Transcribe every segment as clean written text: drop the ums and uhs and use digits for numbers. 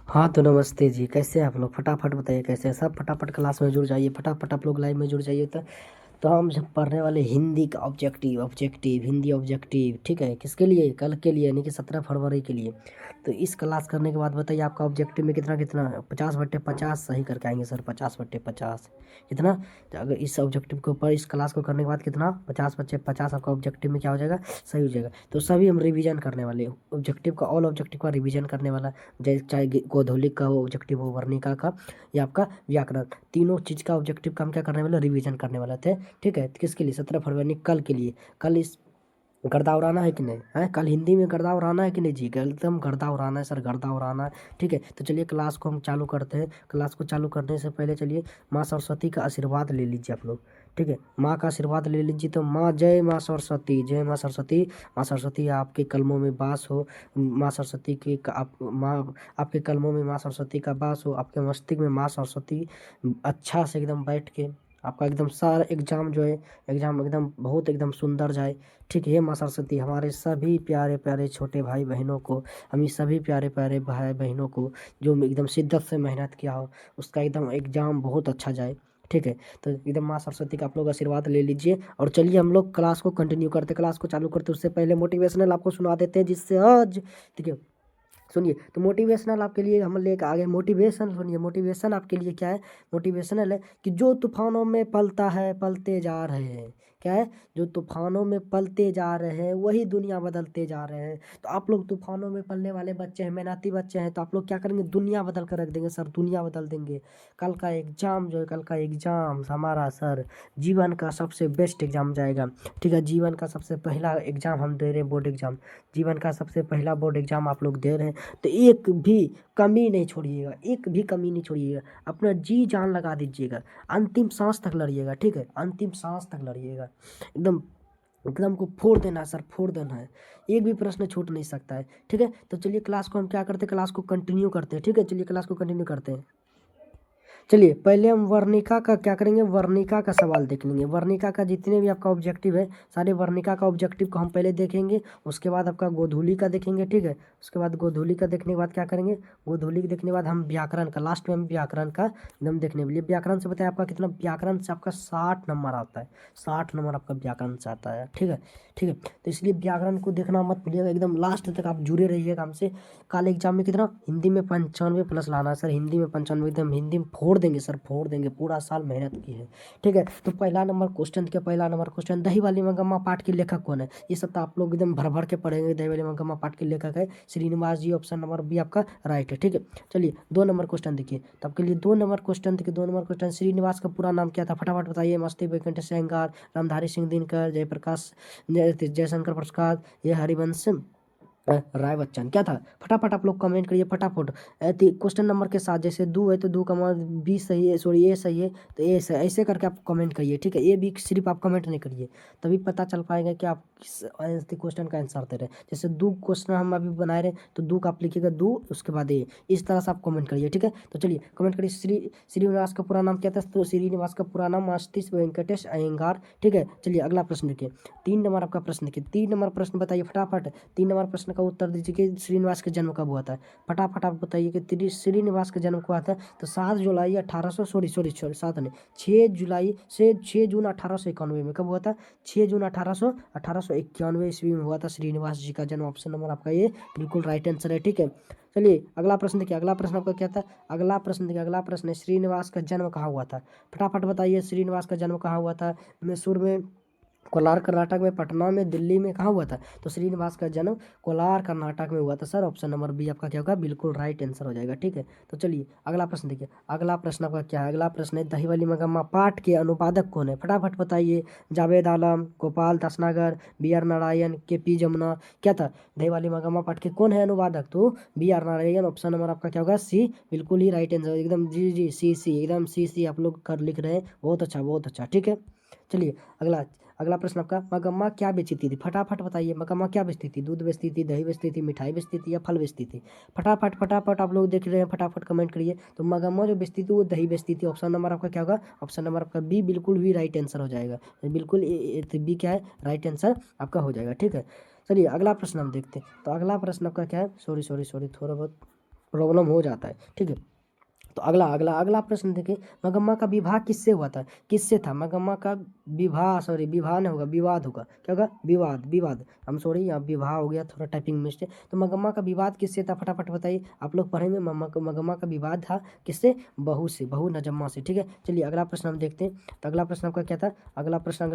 हाँ तो नमस्ते जी, कैसे हैं आप लोग? फटाफट बताइए कैसे हैं सब। फटाफट क्लास में जुड़ जाइए, फटाफट आप लोग लाइव में जुड़ जाइए। तो हम जब पढ़ने वाले हिंदी का ऑब्जेक्टिव ऑब्जेक्टिव हिंदी ऑब्जेक्टिव, ठीक है? किसके लिए? कल के लिए, यानी कि 17 फरवरी के लिए। तो इस क्लास करने के बाद बताइए आपका ऑब्जेक्टिव में कितना कितना 50/50 सही करके आएंगे सर। 50/50 कितना? तो अगर इस ऑब्जेक्टिव के ऊपर इस क्लास को करने के बाद कितना 50/50 आपका ऑब्जेक्टिव में क्या हो जाएगा? सही हो जाएगा। तो सभी हम रिवीजन करने वाले ऑब्जेक्टिव का, ऑल ऑब्जेक्टिव का रिवीजन करने वाला। जैसे चाहे गोधूलिक का हो ऑब्जेक्टिव हो, वर्णिका का या आपका व्याकरण, तीनों चीज़ का ऑब्जेक्टिव का हम क्या करने वाले? रिवीजन करने वाले थे। ठीक है? किसके लिए? 17 फरवरी, कल के लिए। कल इस गर्दा उड़ाना है कि नहीं है? कल हिंदी में गर्दा उड़ाना है कि नहीं जी? कल एकदम गर्दा उड़ाना है सर, गर्दा उड़ाना है। ठीक है? तो चलिए क्लास को हम चालू करते हैं। क्लास को चालू करने से पहले चलिए माँ सरस्वती का आशीर्वाद ले लीजिए आप लोग। ठीक है? माँ का आशीर्वाद ले लीजिए। तो माँ, जय माँ सरस्वती, जय माँ सरस्वती। माँ सरस्वती आपके कलमों में वास हो। माँ सरस्वती की आप माँ, आपके कलमों में माँ सरस्वती का वास हो। आपके मस्तिष्क में माँ सरस्वती अच्छा से एकदम बैठ के आपका एकदम सारा एग्जाम जो है, एग्जाम एकदम बहुत एकदम सुंदर जाए। ठीक है? माँ सरस्वती हमारे सभी प्यारे प्यारे छोटे भाई बहनों को, हम सभी प्यारे प्यारे भाई बहनों को जो एकदम शिद्दत से मेहनत किया हो, उसका एकदम एग्जाम बहुत अच्छा जाए। ठीक है? तो एकदम माँ सरस्वती का आप लोग आशीर्वाद ले लीजिए। और चलिए हम लोग क्लास को कंटिन्यू करते, क्लास को चालू करते उससे पहले मोटिवेशनल आपको सुना देते हैं, जिससे आज, ठीक है, सुनिए। तो मोटिवेशनल आपके लिए हम लेकर आ गए। मोटिवेशन सुनिए, मोटिवेशन आपके लिए क्या है? मोटिवेशनल है कि जो तूफानों में पलता है पलते जा रहे हैं। क्या है? जो तूफानों में पलते जा रहे हैं वही दुनिया बदलते जा रहे हैं। तो आप लोग तूफानों में पलने वाले बच्चे हैं, मेहनती बच्चे हैं, तो आप लोग क्या करेंगे? दुनिया बदल कर रख देंगे सर, दुनिया बदल देंगे। कल का एग्जाम जो है, कल का एग्जाम हमारा सर जीवन का सबसे बेस्ट एग्जाम जाएगा। ठीक है? जीवन का सबसे पहला एग्जाम हम दे रहे हैं, बोर्ड एग्जाम। जीवन का सबसे पहला बोर्ड एग्जाम आप लोग दे रहे हैं। तो एक भी कमी नहीं छोड़िएगा, एक भी कमी नहीं छोड़िएगा। अपना जी जान लगा दीजिएगा, अंतिम सांस तक लड़िएगा। ठीक है? अंतिम सांस तक लड़िएगा। एकदम एकदम को फोड़ देना है सर, फोड़ देना है। एक भी प्रश्न छूट नहीं सकता है। ठीक है? तो चलिए क्लास को हम क्या करते हैं? क्लास को कंटिन्यू करते हैं। ठीक है? चलिए क्लास को कंटिन्यू करते हैं। चलिए पहले हम वर्णिका का क्या करेंगे? वर्णिका का सवाल देख लेंगे। वर्णिका का जितने भी आपका ऑब्जेक्टिव है, सारे वर्णिका का ऑब्जेक्टिव को हम पहले देखेंगे। उसके बाद आपका गोधूली का देखेंगे। ठीक है? उसके बाद गोधूली का देखने के बाद क्या करेंगे? गोधूली के देखने के बाद हम व्याकरण का, लास्ट में हम व्याकरण का एकदम देखने के लिए। व्याकरण से बताया आपका कितना? व्याकरण से आपका 60 नंबर आता है। 60 नंबर आपका व्याकरण से आता है। ठीक है? ठीक है? तो इसलिए व्याकरण को देखना मत भूलिएगा, एकदम लास्ट तक आप जुड़े रहिएगा हमसे। कल एग्जाम में कितना? हिंदी में 95 प्लस लाना है सर। हिंदी में 95 एकदम, हिंदी में फोड़ देंगे सर, फोड़ देंगे। पूरा साल मेहनत की है। ठीक है? तो पहला नंबर क्वेश्चन के, पहला नंबर क्वेश्चन, दही वाली मगम्मा पाठ के लेखक कौन है? ये सब तो आप लोग एकदम भर भर के पढ़ेंगे। दही वाली मगम्मा पाठ के लेखक है श्रीनिवास जी। ऑप्शन नंबर बी आपका राइट है। ठीक है? चलिए 2 नंबर क्वेश्चन देखिए। तो आपके लिए 2 नंबर क्वेश्चन देखिए। 2 नंबर क्वेश्चन, श्रीनिवास का पूरा नाम क्या था? फटाफट बताइए। मस्ती वैकुंठ श्रृंगार, रामधारी सिंह दिनकर, जयप्रकाश, जयशंकर प्रसाद, ये हरिवंश राय बच्चन क्या था? फटाफट आप लोग कमेंट करिए फटाफट। क्वेश्चन नंबर के साथ जैसे दो है तो दो का मतलब बी सही है, सॉरी ए सही है तो ए सही, ऐसे करके आप कमेंट करिए। ठीक है? ए बी सिर्फ आप कमेंट नहीं करिए, तभी पता चल पाएगा कि आप किस क्वेश्चन का आंसर दे रहे हैं। जैसे दो क्वेश्चन हम अभी बना रहे हैं तो दो का आप लिखिएगा, दो उसके बाद ए, इस तरह से आप कमेंट करिए। ठीक है? तो चलिए कमेंट करिए। श्रीनिवास का पूरा नाम क्या था? तो श्रीनिवास का पूरा नाम मस्तिष्क वेंकटेश अयंगार। ठीक है? चलिए अगला प्रश्न देखिए। 3 नंबर आपका प्रश्न देखिए। 3 नंबर प्रश्न बताइए फटाफट। 3 नंबर प्रश्न का उत्तर दीजिए कि श्रीनिवास का जन्म कब हुआ था? फटाफट आप बताइए कि श्रीनिवास का जन्म कब हुआ था? तो 7 जुलाई 1800, सॉरी सॉरी सॉरी 7 नहीं, 6 जुलाई से 6 जून 1891 में। कब हुआ था? 6 जून 1891 ईस्वी में हुआ था श्रीनिवास जी का जन्म। ऑप्शन नंबर आपका ये बिल्कुल राइट आंसर है। ठीक है? चलिए अगला प्रश्न देखिए। अगला प्रश्न आपका क्या था? अगला प्रश्न देखिए। अगला प्रश्न है श्रीनिवास का जन्म कहाँ हुआ था? फटाफट बताइए श्रीनिवास का जन्म कहाँ हुआ था? मैसूर में, कोलार कर्नाटक में, पटना में, दिल्ली में, कहाँ हुआ था? तो श्रीनिवास का जन्म कोलार कर्नाटक में हुआ था सर। ऑप्शन नंबर बी आपका क्या होगा? बिल्कुल राइट आंसर हो जाएगा। ठीक है? तो चलिए अगला प्रश्न देखिए। अगला प्रश्न आपका क्या है? अगला प्रश्न है दही वाली मगम्मा पाठ के अनुवादक कौन है? फटाफट बताइए। जावेद आलम, गोपाल दासनागर, बी आर नारायण, के पी जमुना। क्या था? दही वाली मगम्मा पाठ के कौन है अनुवादक? तो B R Narayan. Option number आपका क्या होगा? सी, बिल्कुल ही राइट आंसर एकदम। जी जी सी सी, एकदम सी सी आप लोग कर लिख रहे हैं। बहुत अच्छा, बहुत अच्छा। ठीक है? चलिए अगला, अगला प्रश्न आपका, मगम्मा क्या बेचती थी? फटाफट बताइए। मगम्मा क्या बेचती थी? दूध बेचती थी, दही बेचती थी, मिठाई बेचती थी या फल बेचती थी? फटाफट फटाफट आप लोग देख रहे हैं, फटाफट कमेंट करिए। तो मगम्मा जो बेचती थी वो दही बेचती थी। ऑप्शन नंबर आपका क्या होगा? ऑप्शन नंबर आपका बी बिल्कुल भी राइट आंसर हो जाएगा। बिल्कुल बी क्या है? राइट आंसर आपका हो जाएगा। ठीक है? चलिए अगला प्रश्न हम देखते हैं। तो अगला प्रश्न आपका क्या है? सॉरी सॉरी सॉरी थोड़ा बहुत प्रॉब्लम हो जाता है, ठीक है। तो अगला अगला अगला प्रश्न देखिए, मगम्मा का विवाह किससे हुआ था? किससे था मगम्मा का विवाह? सॉरी विवाह नहीं होगा, विवाद होगा। क्या होगा? विवाद, विवाद। हम सॉरी, यहाँ विवाह हो गया, थोड़ा टाइपिंग मिस्टेक। तो मगम्मा का विवाद किससे था? फटाफट बताइए। आप लोग पढ़ेंगे, मगम्मा का विवाद था किससे? बहू से, बहू नजम्मा से, ठीक है। चलिए अगला प्रश्न हम देखते हैं। तो अगला प्रश्न आपका क्या था? अगला प्रश्न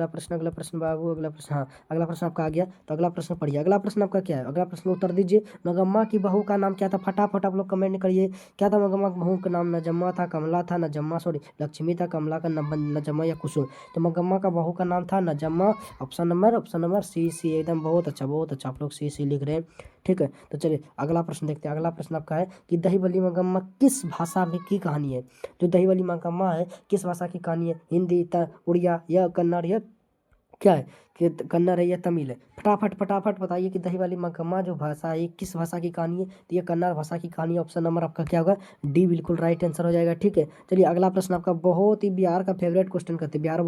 बाबू, अगला प्रश्न, हाँ अगला प्रश्न आपका आ गया। तो अगला प्रश्न पढ़िए। अगला प्रश्न आपका क्या है? अगला प्रश्न उत्तर दीजिए। मगम्मा की बहू का नाम क्या था? फटाफट आप लोग कमेंट करिए। क्या था मगम्मा की बहू का नाम? नजम्मा था, कमला था, नजम्मा सॉरी लक्ष्मी था, कमला का नजम्मा या कुसुम? तो मगम्मा का बहू का नाम था नजम्मा। ऑप्शन नंबर सी, सी एकदम बहुत अच्छा, बहुत अच्छा, आप लोग सी सी लिख रहे हैं, ठीक है। तो चलिए अगला प्रश्न देखते हैं। अगला प्रश्न आपका है कि दही बली मगम्मा किस भाषा में की कहानी है? जो दही बली मगम्मा है किस भाषा की कहानी है? हिंदी, उड़िया या कन्नड़ या क्या है? कि कन्नड़ है या तमिल है? फटाफट फटाफट बताइए कि दही वाली मगम्मा जो भाषा है किस भाषा की कहानी है? तो ये कन्नड़ भाषा की कहानी है। ऑप्शन नंबर आपका क्या होगा? डी बिल्कुल राइट आंसर हो जाएगा, ठीक है। चलिए अगला प्रश्न आपका बहुत ही बिहार का फेवरेट क्वेश्चन करते हैं, बिहार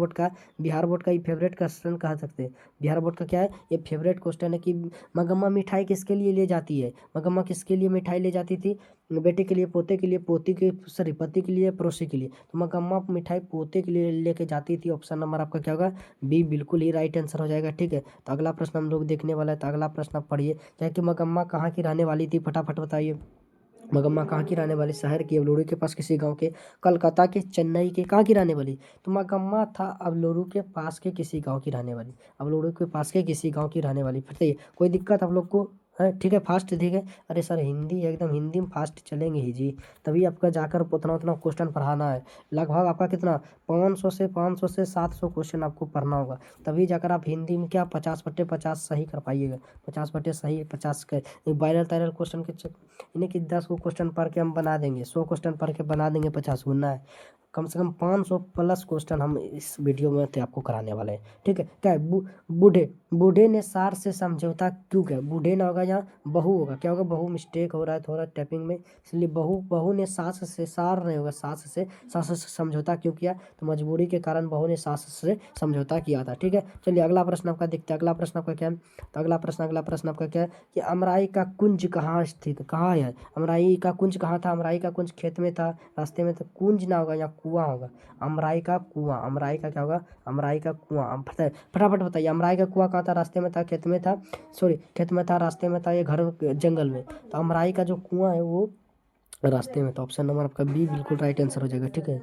बोर्ड का ये फेवरेट क्वेश्चन कह सकते हैं। बिहार बोर्ड का क्या है? ये फेवरेट क्वेश्चन है कि मगम्मा मिठाई किसके लिए ले जाती है? मगम्मा किसके लिए मिठाई ले जाती थी? बेटे के लिए, पोते के लिए, पोती के सॉरी पति के लिए, पड़ोसी के लिए। तो मगम्मा मिठाई पोते के लिए लेके जाती थी। ऑप्शन नंबर आपका क्या होगा? बी बिल्कुल ही राइट आंसर हो जाएगा, ठीक है। तो अगला प्रश्न हम लोग देखने वाला है। तो अगला प्रश्न आप पढ़िए। क्या कि मगम्मा कहाँ की रहने वाली थी? फटाफट बताइए। मगम्मा कहाँ की रहने वाली? शहर की, अवलोड़ू के पास, किसी गांव के, कलकत्ता के, चेन्नई के, कहाँ की रहने वाली? तो मगम्मा था अवलोड़ू के पास के किसी गांव की रहने वाली, अवलोड़ू के पास के किसी गांव की रहने वाली। बताइए कोई दिक्कत आप लोग को है? ठीक है, फास्ट, ठीक है। अरे सर हिंदी एकदम, हिंदी में फास्ट चलेंगे ही जी, तभी आपका जाकर उतना उतना क्वेश्चन पढ़ाना है। लगभग आपका कितना 500 से 700 क्वेश्चन आपको पढ़ना होगा, तभी जाकर आप हिंदी में क्या 50/50 सही कर पाइएगा। 50 सही, 50 के वायरल तायरल क्वेश्चन के इन्हें कि 10 को क्वेश्चन पढ़ के हम बना देंगे, 100 क्वेश्चन पढ़ के बना देंगे 50 गुना है। कम से कम 500 प्लस क्वेश्चन हम इस वीडियो में थे आपको कराने वाले हैं, ठीक है। क्या है? बूढ़े बूढ़े ने सार से समझौता क्यों किया? बूढ़े ना होगा, यहाँ बहू होगा। क्या होगा? बहू, मिस्टेक हो रहा है थोड़ा टाइपिंग में, इसलिए बहू ने सास से, सार नहीं होगा, सास से समझौता क्यों किया? तो मजबूरी के कारण बहू ने सास से समझौता किया था, ठीक है। चलिए अगला प्रश्न आपका देखते हैं। अगला प्रश्न आपका क्या है? तो अगला प्रश्न आपका क्या है कि अमराई का कुंज कहाँ स्थित, कहाँ है? अमराई का कुंज कहाँ था? अमराई का कुंज खेत में था, रास्ते में था। कुंज ना होगा, यहाँ कुआं होगा। अमराई का कुआं, अमराई का क्या होगा? अमराई का कुआं। फटाफट बताइए, अमराई का कुआं कहाँ था? रास्ते में था, खेत में था, सॉरी खेत में था, रास्ते में था, ये घर जंगल में? तो अमराई का जो कुआं है वो रास्ते में था। ऑप्शन नंबर आपका बी बिल्कुल राइट आंसर हो जाएगा, ठीक है।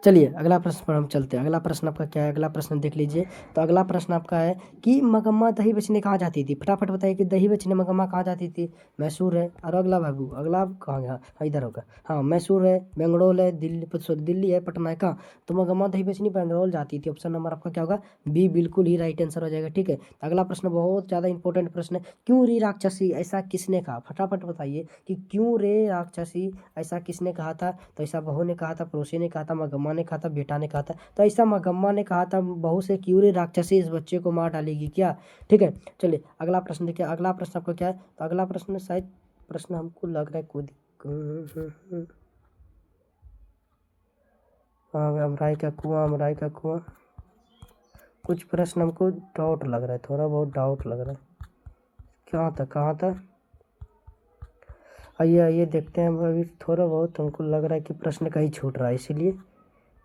चलिए अगला प्रश्न पर हम चलते हैं। अगला प्रश्न आपका क्या है? अगला प्रश्न देख लीजिए। तो अगला प्रश्न आपका है कि मगम्मा दही बेचने कहाँ जाती थी? फटाफट बताइए कि दही बेचने मगम्मा कहाँ जाती थी? मैसूर है। और अगला बाबू, अगला कहाँ गया? हाँ इधर होगा, हाँ मैसूर है, बेंगलोर है, दिल्ली सॉरी दिल्ली है, पटना है, कहाँ? तो मगम्मा दही बेचने बेंगलोर जाती थी। ऑप्शन नंबर आपका क्या होगा? बी बिल्कुल ही राइट आंसर हो जाएगा, ठीक है। तो अगला प्रश्न बहुत ज़्यादा इंपॉर्टेंट प्रश्न है। क्यों रे राक्षसी ऐसा किसने कहा? फटाफट बताइए कि क्यों रे राक्षसी ऐसा किसने कहा था? तो ऐसा बहू ने कहा था, पड़ोसी ने कहा था, मगम्मा ने कहा था, बेटा ने कहा था। तो ऐसा मगम्मा ने कहा था बहू से, क्यों रे राक्षसी इस बच्चे को मार डालेगी क्या? ठीक है। चलिए अगला प्रश्न देखिए। अगला प्रश्न आपका क्या है? तो अगला प्रश्न शायद प्रश्न हमको लग रहा है अमराई का कुआं, अमराई का कुआं, कुछ प्रश्न हमको डाउट लग रहा है, थोड़ा बहुत डाउट लग रहा है। क्या था, कहाँ था? आइए आइए देखते हैं। अभी थोड़ा बहुत हमको लग रहा है कि प्रश्न कहीं छूट रहा है, इसीलिए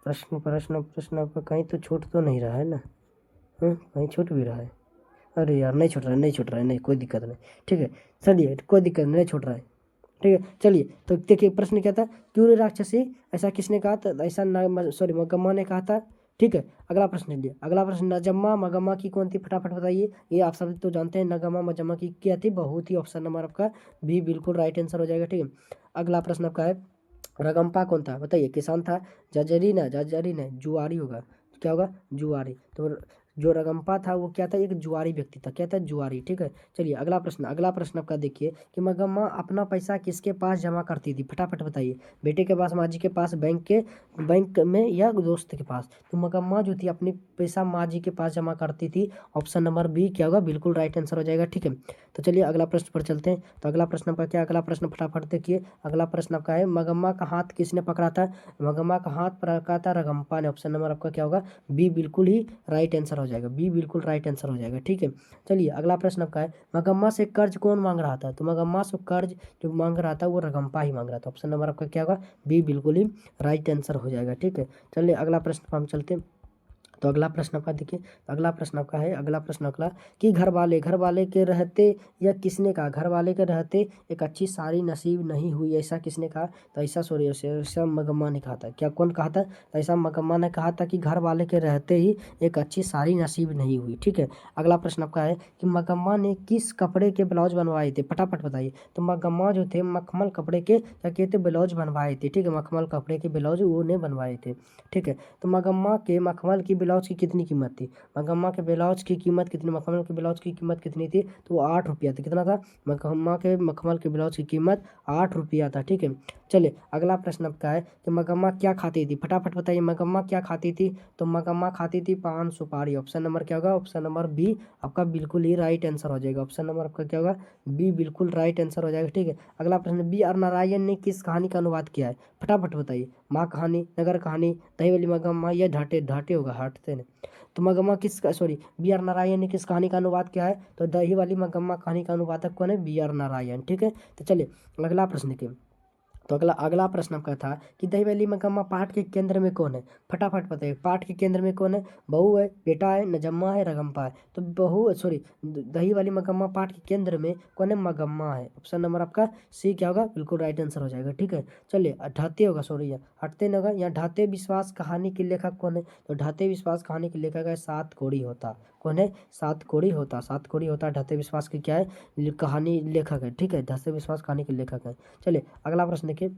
प्रश्न आपका कहीं तो छूट तो नहीं रहा है ना? कहीं छूट भी रहा है? अरे यार नहीं छूट रहा है, नहीं छूट रहा है, नहीं कोई दिक्कत नहीं, ठीक है। चलिए कोई दिक्कत नहीं छूट रहा है, ठीक है। चलिए तो देखिए प्रश्न क्या था? क्यों रे राक्षसी ऐसा किसने कहा था? ऐसा सॉरी मगम्मा ने कहा था, ठीक है। अगला प्रश्न लीजिए। अगला प्रश्न, नजम्मा मगम्मा की कौन थी? फटाफट बताइए। ये आप सब तो जानते हैं, नगमा मजम्मा की क्या थी? बहुत ही। ऑप्शन नंबर आपका भी बिल्कुल राइट आंसर हो जाएगा, ठीक है। अगला प्रश्न आपका है रगम्पा कौन था? बताइए। किसान था, जर्जरी ना जुआरी होगा। क्या होगा? जुआरी। तो जो रगम्पा था वो क्या था? एक जुआरी व्यक्ति था। क्या था? जुआरी, ठीक है। चलिए अगला प्रश्न आपका देखिए कि मगम्मा अपना पैसा किसके पास जमा करती थी? फटाफट बताइए। बेटे के पास, माँ जी के पास, बैंक में या दोस्त के पास? तो मगम्मा जो थी अपनी पैसा माँ जी के पास जमा करती थी। ऑप्शन नंबर बी क्या होगा? बिल्कुल राइट आंसर हो जाएगा, ठीक है। तो चलिए अगला प्रश्न पर चलते हैं। तो अगला प्रश्न आपका क्या? अगला प्रश्न फटाफट देखिए। अगला प्रश्न आपका है मगम्मा का हाथ किसने पकड़ा था? मगम्मा का हाथ पकड़ा था रगम्पा ने। ऑप्शन नंबर आपका क्या होगा? बी बिल्कुल ही राइट आंसर हो जाएगा। जाएगा, बी बिल्कुल राइट आंसर हो जाएगा। ठीक है, चलिए अगला प्रश्न आपका है, मगम्मा से कर्ज कौन मांग रहा था? तो मगम्मा से कर्ज जो मांग रहा था वो रगम्पा ही मांग रहा था। ऑप्शन नंबर आपका क्या होगा? बी बिल्कुल ही राइट आंसर हो जाएगा। ठीक है, चलिए अगला प्रश्न पर हम चलते हैं। तो अगला प्रश्न आपका देखिए, अगला प्रश्न आपका है, अगला प्रश्न अगला कि घर वाले के रहते या किसने कहा? घर वाले के रहते एक अच्छी सारी नसीब नहीं हुई, ऐसा किसने कहा? तो ऐसा सॉरी ऐसा मगम्मा ने कहा था। क्या कौन कहा था? तो ऐसा मगम्मा ने कहा था कि घर वाले के रहते ही एक अच्छी सारी नसीब नहीं हुई। ठीक है, अगला प्रश्न आपका है कि मगम्मा ने किस कपड़े के ब्लाउज बनवाए थे? फटाफट बताइए। तो मगम्मा जो थे मखमल कपड़े के क्या कहते ब्लाउज बनवाए थे। ठीक है, मखमल कपड़े के ब्लाउज वो ने बनवाए थे। ठीक है, तो मगम्मा के मखमल की ब्लाउज की कितनी कीमत थी? मगम्मा के ब्लाउज की कीमत कितनी, मखमल के ब्लाउज की कीमत कितनी थी? तो वो 8 रुपया थी। कितना था? मगम्मा के मखमल के ब्लाउज की कीमत 8 रुपया था। ठीक है, चलिए अगला प्रश्न आपका है कि मगम्मा क्या खाती थी? फटाफट बताइए, मगम्मा क्या खाती थी? तो मगम्मा खाती थी पान सुपारी। ऑप्शन नंबर क्या होगा? ऑप्शन नंबर बी आपका बिल्कुल ही राइट आंसर हो जाएगा। ऑप्शन नंबर आपका क्या होगा? बी बिल्कुल राइट आंसर हो जाएगा। ठीक है, अगला प्रश्न, बी आर नारायण ने किस कहानी का अनुवाद किया है? फटाफट बताइए। माँ कहानी, नगर कहानी, दही वाली मगम्मा या ढाटे ढाटे होगा हटते ने। तो मगम्मा किस सॉरी बी आर नारायण ने किस कहानी का अनुवाद किया है? तो दही वाली मगम्मा कहानी का अनुवादक कौन है? B R Narayan. ठीक है, तो चलिए अगला प्रश्न देखिए। तो अगला अगला प्रश्न आपका था कि दही वैली मगम्मा पाठ के केंद्र में कौन है? फटाफट बताइए, पाठ के केंद्र में कौन है? बहू है, बेटा है, नजम्मा है, रगम्पा है? तो बहू सॉरी दही वाली मगम्मा पाठ के केंद्र में कौन है? मगम्मा है। ऑप्शन नंबर आपका सी क्या होगा? बिल्कुल राइट आंसर हो जाएगा। ठीक है, चलिए ढाते होगा सॉरी यहाँ हटते न होगा, यहाँ ढाते विश्वास कहानी के लेखक कौन है? तो ढाते विश्वास कहानी के लेखक है सात कोड़ी होता। कौन है? सात कोड़ी होता। सात कोड़ी होता ढाते विश्वास की क्या है? कहानी लेखक है। ठीक है, ढाते विश्वास कहानी के लेखक है। चलिए अगला प्रश्न देखिए।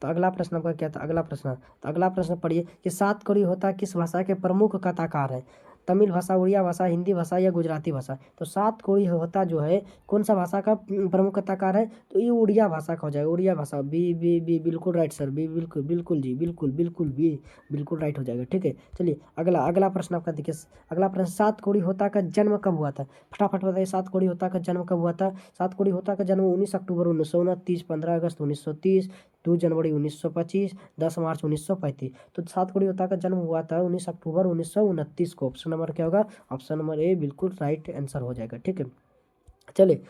तो अगला प्रश्न आपका क्या था? अगला प्रश्न, तो अगला प्रश्न पढ़िए कि सात कौड़ी होता किस भाषा के प्रमुख कथाकार है? तमिल भाषा, उड़िया भाषा, हिंदी भाषा या गुजराती भाषा? तो सात कौड़ी होता जो है कौन सा भाषा का प्रमुख कथाकार है? तो ये उड़िया भाषा का हो जाएगा। उड़िया भाषा, बी बी बी बिल्कुल राइट सर, बी बिल्कुल बिल्कुल जी बिल्कुल बिल्कुल बी बिल्कुल राइट हो जाएगा। ठीक है, चलिए अगला अगला प्रश्न आपका देखिए। अगला प्रश्न, सात कौड़ी होता का जन्म कब हुआ था? फटाफट बताइए, सात कौड़ी होता का जन्म कब हुआ था? सात कौड़ी होता का जन्म 19 अक्टूबर 1929, 15 अगस्त 1930, 2 जनवरी 1925, 10 मार्च 1935। तो सात कौड़ी होता का जन्म हुआ था 19 अक्टूबर 1929 को। ऑप्शन नंबर क्या होगा? ऑप्शन नंबर ए बिल्कुल राइट आंसर हो जाएगा। ठीक है, चलिए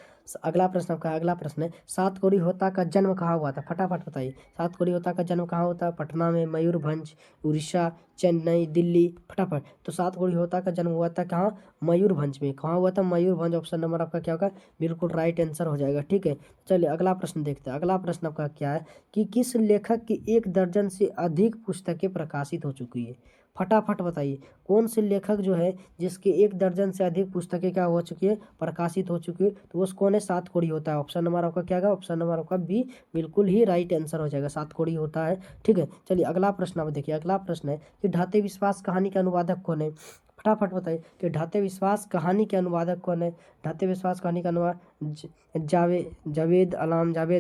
अगला प्रश्न आपका अगला प्रश्न है, सात कौड़ी होता का जन्म कहाँ हुआ था? फटाफट बताइए, सात कौड़ी होता का जन्म कहाँ होता है? पटना में, मयूरभंज, उड़ीसा, चेन्नई, दिल्ली? फटाफट, तो सात कौड़ी होता का जन्म हुआ था कहाँ? मयूरभंज में। कहाँ हुआ था? मयूरभंज। ऑप्शन नंबर आपका क्या होगा? बिल्कुल राइट आंसर हो जाएगा। ठीक है, चलिए अगला प्रश्न देखते हैं। अगला प्रश्न आपका क्या है कि किस लेखक की 1 दर्जन से अधिक पुस्तकें प्रकाशित हो चुकी है? फटाफट बताइए, कौन से लेखक जो है जिसकी 1 दर्जन से अधिक पुस्तकें क्या हो चुकी है? प्रकाशित हो चुकी है? तो वो कौन है? सात कौड़ी होता है। ऑप्शन नंबर आपका क्या होगा? ऑप्शन नंबर आपका बी बिल्कुल ही राइट आंसर हो जाएगा, सात कौड़ी होता है। ठीक है, चलिए अगला प्रश्न आप देखिए। अगला प्रश्न है कि ढाते विश्वास कहानी के अनुवादक कौन है? फटाफट बताइए कि ढाते विश्वास कहानी के अनुवादक कौन है? ढाते विश्वास कहानी का अनुवाद जावेद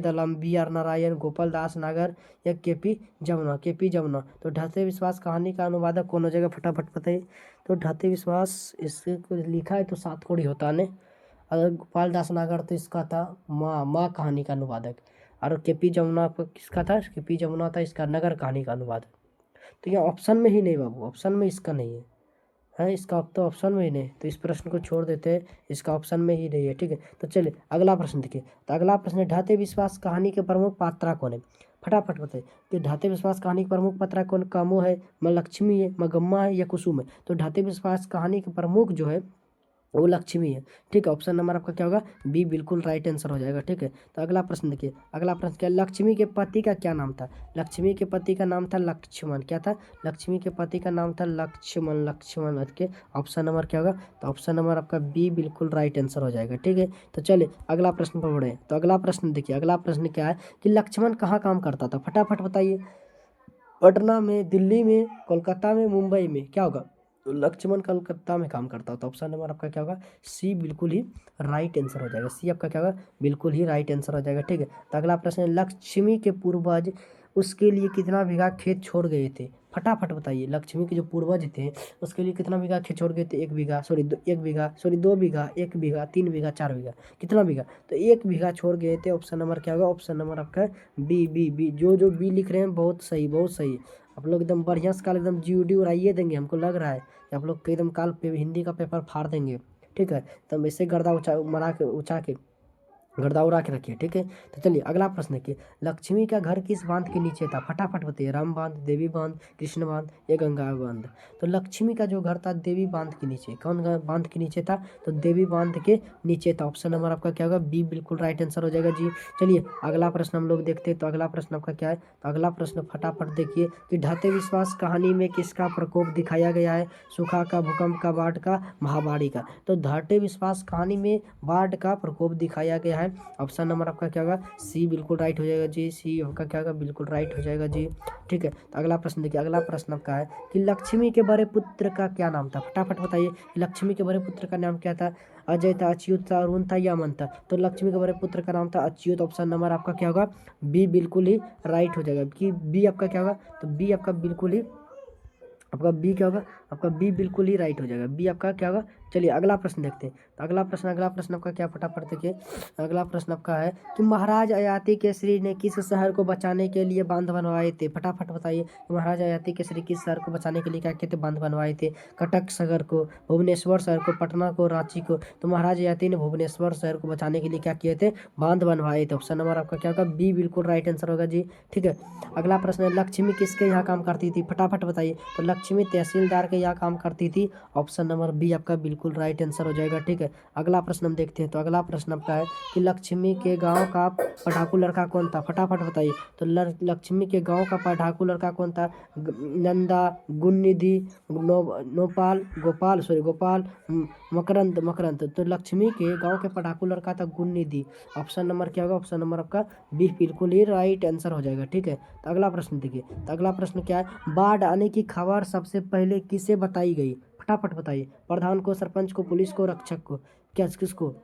आलम, बी आर नारायण, गोपाल दास नागर या के पी जमुना? तो ढाते विश्वास कहानी का अनुवादक कौन हो जाएगा? फटाफट बताइए। तो ढाते विश्वास इसके को लिखा है तो सात कौड़ी होता है। अगर गोपाल दास नागर तो इसका था माँ कहानी का अनुवादक। और के पी जमुना आपका किसका था? के पी जमुना था इसका नगर कहानी का अनुवादक। तो ये ऑप्शन में ही नहीं बाबू, ऑप्शन में इसका नहीं है इसका अब तो ऑप्शन में ही नहीं, तो इस प्रश्न को छोड़ देते हैं, इसका ऑप्शन में ही नहीं है। ठीक है, तो चलिए अगला प्रश्न देखिए। तो अगला प्रश्न है, ढाते विश्वास कहानी के प्रमुख पात्रा कौन है? फटाफट बताइए कि ढाते विश्वास कहानी के प्रमुख पात्रा कौन? कामो है, माँ लक्ष्मी है, मगम्मा है या कुसुम है? तो ढाते विश्वास कहानी के प्रमुख जो है वो लक्ष्मी है। ठीक है, ऑप्शन नंबर आपका क्या होगा? बी बिल्कुल राइट आंसर हो जाएगा। ठीक है, तो अगला प्रश्न देखिए। अगला प्रश्न क्या, लक्ष्मी के पति का क्या नाम था? लक्ष्मी के पति का नाम था लक्ष्मण। क्या था? लक्ष्मी के पति का नाम था लक्ष्मण। लक्ष्मण के ऑप्शन नंबर क्या होगा? तो ऑप्शन नंबर आपका बी बिल्कुल राइट आंसर हो जाएगा। ठीक है, तो चलिए अगला प्रश्न पर बढ़े। तो अगला प्रश्न देखिए। अगला प्रश्न क्या है कि लक्ष्मण कहाँ काम करता था? फटाफट बताइए। पटना में, दिल्ली में, कोलकाता में, मुंबई में? क्या होगा? तो लक्ष्मण कलकत्ता में काम करता होता। ऑप्शन नंबर आपका क्या होगा? सी बिल्कुल ही राइट आंसर हो जाएगा। सी आपका क्या होगा? बिल्कुल ही राइट आंसर हो जाएगा। ठीक है, तो अगला प्रश्न है, लक्ष्मी के पूर्वज उसके लिए कितना बीघा खेत छोड़ गए थे? फटाफट बताइए। लक्ष्मी के जो पूर्वज थे उसके लिए कितना बीघा खेत छोड़ गए थे? 1 बीघा, सॉरी 1 बीघा, सॉरी 2 बीघा, 1 बीघा, 3 बीघा, 4 बीघा, कितना बीघा? तो 1 बीघा छोड़ गए थे। ऑप्शन नंबर क्या होगा? ऑप्शन नंबर आपका बी, बी, बी। जो बी लिख रहे हैं बहुत सही, बहुत सही। आप लोग एकदम बढ़िया से कल एकदम जीडी उड़ाइए देंगे, हमको लग रहा है कि आप लोग एकदम कल पे हिंदी का पेपर फाड़ देंगे। ठीक है, तब ऐसे गर्दा उचा के गर्दा उड़ा के रखिए। ठीक है, तो चलिए अगला प्रश्न देखिए। लक्ष्मी का घर किस बांध के नीचे था? फटाफट बताइए। राम बांध, देवी बांध, कृष्ण बांध या गंगा बांध? तो लक्ष्मी का जो घर था देवी बांध के नीचे। कौन बांध के नीचे था? तो देवी बांध के नीचे था। ऑप्शन नंबर आपका क्या होगा? बी बिल्कुल राइट आंसर हो जाएगा जी। चलिए अगला प्रश्न हम लोग देखते हैं। तो अगला प्रश्न आपका क्या है? तो अगला प्रश्न फटाफट देखिए कि ढाते विश्वास कहानी में किसका प्रकोप दिखाया गया है? सूखा का, भूकंप का, बाढ़ का, महामारी का? तो ढाटे विश्वास कहानी में बाढ़ का प्रकोप दिखाया गया है। ऑप्शन नंबर आपका क्या होगा? सी बिल्कुल राइट हो जाएगा जी। सी आपका क्या होगा? बिल्कुल राइट हो जाएगा जी। ठीक है, तो अगला प्रश्न देखिए। अगला प्रश्न आपका है कि लक्ष्मी के बड़े पुत्र का क्या नाम था? फटाफट बताइए। लक्ष्मी के बड़े पुत्र का नाम क्या था? अजय था, अच्युत था, अरुण था या अमन था? तो लक्ष्मी के बड़े पुत्र का नाम था अच्युत। ऑप्शन नंबर आपका क्या होगा? बी बिल्कुल ही राइट हो जाएगा। कि बी आपका क्या होगा? तो बी आपका बिल्कुल ही, आपका बी क्या होगा? आपका बी बिल्कुल ही राइट हो जाएगा। बी आपका क्या होगा? चलिए अगला प्रश्न देखते हैं। तो अगला प्रश्न आपका क्या? फटाफट देखिए। अगला प्रश्न आपका है कि महाराज अयाती केसरी ने किस शहर को बचाने के लिए बांध बनवाए थे? फटाफट बताइए। तो महाराज अयाती केसरी किस शहर को बचाने के लिए क्या किए थे? बांध बनवाए थे। कटक शहर को, भुवनेश्वर शहर को, पटना को, रांची को? तो महाराज अयाती ने भुवनेश्वर शहर को बचाने के लिए क्या किए थे? बांध बनवाए थे। ऑप्शन नंबर आपका क्या होगा? बी बिल्कुल राइट आंसर होगा जी। ठीक है, अगला प्रश्न है लक्ष्मी किसके यहाँ काम करती थी? फटाफट बताइए। तो लक्ष्मी तहसीलदार के यहाँ काम करती थी। ऑप्शन नंबर बी आपका बिल्कुल राइट आंसर हो जाएगा। ठीक है, अगला प्रश्न हम देखते हैं। तो अगला प्रश्न आपका है कि लक्ष्मी के गांव का पढ़ाकू लड़का कौन था? फटाफट बताइए। तो लक्ष्मी के गांव का पढ़ाकू लड़का कौन था? नंदा, गुणनिधि, नोपाल, गोपाल, सॉरी गोपाल, मकरंद, मकरंद। तो लक्ष्मी के गांव के पढ़ाकू लड़का था गुणनिधि। ऑप्शन नंबर क्या होगा? ऑप्शन नंबर आपका बी बिल्कुल ही राइट आंसर हो जाएगा। ठीक है, तो अगला प्रश्न देखिए। तो अगला प्रश्न क्या है? बाढ़ आने की खबर सबसे पहले किसे बताई गई? फटाफट बताइए। प्रधान को, सरपंच को, पुलिस को, रक्षक को? क्या किसको?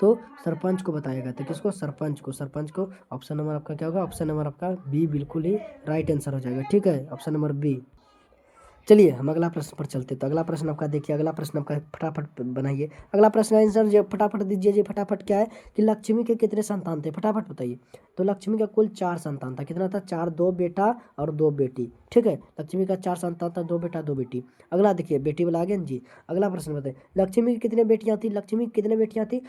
तो सरपंच को बताया गया था। किसको? सरपंच को, सरपंच को। ऑप्शन नंबर आपका क्या होगा? ऑप्शन नंबर आपका बी बिल्कुल ही राइट आंसर हो जाएगा। ठीक है, ऑप्शन नंबर बी। चलिए हम अगला प्रश्न पर चलते। तो अगला प्रश्न आपका देखिए। अगला प्रश्न आपका फटाफट बनाइए। अगला प्रश्न आंसर जो फटाफट दीजिए जी। फटाफट क्या है कि लक्ष्मी के कितने संतान थे? फटाफट बताइए। तो लक्ष्मी का कुल 4 संतान था। कितना था? 4। 2 बेटा और 2 बेटी। ठीक है, लक्ष्मी का 4 संतान था, 2 बेटा 2 बेटी। अगला देखिए, बेटी वाला आ गया जी। अगला प्रश्न बताइए लक्ष्मी की कितने बेटियां थी? लक्ष्मी की कितने बेटियां थी?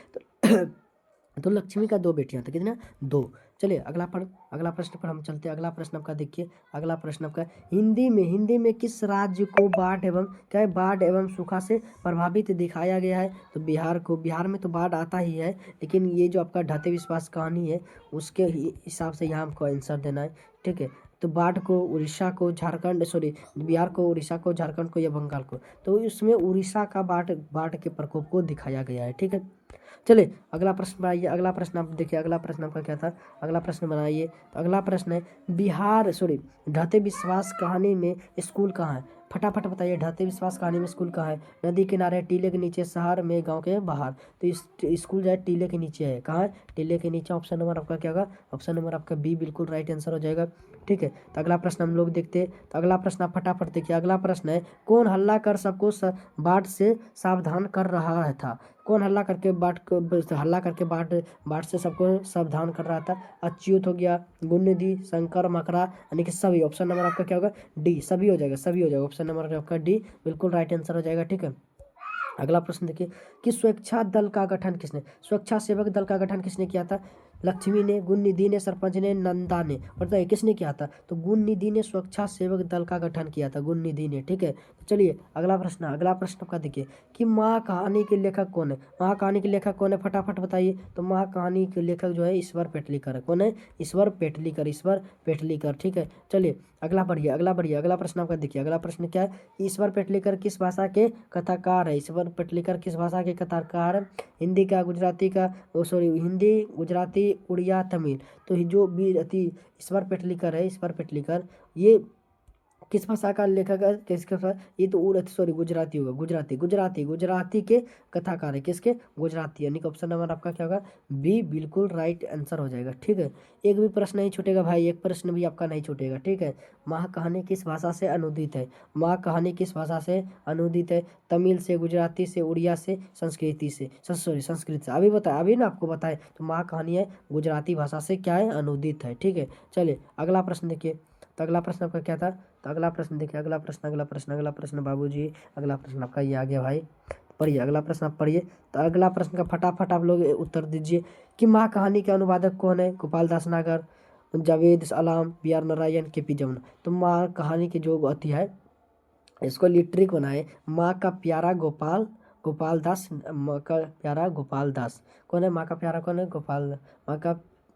तो लक्ष्मी का 2 बेटियां थी। कितना? 2। चलिए अगला प्रश्न पर हम चलते हैं। अगला प्रश्न आपका देखिए। अगला प्रश्न आपका हिंदी में किस राज्य को बाढ़ एवं क्या है? बाढ़ एवं सूखा से प्रभावित दिखाया गया है? तो बिहार को। बिहार में तो बाढ़ आता ही है, लेकिन ये जो आपका ढाते विश्वास कहानी है उसके हिसाब से यहाँ हमको आंसर देना है। ठीक है, तो बाढ़ को उड़ीसा को, झारखंड, सॉरी बिहार को, उड़ीसा को, झारखंड को या बंगाल को? तो इसमें उड़ीसा का बाढ़ के प्रकोप को दिखाया गया है। ठीक है, चलिए अगला प्रश्न बनाइए। अगला प्रश्न आप देखिए। अगला प्रश्न आपका क्या था? अगला प्रश्न बनाइए। तो अगला प्रश्न है बिहार, सॉरी ढाते विश्वास कहानी में स्कूल कहाँ है? फटाफट बताइए। ढाते विश्वास कहानी में स्कूल कहाँ है? नदी किनारे, टीले के नीचे, शहर में, गांव के बाहर? तो इस स्कूल जो है टीले के नीचे है। कहाँ है? टीले के नीचे। ऑप्शन नंबर आपका क्या होगा? ऑप्शन नंबर आपका बी बिल्कुल राइट आंसर हो जाएगा। ठीक है, तो अगला प्रश्न हम लोग देखते हैं। तो अगला प्रश्न आप फटाफट देखिए। अगला प्रश्न है कौन हल्ला कर सबको बाढ़ से सावधान कर रहा था? कौन हल्ला करके बाढ़ से सबको सावधान कर रहा था? अच्युत हो गया, गुणनिधि, शंकर, मकरा, यानी कि सभी। ऑप्शन नंबर आपका क्या होगा? डी, सभी हो जाएगा, सभी हो जाएगा। ऑप्शन नंबर आपका डी बिल्कुल राइट आंसर हो जाएगा। ठीक है, अगला प्रश्न देखिए कि स्वेच्छासेवक दल का गठन किसने किया था? लक्ष्मी ने, गुणनिधि ने, सरपंच ने, नंदा ने? बताइए किसने किया था? तो गुणनिधि ने स्वेच्छासेवक दल का गठन किया था, गुणनिधि ने। ठीक है, तो चलिए अगला प्रश्न आपका देखिए कि महाकहानी के लेखक कौन है? महाकहानी के लेखक कौन है? फटाफट बताइए। तो महाकहानी के लेखक जो है ईश्वर पेटलीकर है। कौन है? ईश्वर पेटलीकर। ठीक है, चलिए अगला बढ़िए। अगला प्रश्न आपका देखिए। अगला प्रश्न क्या है? ईश्वर पेटलीकर किस भाषा के कथाकार है? ईश्वर पेटलीकर किस भाषा के कथाकार? हिंदी का, गुजराती का, सॉरी हिंदी, गुजराती, उड़िया, तमिल? तो जो भी ईश्वर पेटलीकर है, ईश्वर पेटलीकर ये किस भाषा का लेखक है, किसके भाषा, ये तो उर्दू सॉरी गुजराती होगा, गुजराती गुजराती गुजराती के कथाकार है, किसके, गुजराती, यानी कि ऑप्शन नंबर आपका क्या होगा, बी बिल्कुल राइट आंसर हो जाएगा। ठीक है, एक भी प्रश्न नहीं छूटेगा भाई, एक प्रश्न भी आपका नहीं छूटेगा। ठीक है, महाकहानी किस भाषा से अनुदित है, महाकहानी किस भाषा से अनुदित है, तमिल से, गुजराती से, उड़िया से, संस्कृति से, सॉरी संस्कृत से, अभी बताया, अभी ना आपको बताए, तो महाकहानी है गुजराती भाषा से क्या है, अनुदित है। ठीक है, चलिए अगला प्रश्न देखिए। तो अगला प्रश्न आपका क्या था, तो अगला प्रश्न देखिए, अगला प्रश्न अगला प्रश्न अगला प्रश्न बाबूजी, अगला प्रश्न आपका ये आ गया भाई, पढ़िए अगला प्रश्न आप पढ़िए। तो अगला प्रश्न का फटाफट आप लोग उत्तर दीजिए कि माँ कहानी के अनुवादक कौन है, गोपाल दास नागर, जावेद अलाम, बी आर नारायण, के पी जमुना। तो माँ कहानी की जो अति है, इसको लिट्रिक बनाए, माँ का प्यारा गोपाल, गोपाल दास, माँ का प्यारा गोपाल दास, कौन है माँ का प्यारा, कौन है, गोपाल, माँ का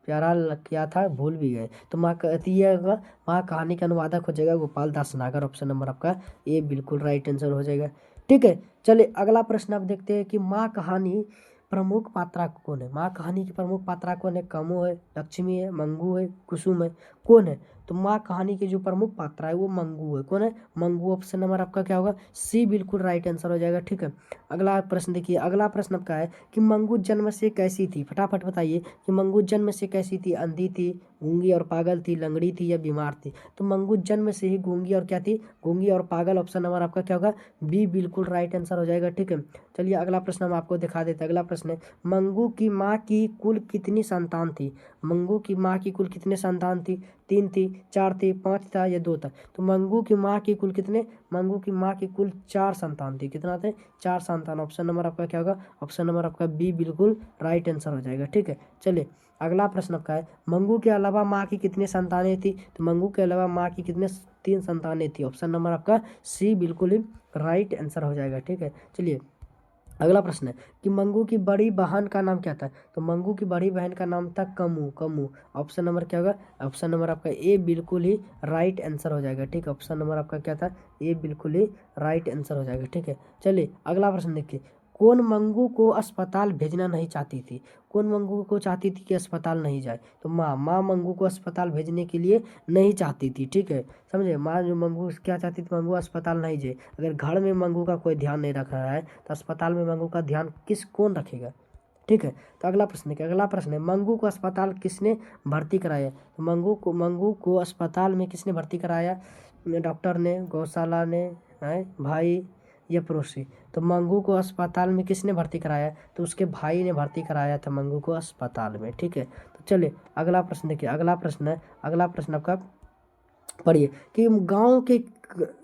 प्यारा क्या था भूल भी गए, तो माँ कहती है माँ कहानी का अनुवादक हो जाएगा गोपाल दास नागर, ऑप्शन नंबर आपका ए बिल्कुल राइट आंसर हो जाएगा। ठीक है, चलिए अगला प्रश्न आप देखते हैं कि माँ कहानी प्रमुख पात्रा कौन है, माँ कहानी की प्रमुख पात्रा कौन है, कमो है, लक्ष्मी है, मंगू है, कुसुम है, कौन है। तो माँ कहानी की जो प्रमुख पात्रा है वो मंगू है, कौन है, मंगू, ऑप्शन नंबर आपका क्या होगा, सी बिल्कुल राइट आंसर हो जाएगा। ठीक है, अगला प्रश्न देखिए, अगला प्रश्न आपका है कि मंगू जन्म से कैसी थी, फटाफट बताइए कि मंगू जन्म से कैसी थी, अंधी थी, गूंगी और पागल थी, लंगड़ी थी या बीमार थी। तो मंगू जन्म से ही गूंगी और क्या थी, गूंगी और पागल, ऑप्शन नंबर आपका क्या होगा, बी बिल्कुल राइट आंसर हो जाएगा। ठीक है, चलिए अगला प्रश्न हम आपको दिखा देते हैं। अगला प्रश्न है मंगू की माँ की कुल कितनी संतान थी, मंगू की माँ की कुल कितने संतान थी, 3 थी, 4 थी, 5 था या 2 था। तो मंगू की माँ की कुल कितने, मंगू की माँ की कुल 4 संतान थी, कितना थे, 4 संतान, ऑप्शन नंबर आपका क्या होगा, ऑप्शन नंबर आपका बी बिल्कुल राइट आंसर हो जाएगा। ठीक है, चलिए अगला प्रश्न आपका है मंगू के अलावा माँ की कितनी संतानें थी, तो मंगू के अलावा माँ की कितने, 3 संतानें थी, ऑप्शन नंबर आपका सी बिल्कुल ही राइट आंसर हो जाएगा। ठीक है, चलिए अगला प्रश्न है कि मंगू की बड़ी बहन का नाम क्या था, तो मंगू की बड़ी बहन का नाम था कमू, कमू, ऑप्शन नंबर क्या होगा, ऑप्शन नंबर आपका ए बिल्कुल ही राइट आंसर हो जाएगा। ठीक है, ऑप्शन नंबर आपका क्या था, ए बिल्कुल ही राइट आंसर हो जाएगा। ठीक है, चलिए अगला प्रश्न देखिए, कौन मंगू को अस्पताल भेजना नहीं चाहती थी, कौन मंगू को चाहती थी कि अस्पताल नहीं जाए, तो माँ मंगू को अस्पताल भेजने के लिए नहीं चाहती थी। ठीक है, समझे, माँ जो मंगू क्या चाहती थी, मंगू अस्पताल नहीं जाए, अगर घर में मंगू का कोई ध्यान नहीं रख रहा है तो अस्पताल में मंगू का ध्यान कौन रखेगा। ठीक है, तो अगला प्रश्न है, अगला प्रश्न है मंगू को अस्पताल किसने भर्ती कराया, तो मंगू को अस्पताल में किसने भर्ती कराया, डॉक्टर ने, गौशाला ने, है भाई या पड़ोसी। तो मंगू को अस्पताल में किसने भर्ती कराया, तो उसके भाई ने भर्ती कराया था मंगू को अस्पताल में। ठीक है, तो चलिए अगला प्रश्न देखिए, अगला प्रश्न है, अगला प्रश्न आपका पढ़िए कि गांव के,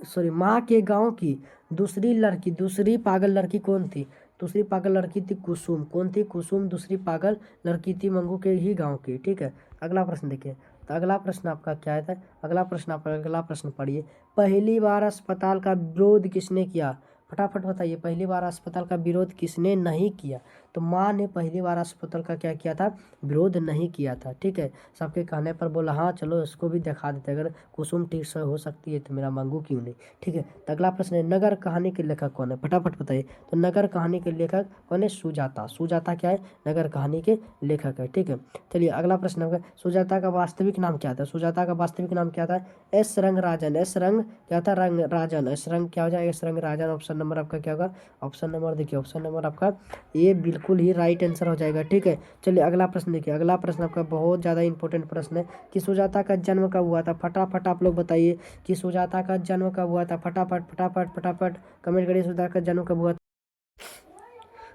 सॉरी माँ के गांव की दूसरी लड़की, दूसरी पागल लड़की कौन थी, दूसरी पागल लड़की थी कुसुम, कौन थी, कुसुम दूसरी पागल लड़की थी मंगू के ही गांव की। ठीक है, अगला प्रश्न देखिए, तो अगला प्रश्न आपका क्या है, अगला प्रश्न आपका, अगला प्रश्न पढ़िए, पहली बार अस्पताल का विरोध किसने किया, फटाफट बताइए, पहली बार अस्पताल का विरोध किसने नहीं किया, तो माँ ने पहली बार अस्पताल का क्या किया था, विरोध नहीं किया था। ठीक है, सबके कहने पर बोला हाँ चलो इसको भी दिखा देते, अगर कुसुम ठीक से हो सकती है तो मेरा मंगू क्यों नहीं। ठीक है, तो अगला प्रश्न है नगर कहानी के लेखक कौन है, फटाफट बताइए, तो नगर कहानी के लेखक कौन है, सुजाता, सुजाता क्या है, नगर कहानी के लेखक है। ठीक है, चलिए अगला प्रश्न होगा, सुजाता का वास्तविक नाम क्या था, सुजाता का वास्तविक नाम क्या था, एस रंगराजन, एस रंग क्या था, रंग राजन, एस रंग क्या हो जाएगा, एस रंग राजन, ऑप्शन नंबर आपका क्या होगा, ऑप्शन नंबर देखिए, ऑप्शन नंबर आपका ये बिल्कुल ही राइट आंसर हो जाएगा। ठीक है, चलिए अगला प्रश्न देखिए, अगला प्रश्न आपका बहुत ज़्यादा इंपॉर्टेंट प्रश्न है कि सुजाता का जन्म कब हुआ था, फटाफट आप लोग बताइए कि सुजाता का जन्म कब हुआ था, फटाफट फटाफट फटाफट कमेंट करिए, सुजाता का जन्म कब हुआ था।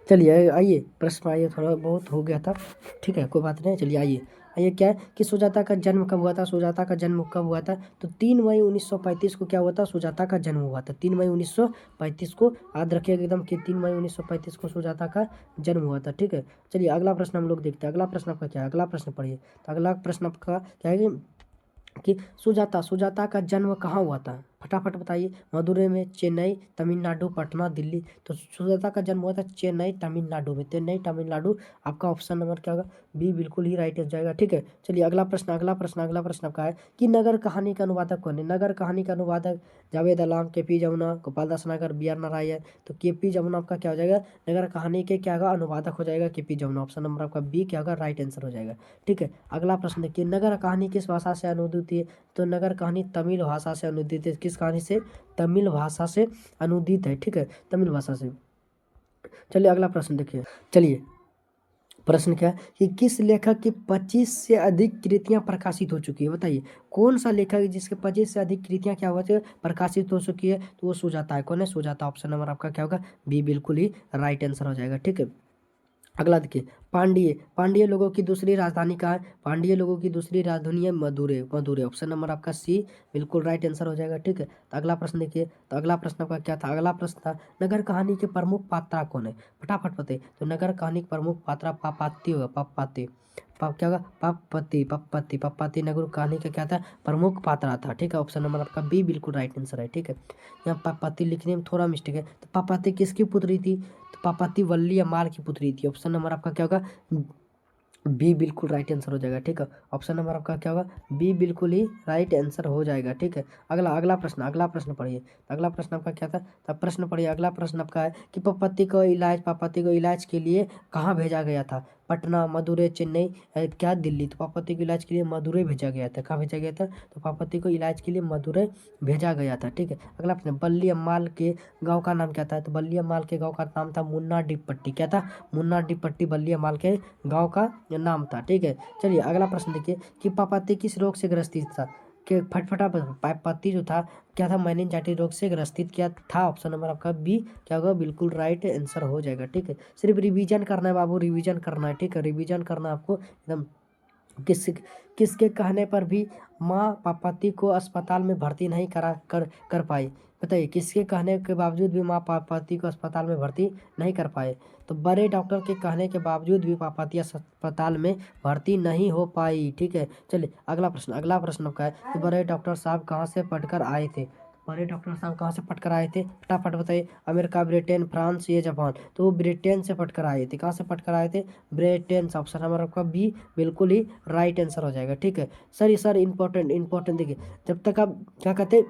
चलिए आइए प्रश्न, आइए थोड़ा बहुत हो गया था, ठीक है कोई बात नहीं, चलिए आइए आइए, क्या है कि सुजाता का जन्म कब हुआ था, सुजाता का जन्म कब हुआ था, तो 3 मई 1935 को क्या हुआ था, सुजाता का जन्म हुआ था, 3 मई 1935 को, याद रखिएगा एकदम कि 3 मई 1935 को सुजाता का जन्म हुआ था। ठीक है, चलिए अगला प्रश्न हम लोग देखते हैं, अगला प्रश्न आपका क्या है, अगला प्रश्न पढ़िए, तो अगला प्रश्न आपका क्या है कि सुजाता, सुजाता का जन्म कहाँ हुआ था, फटाफट बताइए, मदुरै में, चेन्नई, तमिलनाडु, पटना, दिल्ली। तो सुजाता का जन्म हुआ था चेन्नई तमिलनाडु में, चेन्नई तमिलनाडु, आपका ऑप्शन नंबर क्या होगा, बी बिल्कुल ही राइट हो जाएगा। ठीक है, चलिए अगला प्रश्न, अगला प्रश्न, अगला प्रश्न आपका है कि नगर कहानी का अनुवादक कौन है, नगर कहानी का अनुवादक जावेद अलाम, के पी जमुना, गोपाल दास नागर, बी आर नारायण। तो के पी जमुना आपका क्या हो जाएगा, नगर कहानी के क्या होगा, अनुवादक हो जाएगा के पी जमुना, ऑप्शन नंबर आपका बी क्या होगा, राइट आंसर हो जाएगा। ठीक है, अगला प्रश्न देखिए, नगर कहानी किस भाषा से अनुदित है, तो नगर कहानी तमिल भाषा से अनुदित है, किस किस कहानी से? तमिल भाषा से अनुदित है, ठीक है, तमिल भाषा से। चलिए अगला प्रश्न देखिए। चलिए प्रश्न क्या है कि किस लेखक की 25 से अधिक कृतियां प्रकाशित हो चुकी है? बताइए कौन सा लेखक है जिसके 25 से अधिक कृतियां क्या हुआ थे, प्रकाशित हो चुकी है? तो वो सुजाता है। कौन है? सुजाता। ऑप्शन नंबर आपका क्या होगा? बी बिल्कुल ही राइट आंसर हो जाएगा, ठीक है। अगला देखिए, पांड्य पांड्य लोगों की दूसरी राजधानी कहाँ है? पांड्य लोगों की दूसरी राजधानी है मदुरै। मदुरै ऑप्शन नंबर आपका सी बिल्कुल राइट आंसर हो जाएगा, ठीक है। तो अगला प्रश्न देखिए। तो अगला प्रश्न आपका क्या था? अगला प्रश्न था नगर कहानी के प्रमुख पात्रा कौन है? फटाफट बताइए। तो नगर कहानी के प्रमुख पात्रा पापाती होगा, पापाती। पाप क्या होगा? पापति, पापति, पापाती नगर कहानी का क्या था? प्रमुख पात्रा था, ठीक है। ऑप्शन नंबर आपका बी बिल्कुल राइट आंसर है, ठीक है। यहाँ पापाती लिखने में थोड़ा मिस्टेक है। तो पापाती किसकी पुत्री थी? तो पापाती वल्ली अम्माल की पुत्री थी। ऑप्शन नंबर आपका क्या होगा? बी बिल्कुल राइट आंसर हो जाएगा, ठीक है। ऑप्शन नंबर आपका क्या होगा? बी बिल्कुल ही राइट आंसर हो जाएगा, ठीक है। अगला अगला प्रश्न, अगला प्रश्न पढ़िए। अगला प्रश्न आपका क्या था? तब प्रश्न पढ़िए। अगला प्रश्न आपका है कि पापाती को इलाज के लिए कहाँ भेजा गया था? पटना, मदुरै, चेन्नई, क्या दिल्ली? तो पापाती को इलाज के लिए मदुरै भेजा गया था। कहाँ भेजा गया था? तो पापाती को इलाज के लिए मदुरै भेजा गया था, ठीक है। अगला प्रश्न, बल्ली अम्माल के गाँव का नाम क्या था? तो बल्ली अम्माल के गाँव का नाम था मुन्ना डिपट्टी। क्या था? मुन्ना डिपट्टी बल्ली अम्माल के गाँव का नाम था, ठीक है। चलिए अगला प्रश्न देखिए कि पापाती किस रोग से ग्रसित था? कि फटफटा पापाती जो था क्या था? मेनिनजाइटिस रोग से ग्रसित क्या था? ऑप्शन नंबर आपका बी क्या होगा? बिल्कुल राइट आंसर हो जाएगा, ठीक है। सिर्फ रिवीजन करना है बाबू, रिवीजन करना है, ठीक है। रिवीजन करना आपको एकदम। किस किसके कहने पर भी माँ पापाती को अस्पताल में भर्ती नहीं कर पाई? बताइए किसके कहने के बावजूद भी माँ पापाती को अस्पताल में भर्ती नहीं कर पाए? तो बड़े डॉक्टर के कहने के बावजूद भी पापाती अस्पताल में भर्ती नहीं हो पाई, ठीक है। चलिए अगला प्रश्न। अगला प्रश्न आपका है कि बड़े डॉक्टर साहब कहाँ से पढ़कर आए थे? बड़े डॉक्टर साहब कहाँ से पढ़कर आए थे? फटाफट बताइए। अमेरिका, ब्रिटेन, फ्रांस या जापान? तो वो ब्रिटेन से पढ़कर आए थे। कहाँ से पढ़कर आए थे? ब्रिटेन से। ऑप्शन नंबर आपका बी बिल्कुल ही राइट आंसर हो जाएगा, ठीक है। सर ये सर इंपॉर्टेंट देखिए, जब तक आप क्या कहते हैं,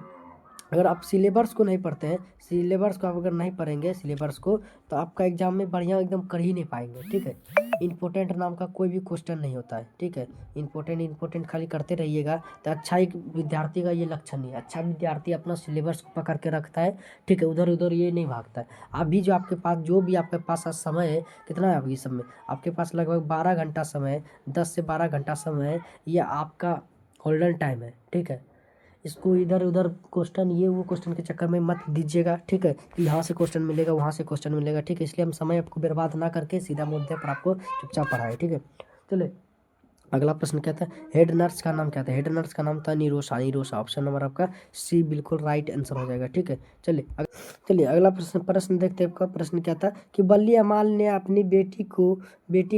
अगर आप सिलेबस को नहीं पढ़ते हैं, सिलेबस को आप अगर नहीं पढ़ेंगे सिलेबस को, तो आपका एग्जाम में बढ़िया एकदम कर ही नहीं पाएंगे, ठीक है। इंपॉर्टेंट नाम का कोई भी क्वेश्चन नहीं होता है, ठीक है। इंपॉर्टेंट खाली करते रहिएगा तो अच्छा एक विद्यार्थी का ये लक्षण नहीं है। अच्छा विद्यार्थी अपना सिलेबस को पकड़ के रखता है, ठीक है, उधर उधर ये नहीं भागता है। अभी जो आपके पास जो भी आपके पास आज समय है, कितना है अभी समय? आपके पास लगभग 12 घंटा समय है, 10 से 12 घंटा समय है। ये आपका गोल्डन टाइम है, ठीक है। इसको इधर उधर क्वेश्चन ये वो क्वेश्चन के चक्कर में मत दीजिएगा, ठीक है। कि यहाँ से क्वेश्चन मिलेगा, वहाँ से क्वेश्चन मिलेगा, ठीक है। इसलिए हम समय आपको बर्बाद ना करके सीधा मुद्दे पर आपको चुपचाप पढ़ाए, ठीक है। चलिए अगला प्रश्न क्या था? हेड नर्स का नाम क्या था? हेड नर्स का नाम था निरोशा। निरोशा ऑप्शन नंबर आपका सी बिल्कुल राइट आंसर हो जाएगा, ठीक है। चलिए अगला प्रश्न प्रश्न देखते हैं। आपका प्रश्न क्या था कि बल्ली अमाल ने अपनी बेटी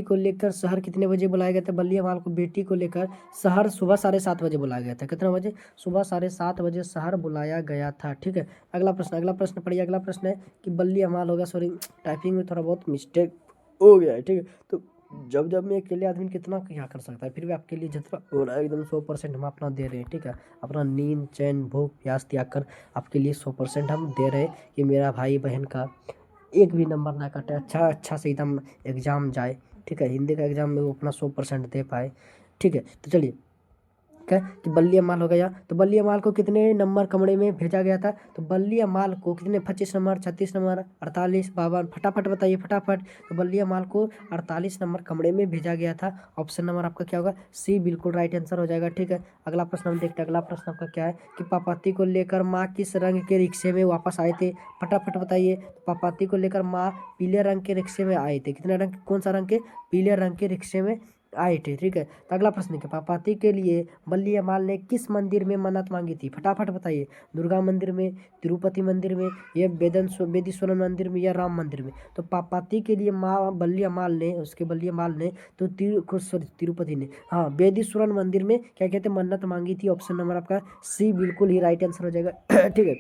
को लेकर शहर कितने बजे बुलाया गया था? बल्ली अमाल को बेटी को लेकर शहर सुबह 7:30 बजे बुलाया गया था। कितना बजे? सुबह 7:30 बजे शहर बुलाया गया था, ठीक है। अगला प्रश्न पढ़िए। अगला प्रश्न है कि बल्ली अमाल होगा, सॉरी टाइपिंग में थोड़ा बहुत मिस्टेक हो गया है, ठीक है। तो जब मैं अकेले आदमी कितना क्या कर सकता है, फिर भी आपके लिए जितना हो रहा है एकदम 100% हम अपना दे रहे हैं, ठीक है। अपना नींद चैन भूख प्यास त्याग कर आपके लिए 100% हम दे रहे हैं कि मेरा भाई बहन का एक भी नंबर ना कटे, अच्छा से एकदम एग्ज़ाम जाए, ठीक है। हिंदी का एग्ज़ाम में वो अपना 100% दे पाए, ठीक है। तो चलिए क्या कि बल्ली अमाल हो गया। तो बल्ली अमाल को कितने नंबर कमरे में भेजा गया था? तो बल्ली अमाल को कितने? 25 नंबर, 36 नंबर, 48, 52? फटाफट बताइए फटाफट। तो बल्ली अमाल को 48 नंबर कमरे में भेजा गया था। ऑप्शन नंबर आपका क्या होगा? सी बिल्कुल राइट आंसर हो जाएगा, ठीक है। अगला प्रश्न हम देखते हैं। अगला प्रश्न आपका क्या है कि पापाती को लेकर माँ किस रंग के रिक्शे में वापस आए थे? फटाफट बताइए। पापाती को लेकर माँ पीले रंग के रिक्शे में आए थे। कितने रंग? कौन सा रंग के? पीले रंग के रिक्शे में आए थे, ठीक है। तो अगला प्रश्न है पापाती के लिए बल्ली अमाल ने किस मंदिर में मन्नत मांगी थी? फटाफट बताइए। दुर्गा मंदिर में, तिरुपति मंदिर में, या बेदीश्वरन मंदिर में, या राम मंदिर में? तो पापाती के लिए माँ बल्ली अमाल ने तो तिरुपति ने, हाँ, बेदीश्वरन मंदिर में क्या कहते हैं मन्नत मांगी थी। ऑप्शन नंबर आपका सी बिल्कुल ही राइट आंसर हो जाएगा, ठीक है।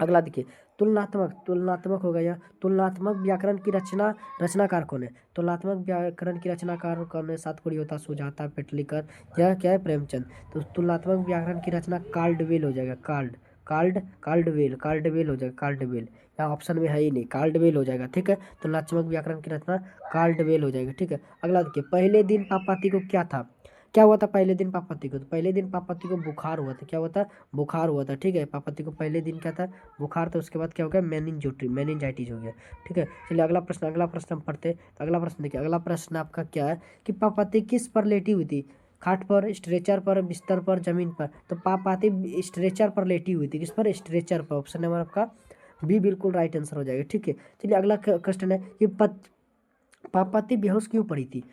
अगला देखिए, तुलनात्मक हो गया। तुलनात्मक व्याकरण की रचनाकार कौन है? तुलनात्मक व्याकरण की रचनाकार कौन है? सातपुड़ी होता, सुजाता, पेटलीकर, यह क्या है? प्रेमचंद। तो तुलनात्मक व्याकरण की रचना कार्डवेल हो जाएगा। कार्डवेल हो जाएगा, कार्डवेल। यहाँ ऑप्शन में है ही नहीं, कार्डवेल हो जाएगा, ठीक है। तुलनात्मक व्याकरण की रचना कार्डवेल हो जाएगा, ठीक है। अगला देखिए, पहले दिन पापाती को क्या था? क्या हुआ था पहले दिन पापति को? तो पहले दिन पापति को बुखार हुआ था। क्या हुआ था? बुखार हुआ था, ठीक है। पापति को पहले दिन क्या था? बुखार था। उसके बाद क्या हो गया? मेनिंजाइटिस हो गया, ठीक है। चलिए अगला प्रश्न हम पढ़ते हैं। तो अगला प्रश्न देखिए, अगला प्रश्न आपका क्या है कि पापति किस पर लेटी हुई थी? खाट पर, स्ट्रेचर पर, बिस्तर पर, जमीन पर? तो पापति स्ट्रेचर पर लेटी हुई थी। किस पर? स्ट्रेचर पर। ऑप्शन नंबर आपका बी बिल्कुल राइट आंसर हो जाएगा, ठीक है। चलिए अगला क्वेश्चन है कि पापति बेहोश क्यों पड़ी थी?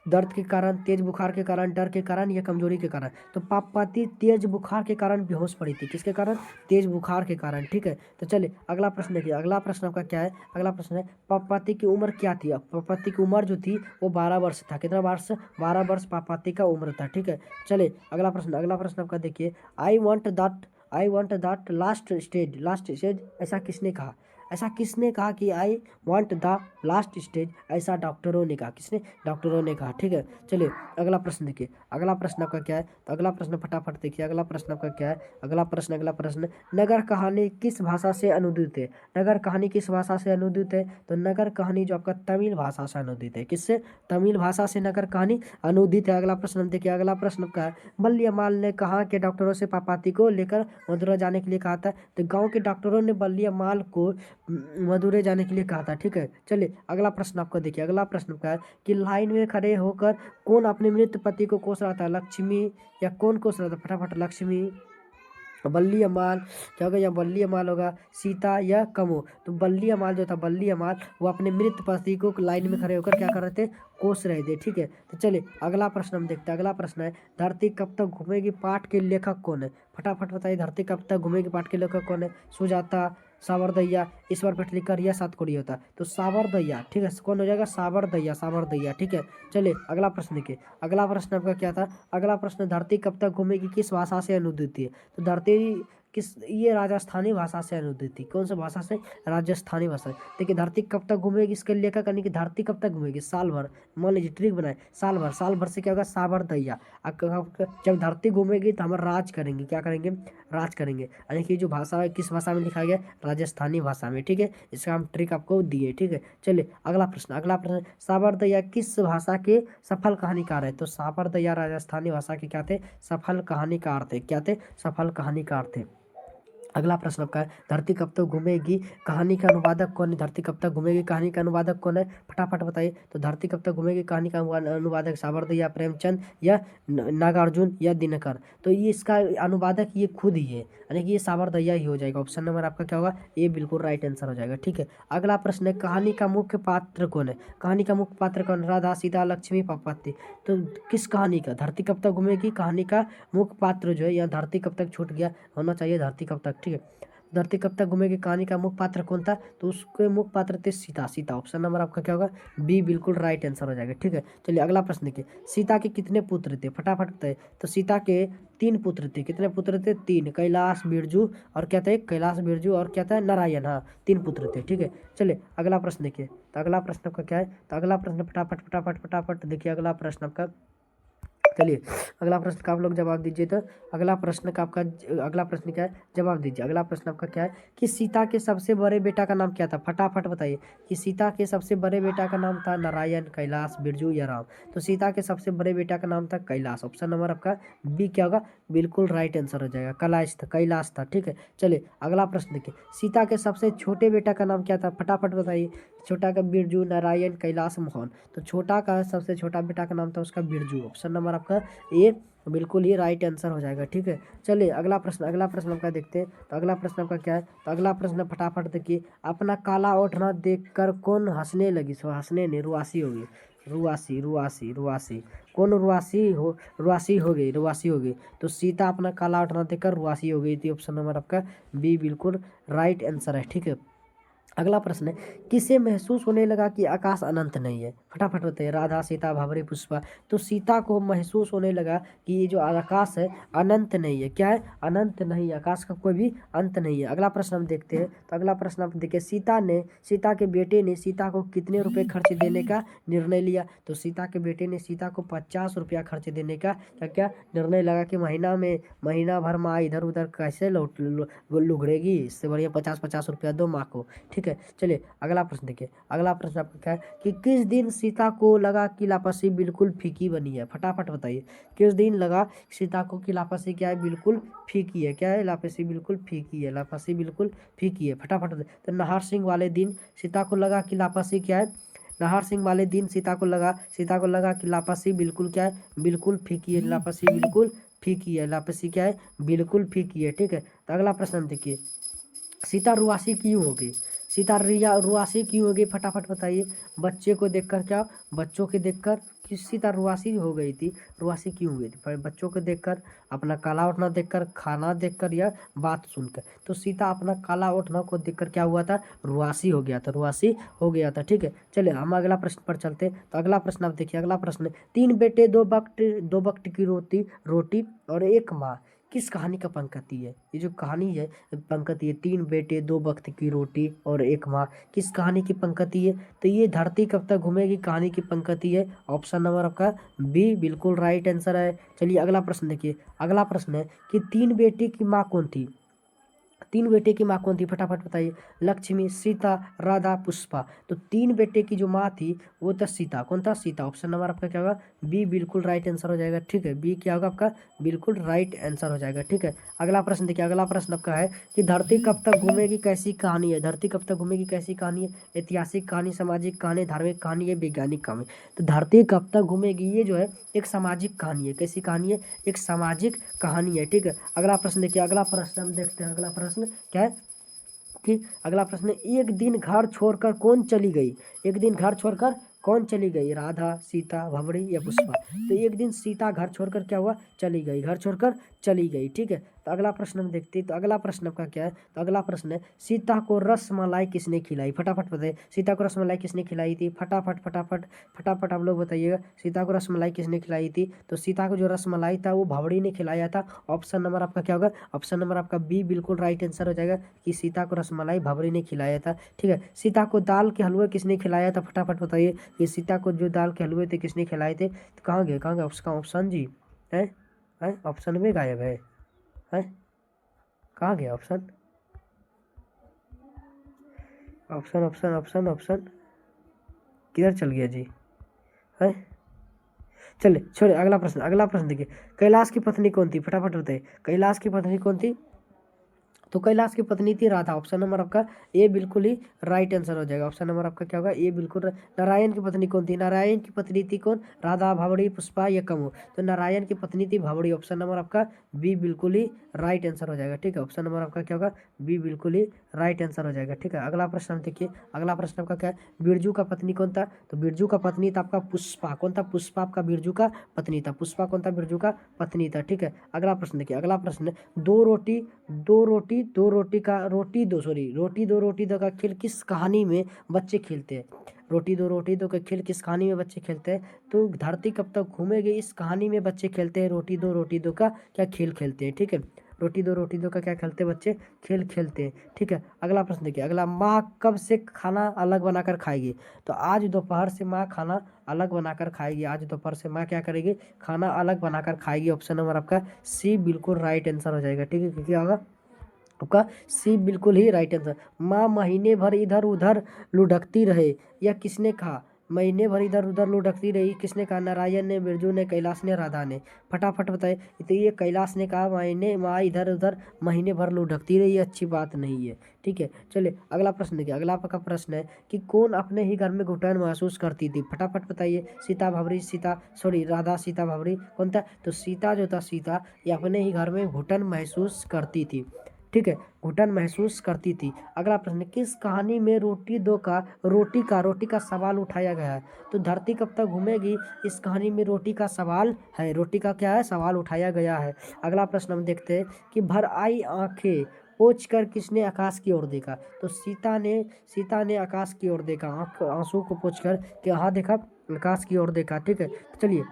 दर्द के कारण, तेज बुखार के कारण, डर के कारण या कमजोरी के कारण? तो पापति तेज बुखार के कारण बेहोश पड़ी थी। किसके कारण? तेज बुखार के कारण, ठीक है। तो चलिए अगला प्रश्न देखिए, अगला प्रश्न आपका क्या है? अगला प्रश्न है पापति की उम्र क्या थी? अब पापति की उम्र जो थी वो 12 वर्ष था। कितना वर्ष? 12 वर्ष पापति का उम्र था, ठीक है। चलिए अगला प्रश्न आपका देखिए, I want that last stage ऐसा किसने कहा? ऐसा किसने कहा कि I want the last stage? ऐसा डॉक्टरों ने कहा। किसने? डॉक्टरों ने कहा, ठीक है। चलिए अगला प्रश्न देखिए, अगला प्रश्न आपका क्या है? तो अगला प्रश्न फटाफट देखिए, अगला प्रश्न आपका क्या है? अगला प्रश्न नगर कहानी किस भाषा से अनुदित है? नगर कहानी किस भाषा से अनुदित है? तो नगर कहानी जो आपका तमिल भाषा से अनुदित है। किससे? तमिल भाषा से नगर कहानी अनुदित है। अगला प्रश्न देखिए, अगला प्रश्न आपका है बल्लीअम्माल ने कहा के डॉक्टरों से पापाती को लेकर मदुरै जाने के लिए कहा था? तो गाँव के डॉक्टरों ने बल्लीअम्माल को मदुरै जाने के लिए कहा था, ठीक है। चलिए अगला प्रश्न आपको देखिए, अगला प्रश्न का है कि लाइन में खड़े होकर कौन अपने मृत पति को कोस रहा था? लक्ष्मी या कौन कोस रहा था? फटाफट लक्ष्मी, बल्ली अमाल, क्या होगा? या बल्ली अमाल होगा, सीता या कमो? तो बल्ली अमाल जो था, बल्ली अमाल वो अपने मृत पति को लाइन में खड़े होकर क्या कर रहे थे? कोस रहे थे, ठीक है। तो चलिए अगला प्रश्न हम देखते हैं। अगला प्रश्न है धरती कब तक घूमेगी पाठ के लेखक कौन है? फटाफट बताइए, धरती कब तक घूमेगी पाठ के लेखक कौन है? सुजाता, सावरदैया, ईश्वर पेटलीकर या सातकोड़ी होता? तो सावरदैया, ठीक है। कौन हो जाएगा? सावरदैया, ठीक है। चलिए अगला प्रश्न देखिए, अगला प्रश्न आपका क्या था? अगला प्रश्न धरती कब तक घूमेगी किस भाषा से अनुदित है? तो धरती किस, ये राजस्थानी भाषा से अनुदित थी। कौन सा भाषा से? राजस्थानी भाषा। देखिए धरती कब तक घूमेगी, इसके लेखक यानी कि धरती कब तक घूमेगी? साल भर। मान लीजिए ट्रिक बनाए, साल भर से क्या होगा? सावरदैया। जब धरती घूमेगी तो हम राज करेंगे। क्या करेंगे? राज करेंगे। यानी कि जो भाषा है किस भाषा में लिखा गया? राजस्थानी भाषा में, ठीक है। इसका हम ट्रिक आपको दिए, ठीक है। चलिए अगला प्रश्न सावरदैया किस भाषा के सफल कहानीकार है? तो सावरदैया राजस्थानी भाषा के क्या थे? सफल कहानीकार थे। क्या थे? सफल कहानीकार थे। अगला प्रश्न आपका है धरती कब तक घूमेगी कहानी का अनुवादक कौन है? धरती कब तक घूमेगी कहानी का अनुवादक कौन है? फटाफट बताइए। तो धरती कब तक घूमेगी कहानी का अनुवादक सावरदैया, प्रेमचंद या नागार्जुन या दिनकर? तो ये इसका अनुवादक ये खुद ही है, यानी कि ये सावरदैया ही हो जाएगा। ऑप्शन नंबर आपका क्या होगा? ये बिल्कुल राइट आंसर हो जाएगा, ठीक है। अगला प्रश्न है कहानी का मुख्य पात्र कौन है? कहानी का मुख्य पात्र कौन? राधा, सीता, लक्ष्मी, पार्वती? तो किस कहानी का? धरती कब तक घूमेगी कहानी का मुख्य पात्र जो है, यहाँ धरती कब तक छूट गया, होना चाहिए धरती कब तक, ठीक है। धरती कब तक घूमेगी कहानी का मुख्य पात्र कौन था? तो उसके मुख्य पात्र थे सीता। ऑप्शन नंबर आपका क्या होगा? बी बिल्कुल राइट आंसर हो जाएगा, ठीक है। चलिए अगला प्रश्न देखिए, सीता के कितने पुत्र थे? फटाफट बताइए। तो सीता के 3 पुत्र थे। कितने पुत्र थे? 3। कैलाश, बिरजू और क्या था? कैलाश, बिरजू और क्या था? नारायण। हाँ 3 पुत्र थे, ठीक है। चलिए अगला प्रश्न देखिए, तो अगला प्रश्न आपका क्या है? तो अगला प्रश्न फटाफट देखिए, अगला प्रश्न आपका, चलिए अगला प्रश्न का आप लोग जवाब दीजिए। तो अगला प्रश्न का आपका अगला प्रश्न क्या है? जवाब दीजिए। अगला प्रश्न आपका क्या है कि सीता के सबसे बड़े बेटा का नाम क्या था? फटाफट बताइए कि सीता के सबसे बड़े बेटा का नाम था नारायण, कैलाश, बिरजू या राम? तो सीता के सबसे बड़े बेटा का नाम था कैलाश। ऑप्शन नंबर आपका बी क्या होगा? बिल्कुल राइट आंसर हो जाएगा, कैलाश था, ठीक है। चलिए अगला प्रश्न देखिए, सीता के सबसे छोटे बेटा का नाम क्या था? फटाफट बताइए। छोटा का बिरजू, नारायण, कैलाश, मोहन? तो छोटा का सबसे छोटा बेटा का नाम था उसका बिरजू। ऑप्शन नंबर आपका ये बिल्कुल ही राइट आंसर हो जाएगा, ठीक है। चलिए अगला प्रश्न आपका देखते हैं। तो अगला प्रश्न आपका क्या है? तो अगला प्रश्न फटाफट देखिए, अपना काला ओठ न देखकर कौन हंसने लगी? सो हंसने नहीं, रुआसी होगी। रुआसी कौन रुआसी हो गई। तो सीता अपना काला ओठ न देखकर रुआसी हो गई थी। ऑप्शन नंबर आपका बी बिल्कुल राइट आंसर है, ठीक है। अगला प्रश्न है किसे महसूस होने लगा कि आकाश अनंत नहीं है? फटाफट बताइए। राधा, सीता, भावरी, पुष्पा? तो सीता को महसूस होने लगा कि ये जो आकाश है अनंत नहीं है। क्या है? अनंत नहीं है, आकाश का कोई भी अंत नहीं है। अगला प्रश्न हम देखते हैं। तो अगला प्रश्न आप देखिए, सीता के बेटे ने सीता को कितने रुपए खर्च देने का निर्णय लिया? तो सीता के बेटे ने सीता को 50 रुपया खर्च देने का क्या निर्णय लगा कि महीना भर माँ इधर उधर कैसे लुगड़ेगी, इससे बढ़िया 50 रुपया दो माँ को, ठीक है। है। चलिए अगला प्रश्न देखिए, अगला प्रश्न आपका क्या है कि किस दिन सीता को लगा कि लापसी बिल्कुल फीकी बनी है, फटाफट बताइए। किस दिन लगा सीता को कि लापसी क्या है, बिल्कुल फीकी है, क्या है, लापसी बिल्कुल फीकी है, लापसी बिल्कुल फीकी है, फटाफट बताइए। तो नाहर सिंह वाले दिन सीता को लगा कि लापसी क्या है, नाहर सिंह वाले दिन सीता को लगा कि लापसी बिल्कुल क्या है, बिल्कुल फीकी है, लापसी बिल्कुल फीकी है, लापसी क्या है, बिल्कुल फीकी है। ठीक है, तो अगला प्रश्न देखिए, सीता रुआसी क्यों हो गई, सीता रिया रुआसी क्यों हो गई, फटाफट बताइए। बच्चे को देखकर क्या, बच्चों के देखकर कि सीता रुआसी हो गई थी, रुआसी क्यों हो गई थी, पर बच्चों को देखकर, अपना काला उठना देखकर, खाना देखकर या बात सुनकर। तो सीता अपना काला उठना को देखकर क्या हुआ था, रुआसी हो गया था, रुआसी हो गया था। ठीक है, चलिए हम अगला प्रश्न पर चलते हैं। तो अगला प्रश्न आप देखिए, अगला प्रश्न, तीन बेटे दो वक्त की रोटी रोटी और एक माँ किस कहानी का पंक्ति है, ये जो कहानी है पंक्ति है, तीन बेटे दो वक्त की रोटी और एक माँ, किस कहानी की पंक्ति है, तो ये धरती कब तक घूमेगी कहानी की पंक्ति है। ऑप्शन नंबर आपका बी बिल्कुल राइट आंसर है। चलिए अगला प्रश्न देखिए, अगला प्रश्न है कि तीन बेटे की माँ कौन थी, तीन बेटे की माँ कौन थी, फटाफट बताइए। लक्ष्मी, सीता, राधा, पुष्पा। तो तीन बेटे की जो माँ थी वो था सीता, कौन था, सीता। ऑप्शन नंबर आपका क्या होगा, बी बिल्कुल राइट आंसर हो जाएगा। ठीक है, बी क्या होगा आपका, बिल्कुल राइट आंसर हो जाएगा। ठीक है, अगला प्रश्न देखिए, अगला प्रश्न आपका है कि धरती कब तक घूमेगी कैसी कहानी है, धरती कब तक घूमेगी कैसी कहानी है, ऐतिहासिक कहानी, सामाजिक कहानी, धार्मिक कहानी है, वैज्ञानिक कहानी। तो धरती कब तक घूमेगी ये जो है एक सामाजिक कहानी है, कैसी कहानी है, एक सामाजिक कहानी है। ठीक है, अगला प्रश्न देखिए, अगला प्रश्न हम देखते हैं, अगला प्रश्न क्या है कि अगला प्रश्न, एक दिन घर छोड़कर कौन चली गई, एक दिन घर छोड़कर कौन चली गई, राधा, सीता, भंवरी या पुष्पा। तो एक दिन सीता घर छोड़कर क्या हुआ, चली गई, घर छोड़कर चली गई। ठीक है, तो अगला प्रश्न हम देखते हैं। तो अगला प्रश्न आपका क्या है, तो अगला प्रश्न है सीता को रसमलाई किसने खिलाई, फटाफट बताइए। सीता को रसमलाई किसने खिलाई थी, फटाफट फटाफट फटाफट आप लोग बताइएगा, सीता को रसमलाई किसने खिलाई थी। तो सीता को जो रसमलाई था वो भंवरी ने खिलाया था। ऑप्शन नंबर आपका क्या होगा, ऑप्शन नंबर आपका बी बिल्कुल राइट आंसर हो जाएगा कि सीता को रसमलाई भंवरी ने खिलाया था। ठीक है, सीता को दाल के हलवे किसने खिलाया था, फटाफट बताइए। कि सीता को जो दाल के हलवे थे किसने खिलाए थे, तो कहाँ गए उसका ऑप्शन जी, है ऑप्शन में गायब है, कहाँ गया option, option option option option किधर चल गया जी, है। चलिए छोड़िए, अगला प्रश्न, अगला प्रश्न देखिए, कैलाश की पत्नी कौन थी, फटाफट बताइए। कैलाश की पत्नी कौन थी, तो कैलाश की पत्नी थी राधा। ऑप्शन नंबर आपका ए बिल्कुल ही राइट आंसर हो जाएगा। ऑप्शन नंबर आपका क्या होगा, ए बिल्कुल नारायण की पत्नी कौन थी, नारायण की पत्नी थी कौन, राधा, भावड़ी, पुष्पा या कमु। तो नारायण की पत्नी थी भावड़ी। ऑप्शन नंबर आपका बी बिल्कुल ही राइट आंसर हो जाएगा। ठीक है, ऑप्शन नंबर आपका क्या होगा, बी बिल्कुल ही राइट आंसर हो जाएगा। ठीक है, अगला प्रश्न देखिए, अगला प्रश्न आपका क्या है, बिरजू का पत्नी कौन था। तो बिरजू का पत्नी था आपका पुष्पा, कौन था, पुष्पा आपका बिरजू का पत्नी था, पुष्पा कौन था, बिरजू का पत्नी था। ठीक है, अगला प्रश्न देखिए, अगला प्रश्न, रोटी दो रोटी दो का खेल किस कहानी में बच्चे खेलते हैं। रोटी दो का खेल किस कहानी में बच्चे खेलते हैं, तो धरती कब तक घूमेगी इस कहानी में बच्चे खेलते हैं रोटी दो का क्या खेल खेलते हैं। ठीक है, रोटी दो का क्या खेलते हैं बच्चे, खेल खेलते हैं। ठीक है, अगला प्रश्न देखिए, अगला, माँ कब से खाना अलग बनाकर खाएगी। तो आज दोपहर से माँ खाना अलग बनाकर खाएगी, आज दोपहर से माँ क्या करेगी, खाना अलग बनाकर खाएगी। ऑप्शन नंबर आपका सी बिल्कुल राइट आंसर हो जाएगा। ठीक है, क्या होगा आपका सी बिल्कुल ही राइट आंसर। माँ महीने भर इधर उधर लुढ़कती रहे, यह किसने कहा, महीने भर इधर उधर लुढ़कती रही, किसने कहा, नारायण ने, बिरजू ने, कैलाश ने, राधा ने। फटाफट बताए। तो ये कैलाश ने कहा महीने माँ इधर उधर महीने भर लुढ़कती रही, ये अच्छी बात नहीं है। ठीक है, चलिए अगला प्रश्न देखिए, अगला आपका प्रश्न है कि कौन अपने ही घर में घुटन महसूस करती थी, फटाफट बताइए। सीता भवरी, राधा, सीता भवरी, कौन था, तो सीता जो था, सीता ये अपने ही घर में घुटन महसूस करती थी। ठीक है, घुटन महसूस करती थी। अगला प्रश्न, किस कहानी में रोटी का सवाल उठाया गया है। तो धरती कब तक घूमेगी इस कहानी में रोटी का सवाल है, रोटी का क्या है, सवाल उठाया गया है। अगला प्रश्न हम देखते हैं कि भर आई आंखें पोंछ कर किसने आकाश की ओर देखा। तो सीता ने आकाश की ओर देखा, आंसू को पोंछ कर कहाँ देखा, आकाश की ओर देखा। ठीक है, तो चलिए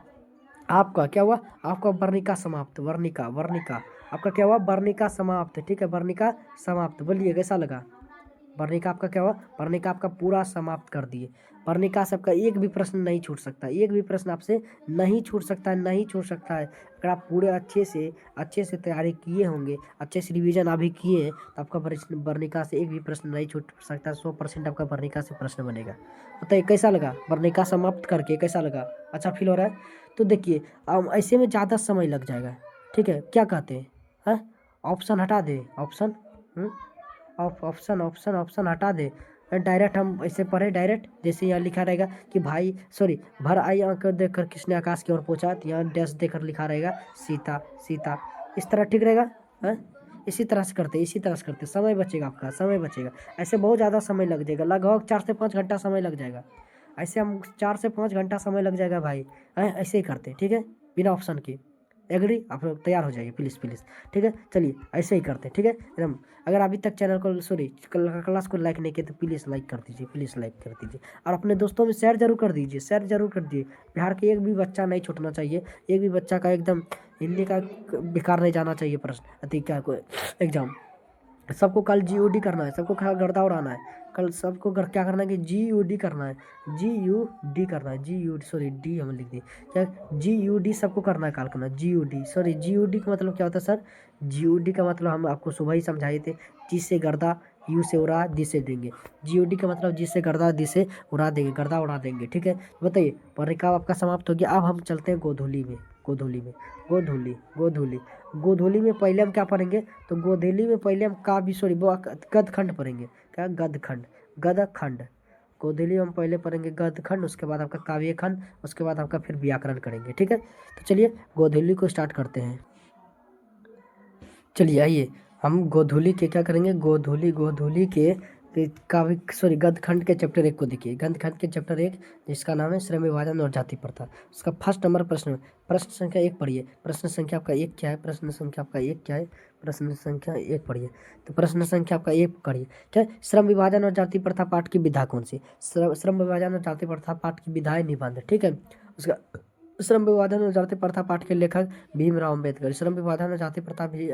आपका क्या हुआ, आपका वर्णिका समाप्त, वर्णिका आपका क्या हुआ, वर्णिका समाप्त। ठीक है, वर्णिका समाप्त, बोलिए कैसा लगा। वर्णिका आपका क्या हुआ, वर्णिका आपका पूरा समाप्त कर दिए। वर्णिका से आपका एक भी प्रश्न नहीं छूट सकता, एक भी प्रश्न आपसे नहीं छूट सकता है, नहीं छूट सकता है। अगर आप पूरे अच्छे से तैयारी किए होंगे, अच्छे से रिवीजन अभी किए हैं, तो आपका वर्णिका से एक भी प्रश्न नहीं छूट सकता। 100% आपका वर्णिका से प्रश्न बनेगा। बताइए कैसा लगा वर्णिका समाप्त करके, कैसा लगा, अच्छा फील हो रहा है? तो देखिए अब ऐसे में ज़्यादा समय लग जाएगा, ठीक है, क्या कहते हैं? हाँ, ऑप्शन हटा दे, ऑप्शन ऑप्शन ऑप्शन ऑप्शन हटा दे। डायरेक्ट हम ऐसे पढ़े, डायरेक्ट जैसे यहाँ लिखा रहेगा कि भाई सॉरी भर आई आंख देखकर किसने आकाश की ओर पहुंचा, तो यहाँ डैश देकर लिखा रहेगा सीता सीता। इस तरह ठीक रहेगा। हाँ, इसी तरह से करते, इसी तरह से करते, समय बचेगा आपका, समय बचेगा। ऐसे बहुत ज़्यादा समय लग जाएगा, लगभग 4 से 5 घंटा समय लग जाएगा। ऐसे हम 4 से 5 घंटा समय लग जाएगा भाई। ऐसे ही करते, ठीक है, बिना ऑप्शन के। एग्री? आप लोग तैयार हो जाइए प्लीज़ प्लीज़, ठीक है। चलिए ऐसे ही करते हैं, ठीक है एकदम। अगर अभी तक चैनल को सॉरी क्लास को लाइक नहीं किया तो प्लीज़ लाइक कर दीजिए, प्लीज़ लाइक कर दीजिए, और अपने दोस्तों में शेयर जरूर कर दीजिए, शेयर जरूर कर दीजिए। बिहार के एक भी बच्चा नहीं छूटना चाहिए, एक भी बच्चा का एकदम हिंदी का बेकार नहीं जाना चाहिए प्रश्न अति क्या कोई एग्जाम। सबको कल जीओडी करना है, सबको कल गर्दा उड़ाना है, कल सबको क्या करना है कि जीयूडी करना है, जीयूडी करना है, जीयूडी सॉरी डी हम लिख दिए क्या, जीयूडी सबको करना है कल करना, जीयूडी सॉरी जीयूडी का मतलब क्या होता है सर? जीयूडी का मतलब हम आपको सुबह ही समझाए थे, जी से गर्दा, यू से उड़ा, दी से देंगे। जीओडी का मतलब जी से गर्दा, दी से उड़ा देंगे, गर्दा उड़ा देंगे, ठीक है। बताइए परीक्षा आपका समाप्त हो गया। अब हम चलते हैं गोधूली में, गोधूली में, गोधूली गोधूली गोधूली में पहले हम क्या पढ़ेंगे? तो गोधूली में पहले हम काव्य सॉरी गदखंड पढ़ेंगे। क्या? गदखंड, गदखंड। गोधूली में हम पहले पढ़ेंगे गदखंड, उसके बाद आपका काव्य खंड, उसके बाद आपका फिर व्याकरण करेंगे, ठीक है। तो चलिए गोधूली को स्टार्ट करते हैं। चलिए आइए हम गोधूली के क्या करेंगे, गोधूली के काव्य सॉरी गदखंड के चैप्टर 1 को देखिए। गदखंड के चैप्टर 1 जिसका नाम है श्रम विभाजन और जाति प्रथा, उसका फर्स्ट नंबर प्रश्न, प्रश्न संख्या 1 पढ़िए। प्रश्न संख्या आपका 1 क्या है? प्रश्न संख्या आपका 1 क्या है? प्रश्न संख्या 1 पढ़िए। तो प्रश्न संख्या आपका 1 पढ़िए। क्या? श्रम विभाजन और जाति प्रथा पाठ की विधा कौन सी? श्रम विभाजन और जाति प्रथा पाठ की विधाएं निबंध, ठीक है। उसका श्रम विभाजन और जाति प्रथा पाठ के लेखक भीमराव अम्बेडकर। श्रम विभाजन और जाति प्रथा भी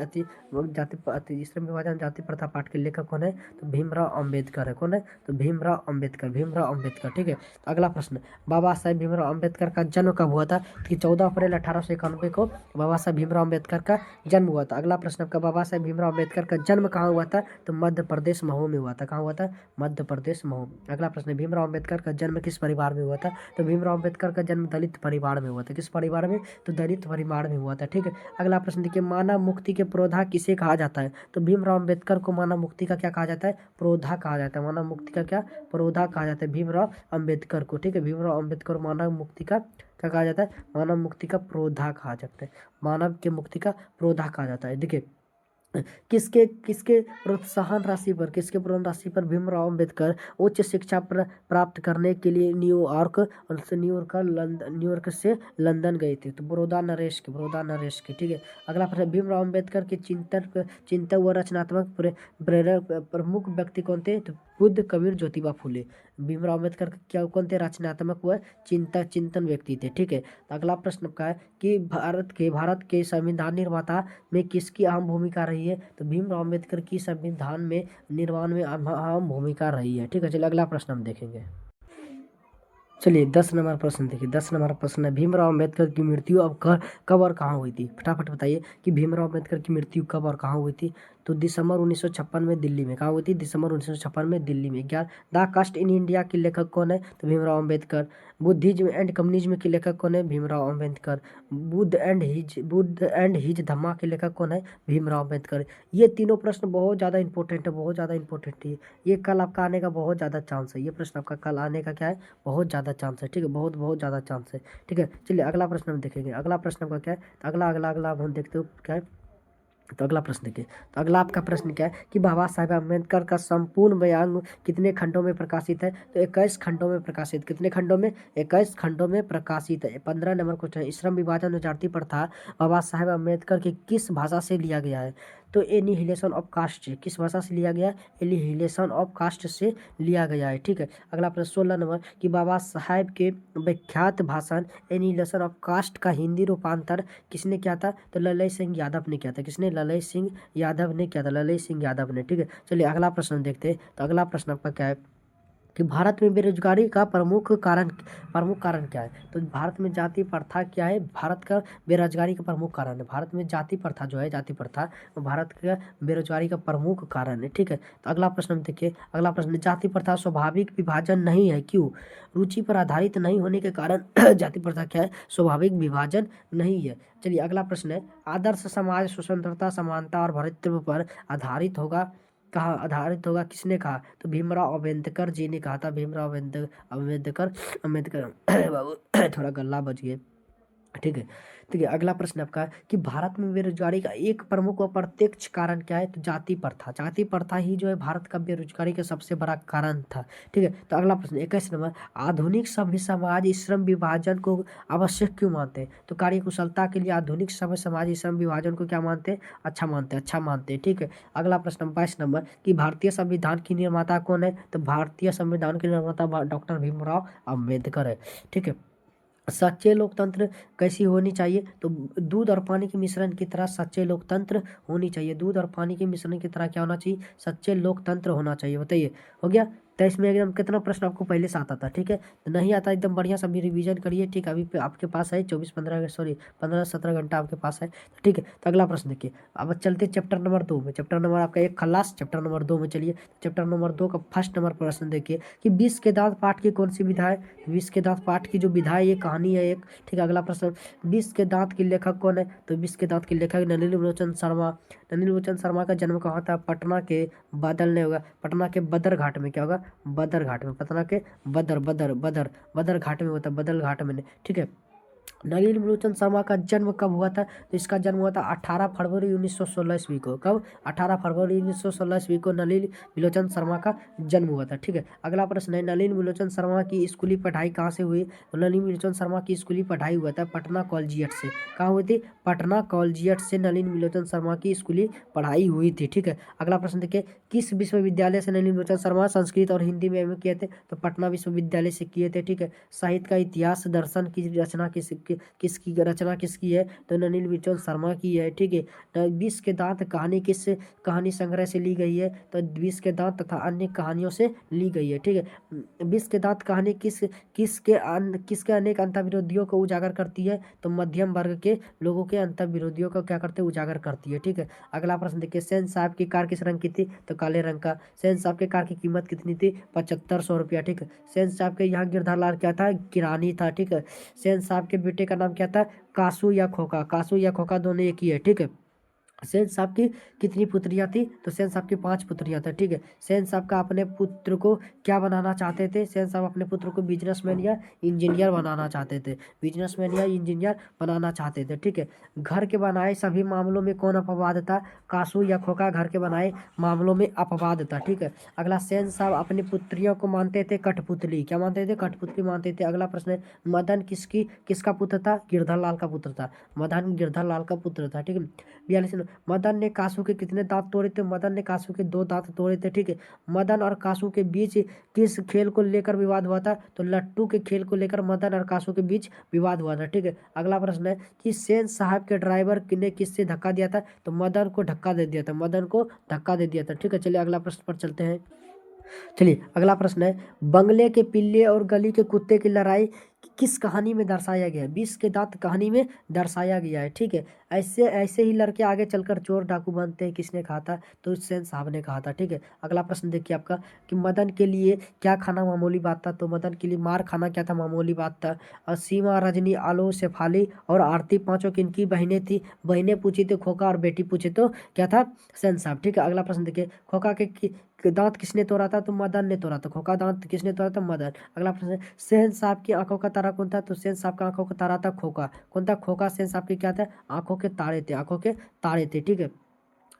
श्रम विभाजन जाति प्रथा पाठ के लेखक कौन है? तो भीमराव अम्बेडकर है। कौन है? तो भीमराव अम्बेडकर, भीमराव अम्बेडकर, ठीक है। अगला प्रश्न, बाबा साहेब भीमराव अम्बेडकर का जन्म कब हुआ था? कि 14 अप्रैल 1891 को बाबा साहेब भीमराव अम्बेडकर का जन्म हुआ था। अगला प्रश्न आपका, बाबा साहेब भीमराव अम्बेडकर का जन्म कहाँ हुआ था? तो मध्य प्रदेश महू में हुआ था। कहाँ हुआ था? मध्य प्रदेश महू। अगला प्रश्न, भीमराव अम्बेडकर का जन्म किस परिवार में हुआ था? तो भीमराव अम्बेडकर का जन्म दलित परिवार में हुआ था। किस परिवार में? तो दलित परिवार में हुआ था, ठीक है। अगला प्रश्न देखिए, मानव मुक्ति के पुरोधा किसे कहा जाता है? तो भीमराव अम्बेडकर को मानव मुक्ति का क्या कहा जाता है? पुरोधा कहा जाता है। मानव मुक्ति का क्या? पुरोधा कहा जाता है भीमराव अम्बेडकर को, ठीक है। भीमराव अम्बेडकर मानव मुक्ति का क्या कहा जाता है? मानव मुक्ति का पुरोधा कहा जाता है। मानव के मुक्ति का पुरोधा कहा जाता है। देखिए किसके किसके प्रोत्साहन राशि पर, किसके प्रोत्साहन राशि पर भीमराव अम्बेडकर उच्च शिक्षा प्राप्त करने के लिए न्यूयॉर्क से लंदन गए थे? तो बड़ौदा नरेश के, ठीक है। अगला प्रश्न, भीमराव अम्बेडकर के चिंतक व रचनात्मक प्रेरक प्रमुख व्यक्ति कौन थे? तो बुद्ध, कबीर, ज्योतिबा फूले। भीमराव अम्बेडकर क्या कौन थे? रचनात्मक व चिंतन व्यक्ति थे, ठीक है। तो अगला प्रश्न का है कि भारत के संविधान निर्माता में किसकी अहम भूमिका रही है? तो भीमराव अम्बेडकर की संविधान में निर्माण में अहम भूमिका रही है, ठीक है। चलिए अगला प्रश्न हम देखेंगे। चलिए 10 नंबर प्रश्न देखिए। 10 नंबर प्रश्न है, भीमराव अम्बेडकर की मृत्यु अब कब और कहाँ हुई थी? फटाफट बताइए कि भीमराव अम्बेडकर की मृत्यु कब और कहाँ हुई थी? तो दिसंबर 1956 में दिल्ली में। कहाँ हुई थी? दिसंबर 1956 में दिल्ली में। 11, द कास्ट इन इंडिया के लेखक कौन है? तो Bhimrao Ambedkar. Buddhism and communism के लेखक कौन है? भीमराव अम्बेडकर। बुद्ध एंड हिज धम्मा के लेखक कौन है? भीमराव अम्बेडकर। ये तीनों प्रश्न बहुत ज़्यादा इंपॉर्टेंट है, बहुत ज़्यादा इंपॉर्टेंट है। ये कल आपका आने का बहुत ज़्यादा चांस है। ये प्रश्न आपका कल आने का क्या है? बहुत ज़्यादा चांस है, ठीक है। बहुत बहुत ज़्यादा चांस है, ठीक है। चलिए अगला प्रश्न हम देखेंगे। अगला प्रश्न आपका क्या है? तो अगला हम देखते हो क्या है। तो अगला प्रश्न देखिए। तो अगला आपका प्रश्न क्या है कि बाबा साहेब अम्बेडकर का संपूर्ण बयान कितने खंडों में प्रकाशित है? तो 21 खंडों में प्रकाशित। कितने खंडों में? 21 खंडों में प्रकाशित है। 15 नंबर क्वेश्चन है, श्रम विभाजन और जाति प्रथा बाबा साहेब अम्बेडकर की किस भाषा से लिया गया है? तो एनिहिलेशन ऑफ कास्ट किस भाषा से लिया गया? एनिहिलेशन ऑफ कास्ट से लिया गया है, ठीक है। अगला प्रश्न 16 नंबर कि बाबा साहेब के विख्यात भाषण एनिहिलेशन ऑफ कास्ट का हिंदी रूपांतर किसने किया था? तो ललय सिंह यादव ने किया था। किसने? ललय सिंह यादव ने किया था, ललय सिंह यादव ने, ठीक है। चलिए अगला प्रश्न देखते हैं। तो अगला प्रश्न आपका क्या है कि भारत में बेरोजगारी का प्रमुख कारण क्या है? तो भारत में जाति प्रथा क्या है? भारत का बेरोजगारी का प्रमुख कारण है। भारत में जाति प्रथा जो है, जाति प्रथा वो भारत का बेरोजगारी का प्रमुख कारण है, ठीक है। तो अगला प्रश्न हम देखिए। अगला प्रश्न, जाति प्रथा स्वाभाविक विभाजन नहीं है, क्यों? रुचि पर आधारित नहीं होने के कारण जाति प्रथा क्या है? स्वाभाविक विभाजन नहीं है। चलिए अगला प्रश्न है, आदर्श समाज स्वतंत्रता, समानता और भ्रातृत्व पर आधारित होगा, कहा आधारित होगा, किसने कहा? तो भीमराव अम्बेडकर जी ने कहा था। भीमराव अम्बेडकर अम्बेडकर बाबू थोड़ा गला बच गए, ठीक है। ठीक है अगला प्रश्न आपका कि भारत में बेरोजगारी का एक प्रमुख व प्रत्यक्ष कारण क्या है? तो जाति प्रथा। जाति प्रथा ही जो है भारत का बेरोजगारी का सबसे बड़ा कारण था, ठीक है। तो अगला प्रश्न 21 नंबर, आधुनिक सभ्य समाज श्रम विभाजन को आवश्यक क्यों मानते हैं? तो कार्य कुशलता के लिए आधुनिक सभ्य समाज श्रम विभाजन को क्या मानते हैं? अच्छा मानते हैं, ठीक है। अगला प्रश्न 22 नंबर कि भारतीय संविधान की निर्माता कौन है? तो भारतीय संविधान के निर्माता डॉक्टर भीमराव अम्बेडकर है, ठीक है। सच्चे लोकतंत्र कैसी होनी चाहिए? तो दूध और पानी के मिश्रण की तरह सच्चे लोकतंत्र होनी चाहिए। दूध और पानी के मिश्रण की तरह क्या होना चाहिए? सच्चे लोकतंत्र होना चाहिए। बताइए, हो गया? तो इसमें एकदम कितना प्रश्न आपको पहले से आता था, ठीक है। तो नहीं आता एकदम बढ़िया सभी रिवीजन करिए, ठीक है। अभी आपके पास है 15-17 घंटा आपके पास है, ठीक है। तो अगला प्रश्न देखिए। अब चलते चैप्टर नंबर 2 में। चैप्टर नंबर आपका एक खल्लास, चैप्टर नंबर 2 में चलिए। चैप्टर नंबर 2 का फर्स्ट नंबर प्रश्न देखिए कि विष के दांत पाठ की कौन सी विधा है? विष के दांत पाठ की जो विधा है, ये कहानी है एक, ठीक है। अगला प्रश्न, विष के दांत के लेखक कौन है? तो विष के दांत के लेखक नलिनी लोचन शर्मा। नलिनी लोचन शर्मा का जन्म कहाँ था? पटना के बादल ने होगा, पटना के बदर घाट में। क्या होगा? बदर घाट में। पटना के बदर घाट में होता है, बदल घाट में, ठीक है। नलिनी लोचन शर्मा का जन्म कब हुआ था? तो इसका जन्म हुआ था 18 फरवरी 1916 ईस्वी को। कब? 18 फरवरी 1916 ईस्वी को नलिनी विलोचन शर्मा का जन्म हुआ था, ठीक है। अगला प्रश्न है, नलिनी विलोचन शर्मा की स्कूली पढ़ाई कहाँ से हुई? तो नलिनी विलोचन शर्मा की स्कूली पढ़ाई हुआ था पटना कॉलेजिएट से। कहाँ हुई थी? पटना कॉलेजिएट से नलिनी विलोचन शर्मा की स्कूली पढ़ाई हुई थी, ठीक है। अगला प्रश्न देखिए, किस विश्वविद्यालय से नलिनी विलोचन शर्मा संस्कृत और हिंदी में एमए किए थे? तो पटना विश्वविद्यालय से किए थे, ठीक है। साहित्य का इतिहास दर्शन की रचना किसकी रचना किसकी है? तो नलिनी विलोचन शर्मा की है, ठीक है। विष के दांत कहानी किस कहानी संग्रह से ली गई है? तो विष के दांत तथा अन्य कहानियों से ली गई है, ठीक है। विष के दांत कहानी किसके अनेक अंतर्विरोधियों को उजागर करती है? तो मध्यम वर्ग के लोगों के अंतर्विरोधियों को क्या करते हैं? उजागर करती है, ठीक है। अगला प्रश्न देखिए, सेन साहब की कार किस रंग की थी? तो काले रंग का। सेन साहब के कार की कीमत कितनी थी? 7500 रुपया, ठीक है। सेन साहब के यहाँ गिरधार लाल क्या था? किरानी था, ठीक है। सेन साहब के बेटे का नाम क्या था? कासू या खोका। कासू या खोका दोनों एक ही है, ठीक है। सेन साहब की कितनी पुत्रियां थी? तो सेन साहब की 5 पुत्रियां थी, ठीक है। सेन साहब का अपने पुत्र को क्या बनाना चाहते थे? सेन साहब अपने पुत्र को बिजनेसमैन या इंजीनियर बनाना चाहते थे। बिजनेसमैन या इंजीनियर बनाना चाहते थे, ठीक है। घर के बनाए सभी मामलों में कौन अपवाद था? कासू या खोका घर के बनाए मामलों में अपवाद था, ठीक है। अगला, सेन साहब अपनी पुत्रियों को मानते थे कठपुतली। क्या मानते थे? कठपुतली मानते थे। अगला प्रश्न है, मदन किसका पुत्र था? गिरधर लाल का पुत्र था। मदन गिरधर लाल का पुत्र था, ठीक है। 42 मदन ने कासू के कितने दांत तोड़े थे? मदन ने कासू के 2 दांत तोड़े थे, ठीक है। मदन और कासू के बीच किस खेल को लेकर विवाद हुआ था? तो लट्टू के खेल को लेकर मदन और कासू के बीच विवाद हुआ था, ठीक है। अगला प्रश्न है कि सेन साहब के ड्राइवर ने किससे धक्का दिया था? तो मदन को धक्का दे दिया था, मदन को धक्का दे दिया था, ठीक है। चलिए अगला प्रश्न पर चलते हैं। चलिए अगला प्रश्न है, बंगले के पिल्ले और गली के कुत्ते की लड़ाई किस कहानी में दर्शाया गया है? विष के दांत कहानी में दर्शाया गया है, ठीक है। ऐसे ऐसे ही लड़के आगे चलकर चोर डाकू बनते हैं, किसने कहा था? तो सेन साहब ने कहा था, ठीक है। अगला प्रश्न देखिए आपका कि मदन के लिए क्या खाना मामूली बात था? तो मदन के लिए मार खाना क्या था? मामूली बात था। और सीमा, रजनी, आलो, शेफाली और आरती पांचों किनकी बहनें थी? बहनें पूछी तो खोका और बेटी पूछे तो क्या था? सेन साहब, ठीक है। अगला प्रश्न देखिए, खोका के दांत किसने तोड़ा था? तो मदन ने तोड़ा था। खोका दांत किसने तोड़ा था? मदन। अगला प्रश्न, सेन साहब की आंखों का तारा कौन था? तो सेन साहब का आंखों का तारा था खोका। कौन था? खोका। सेन साहब के क्या था? आंखों के तारे थे, आंखों के तारे थे, ठीक है।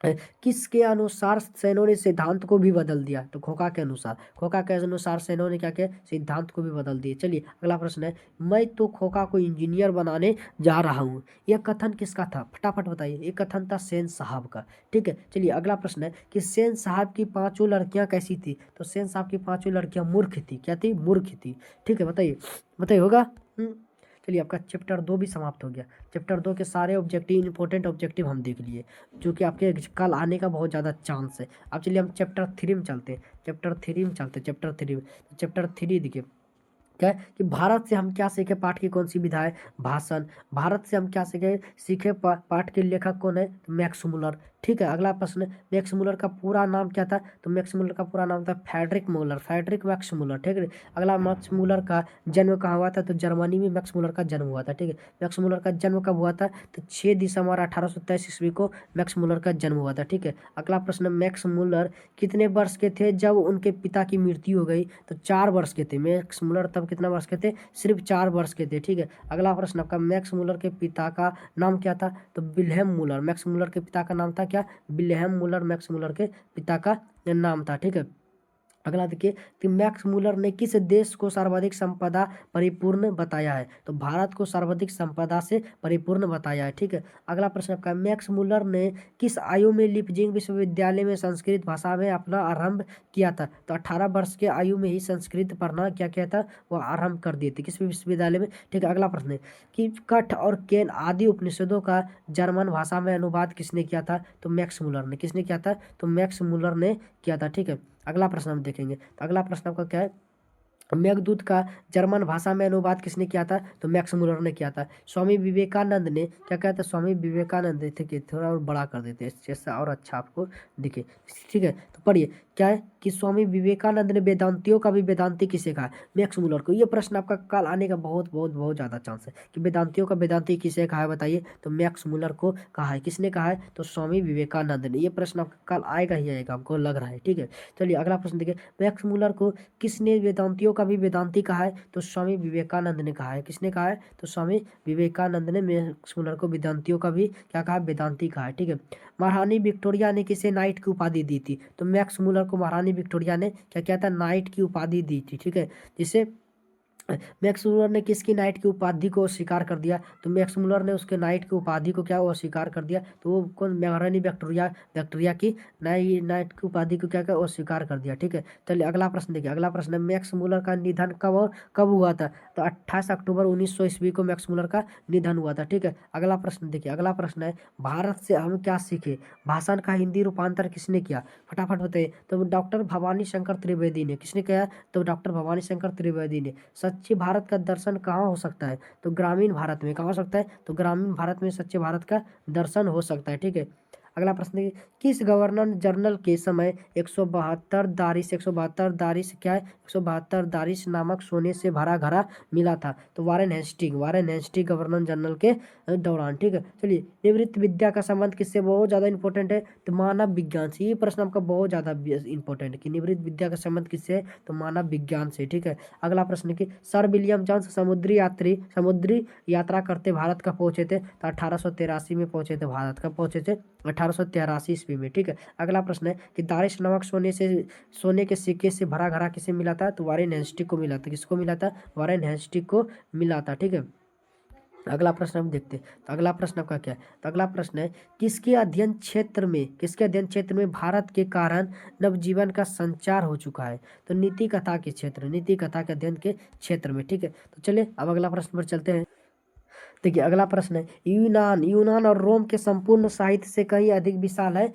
किसके अनुसार सेनों ने सिद्धांत को भी बदल दिया? तो खोखा के अनुसार। खोखा के अनुसार सेनों ने क्या किया? सिद्धांत को भी बदल दिए। चलिए अगला प्रश्न है, मैं तो खोखा को इंजीनियर बनाने जा रहा हूँ, यह कथन किसका था? फटाफट बताइए। ये कथन था सेन साहब का। ठीक है, चलिए अगला प्रश्न है कि सेन साहब की पांचों लड़कियां कैसी थी? तो सेन साहब की पांचों लड़कियां मूर्ख थी। क्या थी? मूर्ख थी। ठीक है, बताइए बताइए, होगा? चलिए आपका चैप्टर 2 भी समाप्त हो गया। चैप्टर 2 के सारे ऑब्जेक्टिव, इंपॉर्टेंट ऑब्जेक्टिव हम देख लिए, जो कि आपके कल आने का बहुत ज़्यादा चांस है। अब चलिए हम चैप्टर 3 में चलते हैं। चैप्टर 3 में चैप्टर 3 देखिए क्या है कि भारत से हम क्या सीखे? पाठ की कौन सी विधा है? भाषण। भारत से हम क्या सीखे? पाठ के लेखक कौन है? तो मैक्स मुलर। ठीक है, अगला प्रश्न, मैक्स मुलर का पूरा नाम क्या था? तो मैक्स मुलर का पूरा नाम था फ्रेडरिक मुलर, फ्रेडरिक मैक्स मुलर। ठीक है, अगला मैक्स मुलर का जन्म कहाँ हुआ था? तो जर्मनी में मैक्स मुलर का जन्म हुआ था। ठीक है, मैक्स मुलर का जन्म कब हुआ था? तो 6 दिसंबर 1823 ईस्वी को मैक्स मुलर का जन्म हुआ था। ठीक है, अगला प्रश्न, मैक्स मुलर कितने वर्ष के थे जब उनके पिता की मृत्यु हो गई? तो 4 वर्ष के थे। मैक्स मुलर तब कितना वर्ष के थे? सिर्फ 4 वर्ष के थे। ठीक है, अगला प्रश्न आपका, मैक्स मुलर के पिता का नाम क्या था? तो विल्हेम मुलर। मैक्स मुलर के पिता का नाम था क्या? विल्हेम मुलर मैक्स मुलर के पिता का नाम था। ठीक है, अगला देखिए कि मैक्स मुलर ने किस देश को सर्वाधिक संपदा परिपूर्ण बताया है? तो भारत को सर्वाधिक संपदा से परिपूर्ण बताया है। ठीक है, अगला प्रश्न आपका, मैक्स मुलर ने किस आयु में लिपजिंग विश्वविद्यालय में संस्कृत भाषा में अपना आरंभ किया था? तो 18 वर्ष के आयु में ही संस्कृत पढ़ना क्या किया था? वो आरंभ कर दिए थे। किस विश्वविद्यालय में? ठीक है, अगला प्रश्न है कि कठ और केन आदि उपनिषदों का जर्मन भाषा में अनुवाद किसने किया था? तो मैक्स मुलर ने। किसने किया था? तो मैक्स मुलर ने किया था। ठीक है, अगला प्रश्न हम देखेंगे। तो अगला प्रश्न आपका क्या है? मेघदूत का जर्मन भाषा में अनुवाद किसने किया था? तो मैक्स मुलर ने किया था। स्वामी विवेकानंद ने क्या किया था? स्वामी विवेकानंद थे कि थोड़ा और बड़ा कर देते हैं जैसा और अच्छा आपको दिखे। ठीक है, तो पढ़िए क्या है कि स्वामी विवेकानंद ने वेदांतियों का भी वेदांती किसे कहा? मैक्स मुलर को। ये प्रश्न आपका कल आने का बहुत बहुत बहुत ज़्यादा चांस है कि वेदांतियों का वेदांती किसे कहा है? बताइए। तो मैक्स मुलर को कहा है। किसने कहा है? तो स्वामी विवेकानंद ने। ये प्रश्न आपका कल आएगा ही आएगा, हमको लग रहा है। ठीक है, चलिए अगला प्रश्न देखिए, मैक्स मुलर को किसने वेदांतियों का भी वेदांती कहा है? तो स्वामी विवेकानंद ने कहा है। किसने कहा है? तो स्वामी विवेकानंद ने मैक्स मुलर को वेदांतियों का भी क्या कहा? वेदांती कहा है। ठीक है, महारानी विक्टोरिया ने किसे नाइट की उपाधि दी थी? तो मैक्स मुलर को महारानी विक्टोरिया ने क्या किया था? नाइट की उपाधि दी थी। ठीक है, जिसे मैक्स मुलर ने किसकी नाइट की उपाधि को स्वीकार कर दिया? तो मैक्स मुलर ने उसके नाइट की उपाधि को क्या वो स्वीकार कर दिया? तो वो कौन? महारानी विक्टोरिया विक्टोरिया की नाइट की उपाधि को क्या क्या वो स्वीकार कर दिया। ठीक है, चलिए अगला प्रश्न देखिए। अगला प्रश्न है, मैक्स मुलर का निधन कब हुआ था? तो 28 अक्टूबर 1900 ईस्वी को मैक्स मुलर का निधन हुआ था। ठीक है, अगला प्रश्न देखिए। अगला प्रश्न है, भारत से हम क्या सीखे? भाषण का हिंदी रूपांतर किसने किया? फटाफट बताइए। तो डॉक्टर भवानी शंकर त्रिवेदी ने। किसने किया? तो डॉक्टर भवानी शंकर त्रिवेदी ने। सच्चे भारत का दर्शन कहाँ हो सकता है? तो ग्रामीण भारत में। कहाँ हो सकता है? तो ग्रामीण भारत में सच्चे भारत का दर्शन हो सकता है। ठीक है, अगला प्रश्न है, किस गवर्नर जनरल के समय 172 दारिश क्या है? 172 दारिश नामक सोने से भरा घड़ा मिला था? तो वारेन हेस्टिंग गवर्नर जनरल के दौरान। ठीक है, चलिए निवृत्त विद्या का संबंध किससे बहुत ज़्यादा इंपॉर्टेंट है? तो मानव विज्ञान से। ये प्रश्न आपका बहुत ज़्यादा इंपॉर्टेंट है कि निवृत्त विद्या का संबंध किससे है? तो मानव विज्ञान से। ठीक है, अगला प्रश्न कि सर विलियम जोन्स समुद्री यात्रा करते भारत कब पहुंचे थे? तो 1883 में पहुंचे थे। भारत कब पहुंचे थे? 1883 ईस्वी में। ठीक है, अगला प्रश्न है कि दारिश नमक सोने के सिक्के से भरा घड़ा किसे मिला था? तो वारेन हेस्टिंग को मिला था। किसको मिला था? वारेन हेस्टिंग को मिला था। ठीक है, अगला प्रश्न हम देखते हैं। तो अगला प्रश्न आपका क्या है? तो अगला प्रश्न है, किसके अध्ययन क्षेत्र में भारत के कारण नवजीवन का संचार हो चुका है? तो नीति कथा के अध्ययन के क्षेत्र में। ठीक है, तो चलिए अब अगला प्रश्न पर चलते हैं। देखिए अगला प्रश्न है, यूनान और रोम के संपूर्ण साहित्य से कहीं अधिक विशाल है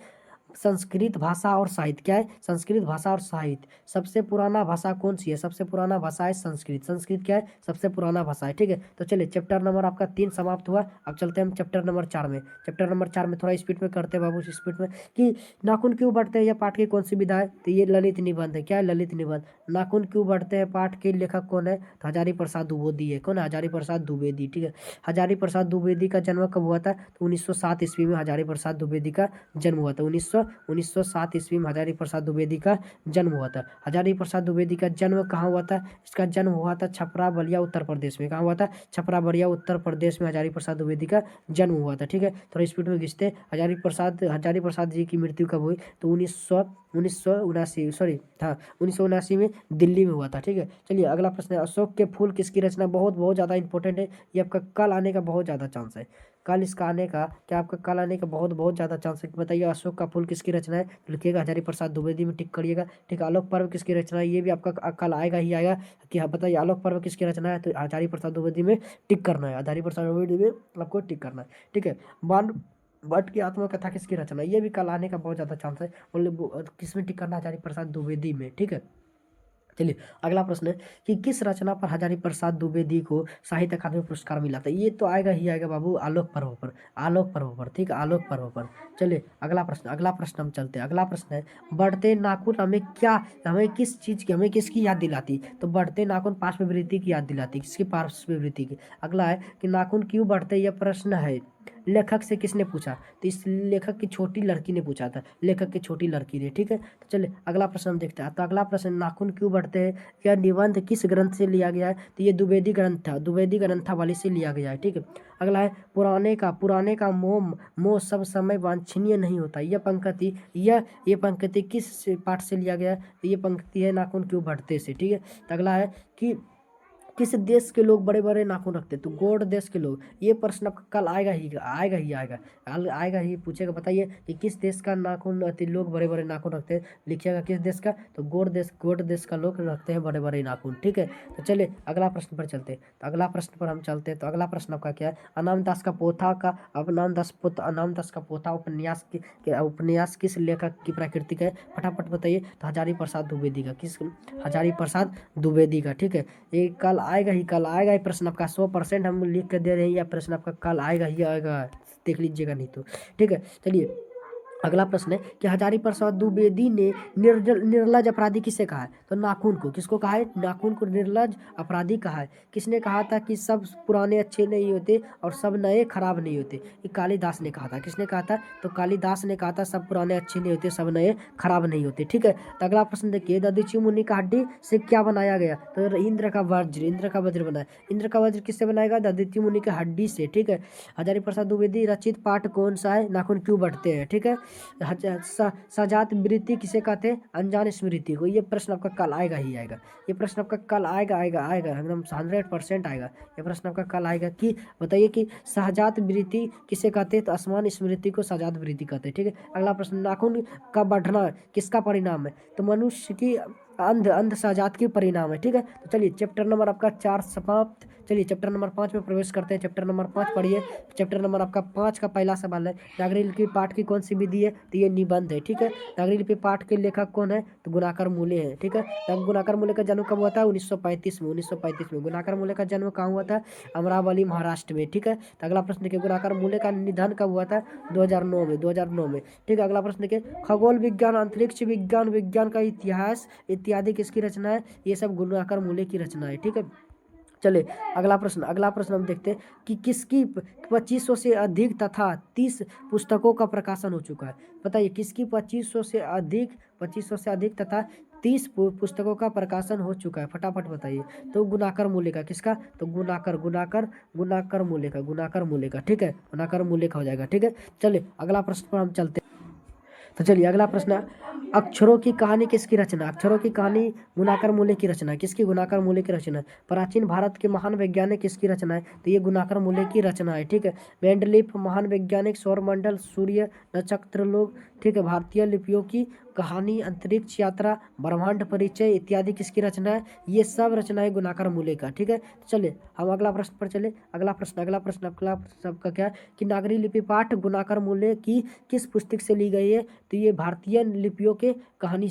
संस्कृत भाषा और साहित्य। क्या है? संस्कृत भाषा और साहित्य। सबसे पुराना भाषा कौन सी है? सबसे पुराना भाषा है संस्कृत। संस्कृत क्या है? सबसे पुराना भाषा है। ठीक है, तो चलिए चैप्टर नंबर आपका 3 समाप्त हुआ। अब चलते हैं हम चैप्टर नंबर 4 में। चैप्टर नंबर 4 में थोड़ा स्पीड में करते हैं बाबू, स्पीड में। कि नाखून क्यों बढ़ते हैं, यह पाठ की कौन सी विधा है? तो ये ललित निबंध है। क्या है? ललित निबंध। नाखून क्यों बढ़ते हैं पाठ के लेखक कौन है? तो हजारी प्रसाद द्विवेदी है। कौन है? हजारी प्रसाद द्विवेदी। ठीक है, हजारी प्रसाद द्विवेदी का जन्म कब हुआ था? तो 1907 ईस्वी में हजारी प्रसाद द्विवेदी का जन्म हुआ था। 1907 1907 ईस्वी में हजारी प्रसाद द्विवेदी का जन्म हुआ था। हजारी प्रसाद द्विवेदी का जन्म कहाँ हुआ था? इसका जन्म हुआ था छपरा बलिया उत्तर प्रदेश में। कहाँ हुआ था? छपरा बलिया उत्तर प्रदेश में हजारी प्रसाद द्विवेदी का जन्म हुआ था। ठीक है, थोड़ा स्पीड में खींचते। हजारी प्रसाद जी की मृत्यु कब हुई? तो 1979 सॉरी हाँ 1979 में दिल्ली में हुआ था। ठीक है, चलिए अगला प्रश्न है, अशोक के फूल किसकी रचना? बहुत बहुत ज़्यादा इंपॉर्टेंट है, ये आपका कल आने का बहुत ज़्यादा चांस है। कल इसका आने का क्या आपका कल आने का बहुत बहुत ज़्यादा चांस है। बताइए अशोक का फूल किसकी रचना है? तो लिखिएगा हजारी प्रसाद द्विवेदी में टिक करिएगा। ठीक है, आलोक पर्व किसकी रचना है? ये भी आपका कल आएगा ही आएगा कि हाँ बताइए आलोक पर्व किसकी रचना है? तो हजारी प्रसाद द्विवेदी में टिक करना है, हजारी प्रसाद द्विवेदी में आपको टिक करना है। ठीक है, बाण भट्ट की आत्मकथा किसकी रचना है? ये भी कल आने का बहुत ज़्यादा चांस है। किसमें टिक करना है? हजारी प्रसाद द्विवेदी में। ठीक है, चलिए अगला प्रश्न है कि किस रचना पर हजारी प्रसाद द्विवेदी को साहित्य अकादमी पुरस्कार मिला था? ये तो आएगा ही आएगा बाबू, आलोक पर्व पर। आलोक पर्व पर, ठीक है, आलोक पर्व पर। चलिए अगला प्रश्न हम चलते हैं। अगला प्रश्न है, बढ़ते नाखून हमें किस चीज़ की, हमें किसकी याद दिलाती? तो बढ़ते नाखून पार्श्ववृत्ति की याद दिलाती। किसकी? पार्श्ववृत्ति की। अगला है कि नाखून क्यों बढ़ते? यह प्रश्न है लेखक से किसने पूछा? तो इस लेखक की छोटी लड़की ने पूछा था, लेखक की छोटी लड़की ने। ठीक है, तो चलिए अगला प्रश्न हम देखते हैं। तो अगला प्रश्न, नाखून क्यों बढ़ते हैं, यह निबंध किस ग्रंथ से लिया गया है? तो ये द्विवेदी ग्रंथ था, द्विवेदी ग्रंथावली से लिया गया है। ठीक है, अगला है, पुराने का मोह सब समय वांछनीय नहीं होता। ये पंक्ति किस पाठ से लिया गया है? तो ये पंक्ति है नाखून क्यों बढ़ते से। ठीक है, तो अगला है कि किस देश के लोग बड़े बड़े नाखून रखते हैं? तो गौड़ देश के लोग। ये प्रश्न आपका कल आएगा ही आएगा ही आएगा आएगा ही पूछेगा। बताइए कि किस देश का नाखून लोग बड़े बड़े नाखून रखते हैं? लिखिएगा किस देश का? तो गौड़ देश का लोग रखते हैं बड़े बड़े नाखून। ठीक है, तो चलिए अगला प्रश्न पर चलते हैं। तो अगला प्रश्न पर हम चलते हैं। तो अगला प्रश्न आपका क्या है? अनामदास का पोथा उपन्यास किस लेखक की प्रकृति है? फटाफट बताइए। तो हजारी प्रसाद द्विवेदी का। किस? हजारी प्रसाद द्विवेदी का। ठीक है, ये कल आएगा ही प्रश्न आपका 100% हम लिख के दे रहे हैं। यह प्रश्न आपका कल आएगा ही आएगा, देख लीजिएगा नहीं तो। ठीक है, चलिए अगला प्रश्न है कि हजारी प्रसाद द्विवेदी ने निर्लज अपराधी किसे कहा है? तो नाखून को। किसको कहा है? नाखून को निर्लज अपराधी कहा है। किसने कहा था कि सब पुराने अच्छे नहीं होते और सब नए खराब नहीं होते? ये कालिदास ने कहा था। किसने कहा था? तो कालिदास ने कहा था सब पुराने अच्छे नहीं होते, सब नए खराब नहीं होते। ठीक है, तो अगला प्रश्न देखिए, दधीचि मुनि का हड्डी से क्या बनाया गया? तो इंद्र का वज्र बनाया। इंद्र का वज्र किससे बनाएगा? दधीचि मुनि के हड्डी से। ठीक है, हजारी प्रसाद द्विवेदी रचित पाठ कौन सा है? नाखून क्यों बढ़ते हैं। ठीक है, सजात वृत्ति किसे कहते हैं? अनजान स्मृति को। ये प्रश्न आपका कल आएगा ही आएगा, ये प्रश्न आपका कल आएगा एकदम 100% आएगा। ये प्रश्न आपका कल आएगा कि बताइए कि सहजात वृत्ति किसे कहते हैं? तो असमान स्मृति को सहजात वृत्ति कहते हैं। ठीक है, अगला प्रश्न, नाखून का बढ़ना किसका परिणाम है? तो मनुष्य की अंध सहजात की परिणाम है। ठीक है, तो चलिए चैप्टर नंबर आपका 4 समाप्त। चलिए चैप्टर नंबर 5 में प्रवेश करते हैं। चैप्टर नंबर 5 पढ़िए। चैप्टर नंबर आपका 5 का पहला सवाल है, नागरी लिपि पाठ की कौन सी विधि है? तो ये निबंध है। ठीक है, नागरी लिपि पाठ के लेखक कौन है? तो गुणाकर मूले हैं। ठीक है, तब गुणाकर मूले का जन्म कब हुआ था? 1935 में। गुणाकर मूले का जन्म कहाँ हुआ था? अमरावली महाराष्ट्र में। ठीक है, तो अगला प्रश्न देखिए, गुणाकर मूले का निधन कब हुआ था? 2009 में। ठीक है, अगला प्रश्न देखिए, खगोल विज्ञान, अंतरिक्ष विज्ञान, विज्ञान का इतिहास इत्यादि किसकी रचना है? ये सब गुणाकर मूले की रचना है। ठीक है, चले अगला प्रश्न हम देखते हैं कि किसकी 2500 से अधिक तथा 30 पुस्तकों का प्रकाशन हो चुका है? बताइए किसकी 2500 से अधिक तथा 30 पुस्तकों का प्रकाशन हो चुका है? फटाफट बताइए। तो गुणाकर मूले का। किसका? तो गुणाकर मूले का। ठीक है, गुणाकर मूले का हो जाएगा। ठीक है, चलिए अगला प्रश्न पर हम चलते हैं। तो चलिए अगला प्रश्न, अक्षरों की कहानी किसकी रचना? अक्षरों की कहानी गुणाकर मूले की रचना है। किसकी? गुणाकर मूले की रचना है। प्राचीन भारत के महान वैज्ञानिक किसकी रचना है? तो ये गुणाकर मूले की रचना है। ठीक है, मेंडलीफ महान वैज्ञानिक, सौरमंडल, सूर्य, नक्षत्र लोग। ठीक है, भारतीय लिपियों की कहानी, अंतरिक्ष यात्रा, ब्रह्मांड परिचय इत्यादि किसकी रचना है? ये सब रचना है गुणाकर मूले का। ठीक है, तो चलिए हम अगला प्रश्न पर चले। अगला प्रश्न आपका क्या है कि नागरी लिपि पाठ गुणाकर मूले की किस पुस्तक से ली गई है? तो ये भारतीय लिपियों की कहानी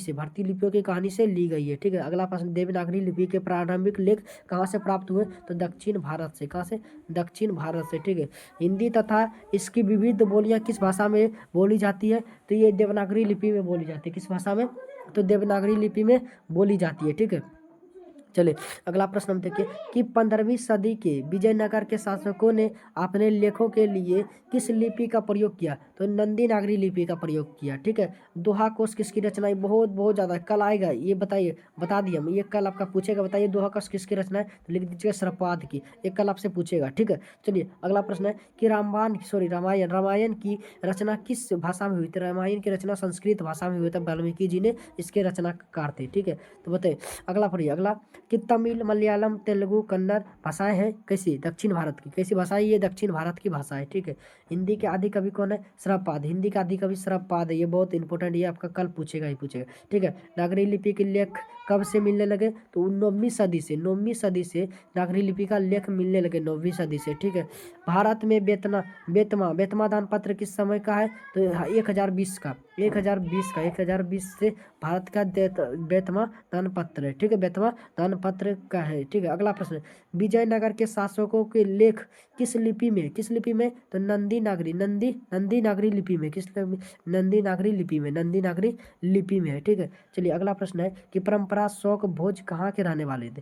से ली गई है। ठीक है, अगला प्रश्न, देवनागरी लिपि के प्रारंभिक लेख कहाँ से प्राप्त हुए? तो दक्षिण भारत से। कहाँ से? दक्षिण भारत से। ठीक है, हिंदी तथा इसकी विविध बोलियां किस भाषा में बोली जाती है? तो ये देवनागरी लिपि में बोली जाती है। किस भाषा में? तो देवनागरी लिपि में बोली जाती है। ठीक है, चलिए अगला प्रश्न हम देखिए कि 15वीं सदी के विजयनगर के शासकों ने अपने लेखों के लिए किस लिपि का प्रयोग किया? तो नंदी नागरी लिपि का प्रयोग किया। ठीक है, दोहा कोश किसकी रचना है? बहुत बहुत ज़्यादा कल आएगा, ये बताइए, बता दिए हम, ये कल आपका पूछेगा, बताइए दोहा कोश किसकी रचना है? तो लिख दीजिएगा श्रपाद की, ये कल आपसे पूछेगा। ठीक है, चलिए अगला प्रश्न है कि रामायण की रचना किस भाषा में हुई थी? रामायण की रचना संस्कृत भाषा में हुई थी, वाल्मीकि जी ने इसके रचनाकार थे। ठीक है, तो बताइए अगला पढ़िए। अगला कि तमिल, मलयालम, तेलुगु, कन्नड़ भाषाएं हैं कैसी? दक्षिण भारत की। कैसी भाषा है ये? दक्षिण भारत की भाषा है। ठीक है, हिंदी के आदि कवि कौन है? श्रवपाद। हिंदी का आदि कवि श्रवपाद है, ये बहुत इंपॉर्टेंट, ये आपका कल पूछेगा ही पूछेगा। ठीक है, नागरी लिपि के लेख कब से मिलने लगे? तो 9वीं सदी से, 9वीं सदी से नागरी लिपि का लेख मिलने लगे, 9वीं सदी से। ठीक है, भारत में बेतमा दान पत्र किस समय का है? तो 1020 का, 1020 से भारत का बेतमा दान पत्र है। ठीक है, बेतमा दान पत्र का है। ठीक है, अगला प्रश्न, विजयनगर के शासकों के लेख किस लिपि में? किस लिपि में? तो नंदी नागरी लिपि में। नंदी नागरी लिपि में है। ठीक है, चलिए अगला प्रश्न है कि परंपरा शौक भोज कहाँ के रहने वाले थे?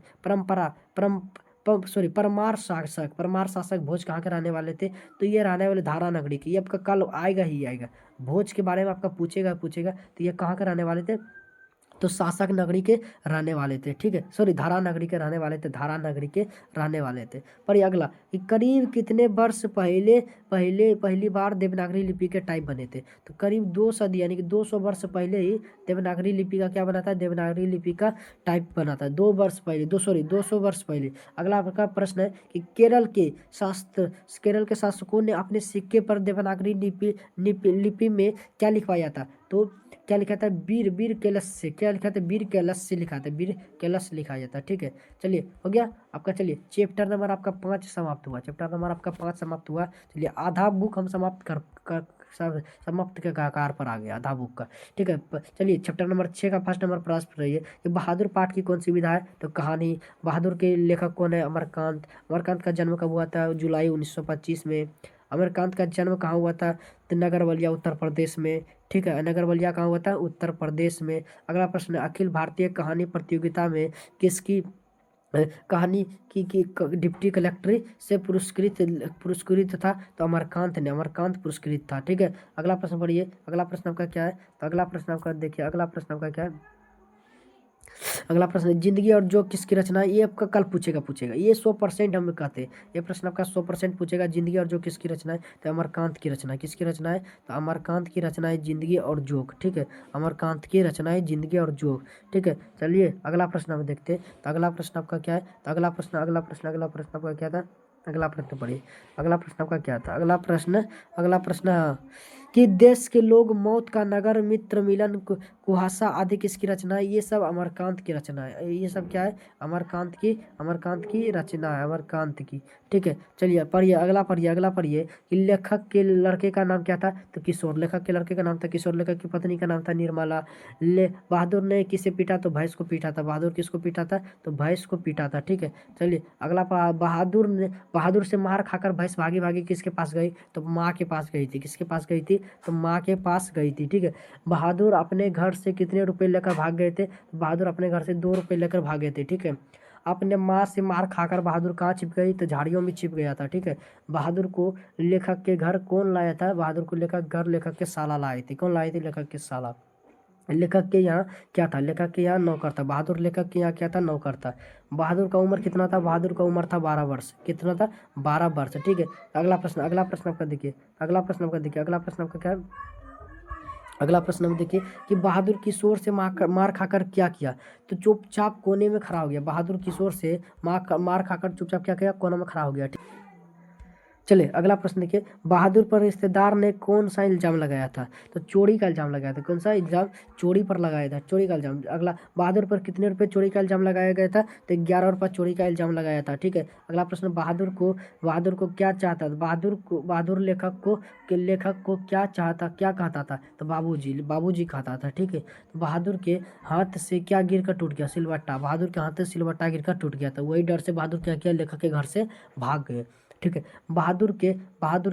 परमार शासक भोज कहाँ के रहने वाले थे? तो ये रहने वाले धारा नगरी की, ये आपका कल आएगा ही आएगा, भोज के बारे में आपका पूछेगा। तो ये कहाँ के रहने वाले थे? तो शासक नगरी के रहने वाले थे। ठीक है, धारा नगरी के रहने वाले थे, पर ये अगला कि करीब कितने वर्ष पहली बार देवनागरी लिपि के टाइप बने थे? तो करीब 2 सदी यानी कि 200 वर्ष पहले ही देवनागरी लिपि का क्या बना था? देवनागरी लिपि का टाइप बना था, 200 वर्ष पहले। अगला आपका प्रश्न है कि केरल के शासकों ने अपने सिक्के पर देवनागरी लिपि में क्या लिखवाया था? तो क्या लिखा था? वीर कैलस से। क्या लिखा था? वीर कैलस से लिखा था, वीर कैलस लिखा जाता है। ठीक है, चलिए हो गया आपका। चलिए चैप्टर नंबर आपका 5 समाप्त हुआ। चलिए आधा बुक हम समाप्त के आकार पर आ गया, आधा बुक का। ठीक है, चलिए चैप्टर नंबर 6 का फर्स्ट नंबर प्रश्न रहिए कि बहादुर पाठ की कौन सी विधा है? तो कहानी। बहादुर के लेखक कौन है? अमरकांत का जन्म कब हुआ था? जुलाई 1925 में। अमरकांत का जन्म कहाँ हुआ था? तो नगरवलिया, उत्तर प्रदेश में। ठीक है, नगरवलिया कहाँ हुआ था? उत्तर प्रदेश में। अगला प्रश्न, अखिल भारतीय कहानी प्रतियोगिता में किसकी कहानी की डिप्टी कलेक्टर से पुरस्कृत था? तो अमरकांत पुरस्कृत था। ठीक है, अगला प्रश्न पढ़िए। अगला प्रश्न आपका क्या है? तो अगला प्रश्न आपका देखिए, अगला प्रश्न आपका क्या है? अगला प्रश्न, जिंदगी और जोक किसकी रचना है? ये आपका कल पूछेगा, ये 100% हम कहते हैं, ये प्रश्न आपका 100% पूछेगा। जिंदगी और जोक किसकी रचना है? तो अमरकांत की रचना है। किसकी रचना है? तो अमरकांत की रचना है, जिंदगी और जोक। ठीक है, अमरकांत की रचना है, जिंदगी और जोक। ठीक है, चलिए अगला प्रश्न हम देखते हैं। तो अगला प्रश्न आपका क्या है? तो अगला प्रश्न आपका क्या था? अगला प्रश्न पढ़िए। अगला प्रश्न आपका क्या था? अगला प्रश्न हाँ, कि देश के लोग, मौत का नगर, मित्र मिलन, कुहासा आदि किसकी रचना है? ये सब अमरकांत की रचना है। ये सब क्या है? अमरकांत की रचना है, अमरकांत की। ठीक है, चलिए पढ़िए। अगला पढ़िए कि लेखक के लड़के का नाम क्या था? तो किशोर। लेखक के लड़के का नाम था किशोर। लेखक की पत्नी का नाम था निर्मला। बहादुर ने किसे पीटा? तो भैंस को पीटा था। बहादुर किसको पीटा था? तो भैंस को पीटा था। ठीक है, चलिए अगला बहादुर से मार खाकर भैंस भागी किसके पास गई? तो माँ के पास गई थी। किसके पास गई थी? तो माँ के पास गई थी। ठीक है, बहादुर अपने घर से कितने रुपए लेकर भाग गए थे? बहादुर अपने घर से 2 रुपए लेकर भागे थे। ठीक है, अपने माँ से मार खाकर बहादुर कहाँ छिप गई? तो झाड़ियों में छिप गया था। ठीक है, बहादुर को लेखक के घर कौन लाया था? बहादुर को लेखक के साला लाए थे। कौन लाए थे? लेखक के साला। लेखक के यहाँ क्या था? लेखक के यहाँ नौकर था। बहादुर लेखक के यहाँ क्या था? नौकर था। बहादुर का उम्र कितना था? बहादुर का उम्र था 12 वर्ष। कितना था? 12 वर्ष। ठीक है, अगला प्रश्न आपका देखिए। अगला प्रश्न आपका क्या है? अगला प्रश्न हम देखिए कि बहादुर किशोर से मार खाकर क्या किया? तो चुपचाप कोने में खड़ा हो गया। बहादुर किशोर से मार खाकर चुपचाप क्या किया? कोने में खड़ा हो गया। चलिए अगला प्रश्न देखिए, बहादुर पर रिश्तेदार ने कौन सा इल्जाम लगाया था? तो चोरी का इल्जाम लगाया था। कौन सा इल्जाम? चोरी पर लगाया था, चोरी का इल्जाम। अगला, बहादुर पर कितने रुपए चोरी का इल्जाम लगाया गया था? तो 11 रुपये चोरी का इल्जाम लगाया था। ठीक है, अगला प्रश्न, बहादुर को क्या चाहता था? बहादुर लेखक को क्या कहता था? तो बाबूजी कहता था। ठीक है, तो बहादुर के हाथ से क्या गिर कर टूट गया? सिलबट्टा। बहादुर के हाथ से सिलबट्टा गिर कर टूट गया था। वही डर से बहादुर क्या किया? लेखक के घर से भाग गए। ठीक है। बहादुर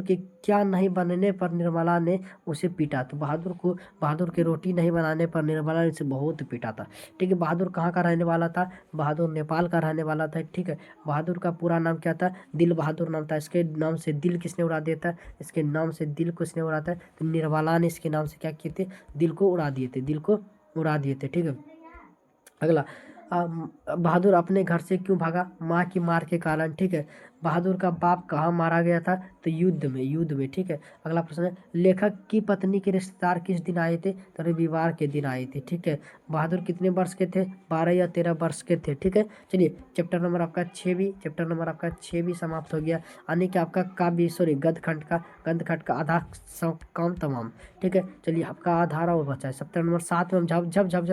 के क्या नहीं बनने पर निर्मला ने उसे पीटा। तो बहादुर के रोटी नहीं बनाने पर निर्मला ने उसे बहुत पीटा था। ठीक है। बहादुर कहाँ का रहने वाला था? बहादुर नेपाल का रहने वाला था। ठीक है। बहादुर का पूरा नाम क्या था? दिल बहादुर नाम था। इसके नाम से दिल किसने उड़ा दिया था? इसके नाम से दिल किसने उड़ा था? तो निर्मला ने इसके नाम से क्या किए थे? दिल को उड़ा दिए थे, दिल को उड़ा दिए थे। ठीक है। अगला, बहादुर अपने घर से क्यों भागा? माँ की मार के कारण। ठीक है। बहादुर का बाप कहाँ मारा गया था? तो युद्ध में। ठीक है। अगला प्रश्न है, लेखक की पत्नी के रिश्तेदार किस दिन आए थे? तो रविवार के दिन आए थे। ठीक है। बहादुर कितने वर्ष के थे? 12 या 13 वर्ष के थे। ठीक है। चलिए, चैप्टर नंबर आपका 6 भी समाप्त हो गया। यानी कि आपका काव्य सॉरी गद्य खंड का आधा काम तमाम। ठीक है। चलिए, आपका आधा और बचा है। चैप्टर नंबर 7 में हम जब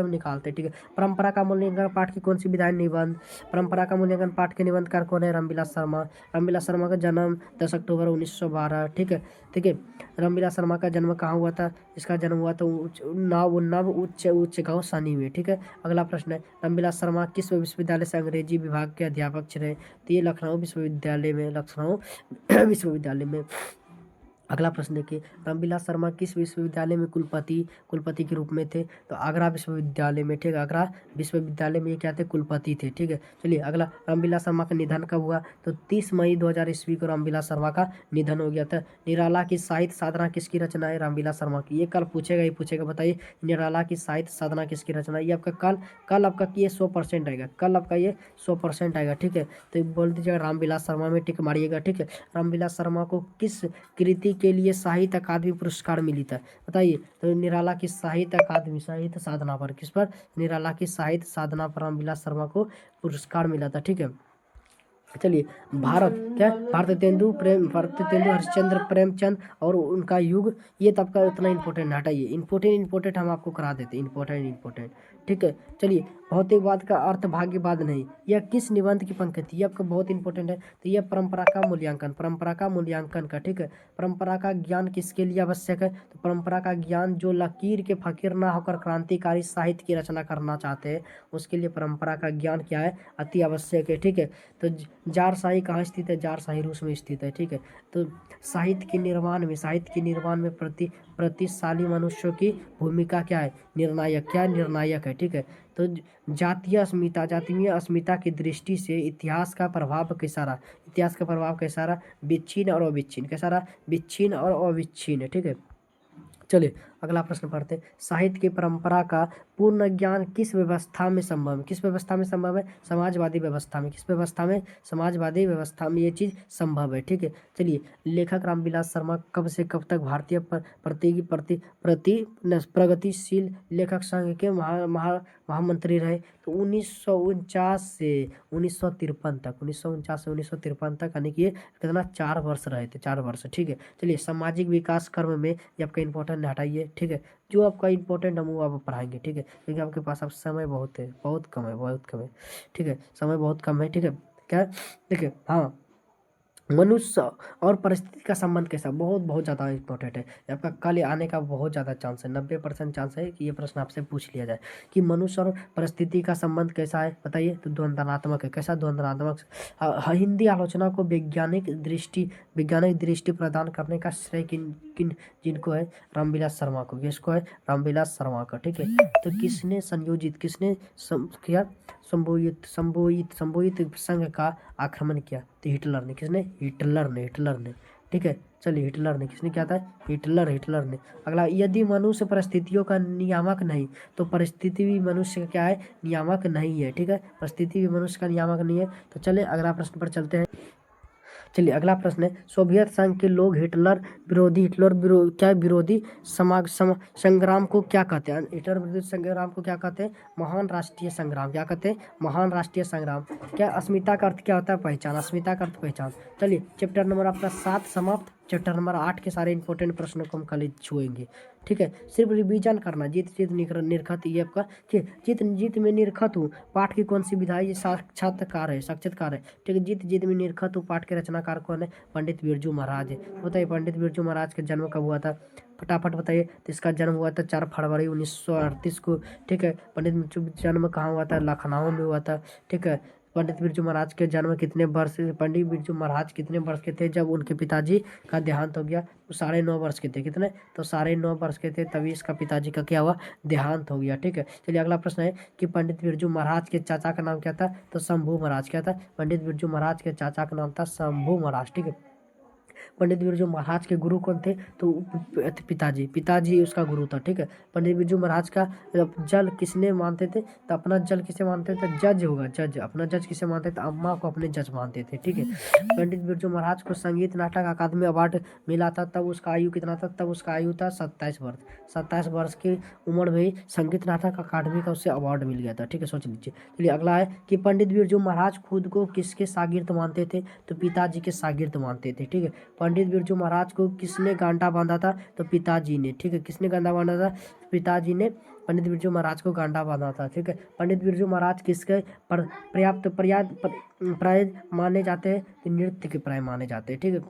निकालते हैं। ठीक है। परंपरा का मूल्यांकन पाठ की कौन सी विधाएं? निबंध। परंपरा का मूल्यांकन पाठ के निबंधकार कौन है? रामविलास शर्मा। रामविलास शर्मा का जन्म 10 अक्टूबर 1912। ठीक है। ठीक है। रामविलास शर्मा का जन्म कहाँ हुआ था? इसका जन्म हुआ था नव उच्च गाँव सानी में। ठीक है। अगला प्रश्न है, रामविलास शर्मा किस विश्वविद्यालय से अंग्रेजी विभाग के अध्यापक रहे? तो ये लखनऊ विश्वविद्यालय में। अगला प्रश्न देखिए, रामविलास शर्मा किस विश्वविद्यालय में कुलपति के रूप में थे? तो आगरा विश्वविद्यालय में। ठीक है। आगरा विश्वविद्यालय में ये क्या थे? कुलपति थे। ठीक है। चलिए, अगला, रामविलास शर्मा का निधन कब हुआ? तो 30 मई 2000 ईस्वी को रामविलास शर्मा का निधन हो गया था। निराला की साहित्य साधना किसकी रचना है? रामविलास शर्मा की। ये कल पूछेगा। बताइए, निराला की साहित्य साधना किसकी रचना है? ये आपका कल आपका ये 100% आएगा। कल आपका ये 100% आएगा। ठीक है। तो बोल दीजिएगा रामविलास शर्मा में टिक मारिएगा। ठीक है। रामविलास शर्मा को किस कृति के लिए साहित्य अकादमी पुरस्कार मिली था? बताइए। तो निराला की साहित्य अकादमी साहित्य साधना पर, किस पर? निराला की साहित्य साधना पर रामविलास शर्मा को पुरस्कार मिला था। ठीक है। चलिए, भारत तेंदु हरिश्चंद्र प्रेमचंद और उनका युग, ये तो आपका उतना इंपॉर्टेंट हटाइए। इंपॉर्टेंट हम आपको करा देते हैं। इंपॉर्टेंट। ठीक है। चलिए, भौतिकवाद का अर्थ भाग्यवाद नहीं, यह किस निबंध की पंक्ति? ये आपका बहुत इंपॉर्टेंट है। तो यह परंपरा का मूल्यांकन का। ठीक है। परंपरा का ज्ञान किसके लिए आवश्यक है? तो परंपरा का ज्ञान जो लकीर के फकीर ना होकर क्रांतिकारी साहित्य की रचना करना चाहते हैं, उसके लिए परंपरा का ज्ञान क्या है? अति आवश्यक है। ठीक है। तो जारशाही कहाँ स्थित है? जारशाही रूस में स्थित है। ठीक है। तो साहित्य के निर्माण में प्रतिशाली मनुष्यों की भूमिका क्या है? निर्णायक है। ठीक है। तो जातीय अस्मिता की दृष्टि से इतिहास का प्रभाव कैसा रहा? विच्छिन्न और अविच्छिन्न। ठीक है। चलिए, अगला प्रश्न पढ़ते हैं, साहित्य की परंपरा का पूर्ण ज्ञान किस व्यवस्था में संभव है? समाजवादी व्यवस्था में ये चीज संभव है। ठीक है। चलिए, लेखक रामविलास शर्मा कब से कब तक भारतीय प्रगतिशील लेखक संघ के महामंत्री रहे? तो 1949 से 1953 तक, यानी कि कितना 4 वर्ष रहे थे, 4 वर्ष। ठीक है। चलिए, सामाजिक विकास कर्म में ये आपका इंपॉर्टेंट हटाइए। ठीक है। जो आपका इंपॉर्टेंट हम वो आप पढ़ाएंगे। ठीक है। क्योंकि आपके पास अब समय बहुत है, बहुत कम है। ठीक है। समय बहुत कम है। ठीक है। क्या? देखिए, हाँ, मनुष्य और परिस्थिति का संबंध कैसा? बहुत ज़्यादा इंपॉर्टेंट है। ये आपका कल आने का बहुत ज़्यादा चांस है, 90% चांस है कि ये प्रश्न आपसे पूछ लिया जाए कि मनुष्य और परिस्थिति का संबंध कैसा है। बताइए। तो द्वंद्वात्मक है। कैसा? द्वंद्वात्मक। हिंदी आलोचना को वैज्ञानिक दृष्टि प्रदान करने का श्रेय जिनको है? रामविलास शर्मा को। किसको है? रामविलास शर्मा का। ठीक है। तो किसने किया? संभोहित संघ का आक्रमण किया? तो हिटलर ने। किसने? हिटलर ने। ठीक है। चलिए, हिटलर ने। किसने किया था? हिटलर ने। अगला, यदि मनुष्य परिस्थितियों का नियामक नहीं, तो परिस्थिति भी मनुष्य का क्या है? नियामक नहीं है। ठीक है। परिस्थिति भी मनुष्य का नियामक नहीं है। तो चलिए, अगला प्रश्न पर चलते हैं। चलिए, अगला प्रश्न है, सोवियत संघ के लोग विरोधी संग्राम को क्या कहते हैं? हिटलर विरोधी संग्राम को क्या कहते हैं? महान राष्ट्रीय संग्राम। क्या कहते हैं? महान राष्ट्रीय संग्राम। क्या? अस्मिता का अर्थ क्या होता है? पहचान। चलिए, चैप्टर नंबर आपका 7 समाप्त। चैप्टर नंबर 8 के सारे इंपॉर्टेंट प्रश्नों को हम कल छुएंगे। ठीक है। सिर्फ रिवीजन करना। जीत निरखत, ये आपका जीत में निरखत हूँ पाठ की कौन सी विधा है? ये साक्षात्कार है। ठीक है। जीत में निरखत हूँ पाठ के रचनाकार कौन है? पंडित बिरजू महाराज है। बताइए, पंडित बिरजू महाराज का जन्म कब हुआ था? फटाफट बताइए। तो इसका जन्म हुआ था 4 फरवरी 1938 को। ठीक है। पंडित बिरजू जन्म कहाँ हुआ था? लखनऊ में हुआ था। ठीक है। पंडित बिरजू महाराज के जन्म कितने वर्ष पंडित बिरजू महाराज कितने वर्ष के थे जब उनके पिताजी का देहांत हो गया? तो 9.5 वर्ष के थे। कितने? तो 9.5 वर्ष के थे, तभी इसका पिताजी का क्या हुआ? देहांत हो गया। ठीक है, चलिए अगला प्रश्न है कि पंडित बिरजू महाराज के चाचा का नाम क्या था? तो शंभू महाराज। क्या था? पंडित बिरजू महाराज के चाचा का नाम था शंभू महाराज। ठीक है, पंडित बिरजू महाराज के गुरु कौन थे? तो पिताजी, पिताजी उसका गुरु था। ठीक है, पंडित बिरजू महाराज का जल किसने मानते थे? तो अपना जल किसे मानते थे? जज होगा, जज। अपना जज किसे मानते थे? अम्मा को अपने जज मानते थे। ठीक है, पंडित बिरजू महाराज को संगीत नाटक अकादमी अवार्ड मिला था, तब उसका आयु कितना था? तब उसका आयु था 27 वर्ष। 27 वर्ष की उम्र में ही संगीत नाटक अकादमी का उससे अवार्ड मिल गया था। ठीक है, सोच लीजिए। चलिए अगला है कि पंडित बिरजू महाराज खुद को किसके शागिर्द मानते थे? तो पिताजी के शागिर्द मानते थे। ठीक है, पंडित बिरजू महाराज को किसने गांडा बांधा था? तो पिताजी ने। ठीक है, किसने गांडा बांधा था? पिताजी ने पंडित बिरजू महाराज को गांडा बांधा था। ठीक है, पंडित बिरजू महाराज किसके पर्याप्त प्राय माने जाते हैं? तो नृत्य के प्राय माने जाते हैं। ठीक है,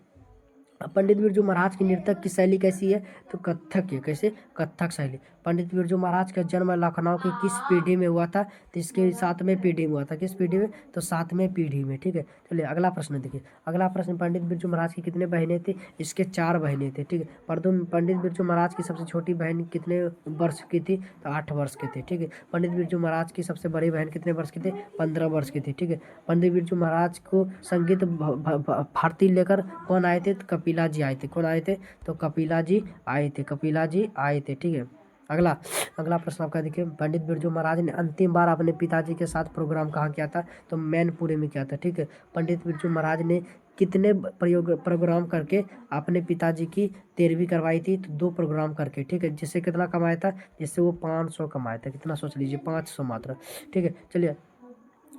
पंडित बिरजू महाराज की नृत्य की शैली कैसी है? तो कथक है। कैसे? कथक शैली। पंडित बिरजू महाराज का जन्म लखनऊ की किस पीढ़ी में हुआ था? तो इसके 7वें पीढ़ी में हुआ था। किस पीढ़ी में? तो 7वें पीढ़ी में। ठीक है, चलिए अगला प्रश्न देखिए। अगला प्रश्न, पंडित बिरजू महाराज की कितने बहनें थी? इसके 4 बहनें थे। ठीक है, पंडित बिरजू महाराज की सबसे छोटी बहन कितने वर्ष की थी? तो 8 वर्ष के थे। ठीक है, पंडित बिरजू महाराज की सबसे बड़ी बहन कितने वर्ष की थी? 15 वर्ष की थी। ठीक है, पंडित बिरजू महाराज को संगीत भारती लेकर कौन आए थे? तो कपिला जी आए थे। कौन आए थे? तो कपिला जी आए थे। कपिला जी आए थे। ठीक है, अगला अगला प्रश्न आपका देखिए। पंडित बिरजू महाराज ने अंतिम बार अपने पिताजी के साथ प्रोग्राम कहाँ किया था? तो मैनपुरी में किया था। ठीक है, पंडित बिरजू महाराज ने कितने प्रोग्राम करके अपने पिताजी की 13वीं करवाई थी? तो 2 प्रोग्राम करके। ठीक है, जिससे कितना कमाया था? जिससे वो 500 कमाया था। कितना? सोच लीजिए, 500 मात्र। ठीक है, चलिए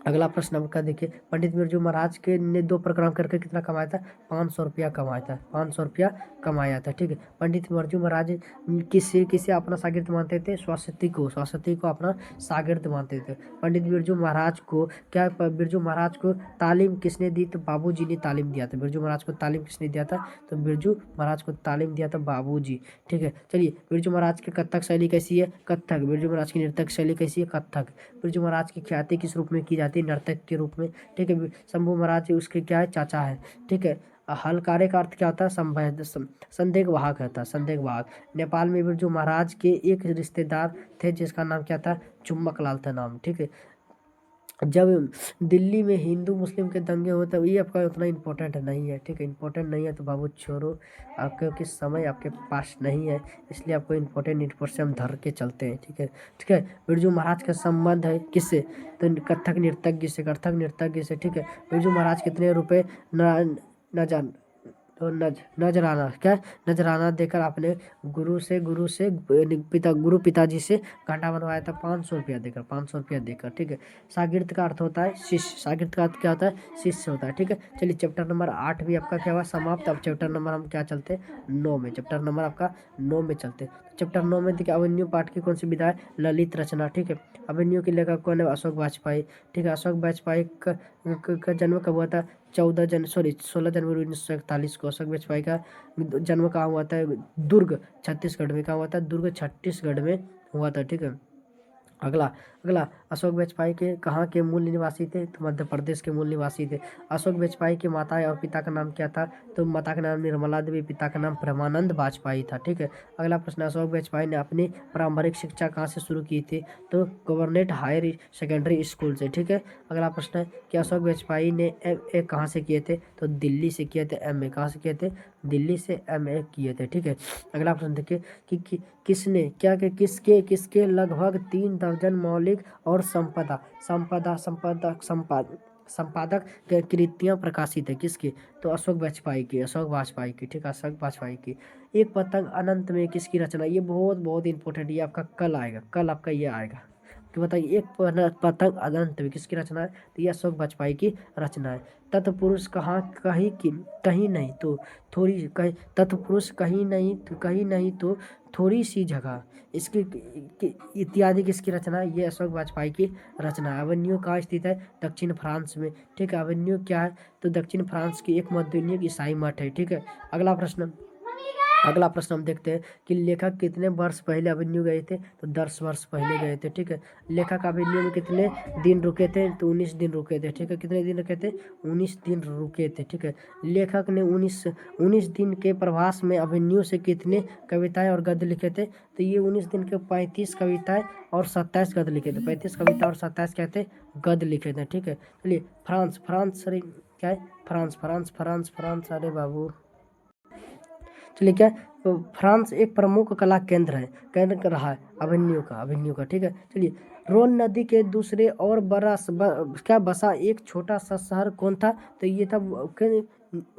अगला प्रश्न आपका देखिए। पंडित बिरजू महाराज के ने 2 प्रोग्राम करके कितना कमाया था? 500 रुपया कमाया था। 500 रुपया कमाया था। ठीक है, पंडित बिरजू महाराज किसे किसे अपना शागिर्द मानते थे? सरस्वती को। सरस्वती को अपना शागिर्द मानते थे। पंडित बिरजू महाराज को बिरजू महाराज को तालीम किसने दी? तो बाबूजी ने तालीम दिया था। बिरजू महाराज को तालीम किसने दिया था? तो बिरजू महाराज को तालीम दिया था बाबूजी। ठीक है, चलिए बिरजू महाराज की कथक शैली कैसी है? कथक। बिरजू महाराज की नृत्य शैली कैसी है? कथक। बिरजू महाराज की ख्याति किस रूप में की जाती है? नर्तक के रूप में। ठीक है, शंभू महाराज उसके क्या है? चाचा है। ठीक है, हलकारे का अर्थ क्या होता है? संदेह वाहक होता है। संदेह वाहक। नेपाल में बिरजू महाराज के एक रिश्तेदार थे जिसका नाम क्या था? चुम्बक लाल था नाम। ठीक है, जब दिल्ली में हिंदू मुस्लिम के दंगे होते हैं, ये आपका उतना इम्पोर्टेंट नहीं है। ठीक है, इम्पोर्टेंट नहीं है तो बाबू छोड़ो, आपके किस समय आपके पास नहीं है, इसलिए आपको इम्पोर्टेंट से हम धर के चलते हैं। ठीक है, ठीक है, बिरजू महाराज का संबंध है किससे? तो कथक नृतज्ञ से। कथक नृतज्ञ से। ठीक है, बिरजू महाराज कितने रुपए न जान तो नजराना क्या? नजराना देकर अपने गुरु से पिताजी से गांडा बनवाया था 500 रुपया देकर। 500 रुपया देकर। ठीक है, शागिर्द का अर्थ होता है शिष्य। शागिर्द का अर्थ क्या होता है? शिष्य होता है। ठीक है, चलिए चैप्टर नंबर 8 भी आपका क्या हुआ? समाप्त। अब चैप्टर नंबर हम क्या चलते हैं? 9 में। चैप्टर नंबर आपका 9 में चलते हैं। चैप्टर 9 में देखिए, अभिमन्यु पाठ की कौन सी विधा है? ललित रचना। ठीक है, अभिमन्यु के लेखक कौन है? अशोक वाजपेयी। ठीक है, अशोक वाजपेयी का जन्म कब हुआ था? 16 जनवरी 1941 को अशोक वाजपेयी का जन्म कहाँ हुआ था? दुर्ग छत्तीसगढ़ में। कहाँ हुआ था? दुर्ग छत्तीसगढ़ में हुआ था। ठीक है, अगला अगला अशोक वाजपेयी के कहाँ के मूल निवासी थे? तो मध्य प्रदेश के मूल निवासी थे। अशोक वाजपेयी की माता और पिता का नाम क्या था? तो माता का नाम निर्मला देवी, पिता का नाम प्रेमानंद वाजपेयी था। ठीक है, अगला प्रश्न, अशोक वाजपेयी ने अपनी प्रारंभिक शिक्षा कहाँ से शुरू की थी? तो गवर्नमेंट हायर सेकेंडरी स्कूल से। ठीक है, अगला प्रश्न है कि अशोक वाजपेयी ने MA कहाँ से किए थे? तो दिल्ली से किए थे। MA कहाँ से किए थे? दिल्ली से MA किए थे। ठीक है, अगला प्रश्न देखिए कि किसने क्या के किसके किसके लगभग 3 दर्जन मौलिक और संपादक कृतियां प्रकाशित है? किसकी? तो अशोक वाजपेयी की। अशोक वाजपेयी की। ठीक है, अशोक वाजपेयी की। एक पतंग अनंत में किसकी रचना? ये बहुत बहुत इंपॉर्टेंट, ये आपका कल आएगा। कल आपका ये आएगा कि बताइए, एक पतंग अनंत में किसकी रचना है? तो ये अशोक वाजपेयी की रचना है। तत्पुरुष कहाँ कहीं नहीं तो थोड़ी कहीं तत्पुरुष कहीं नहीं तो थोड़ी सी जगह, इसकी इत्यादि किसकी रचना है? ये अशोक वाजपेयी की रचना है। अवेन्यू कहाँ स्थित है? दक्षिण फ्रांस में। ठीक है, अवेन्यू क्या है? तो दक्षिण फ्रांस की एक मध्य ईसाई मठ है। ठीक है, अगला प्रश्न, अगला प्रश्न हम देखते हैं कि लेखक कितने वर्ष पहले अभिमन्यु गए थे, तो 10 वर्ष पहले गए थे। ठीक है, लेखक अभिमन्यु में कितने दिन रुके थे, तो 19 दिन रुके थे। ठीक है, कितने दिन रुके थे, 19 दिन रुके थे। ठीक है, लेखक ने 19 दिन के प्रवास में अभिमन्यु से कितने कविताएं और गद्य लिखे थे, तो ये 19 दिन के 35 कविताएं और 27 गद्य लिखे थे। 35 कविता और 27 क्या थे, गद्य लिखे थे। ठीक है, चलिए फ्रांस अरे क्या है, फ्रांस अरे बाबू, चलिए क्या, तो फ्रांस एक प्रमुख कला केंद्र है, केंद्र रहा है अभिमन्यु का। ठीक है, चलिए रोन नदी के दूसरे और क्या बसा एक छोटा सा शहर कौन था, तो ये था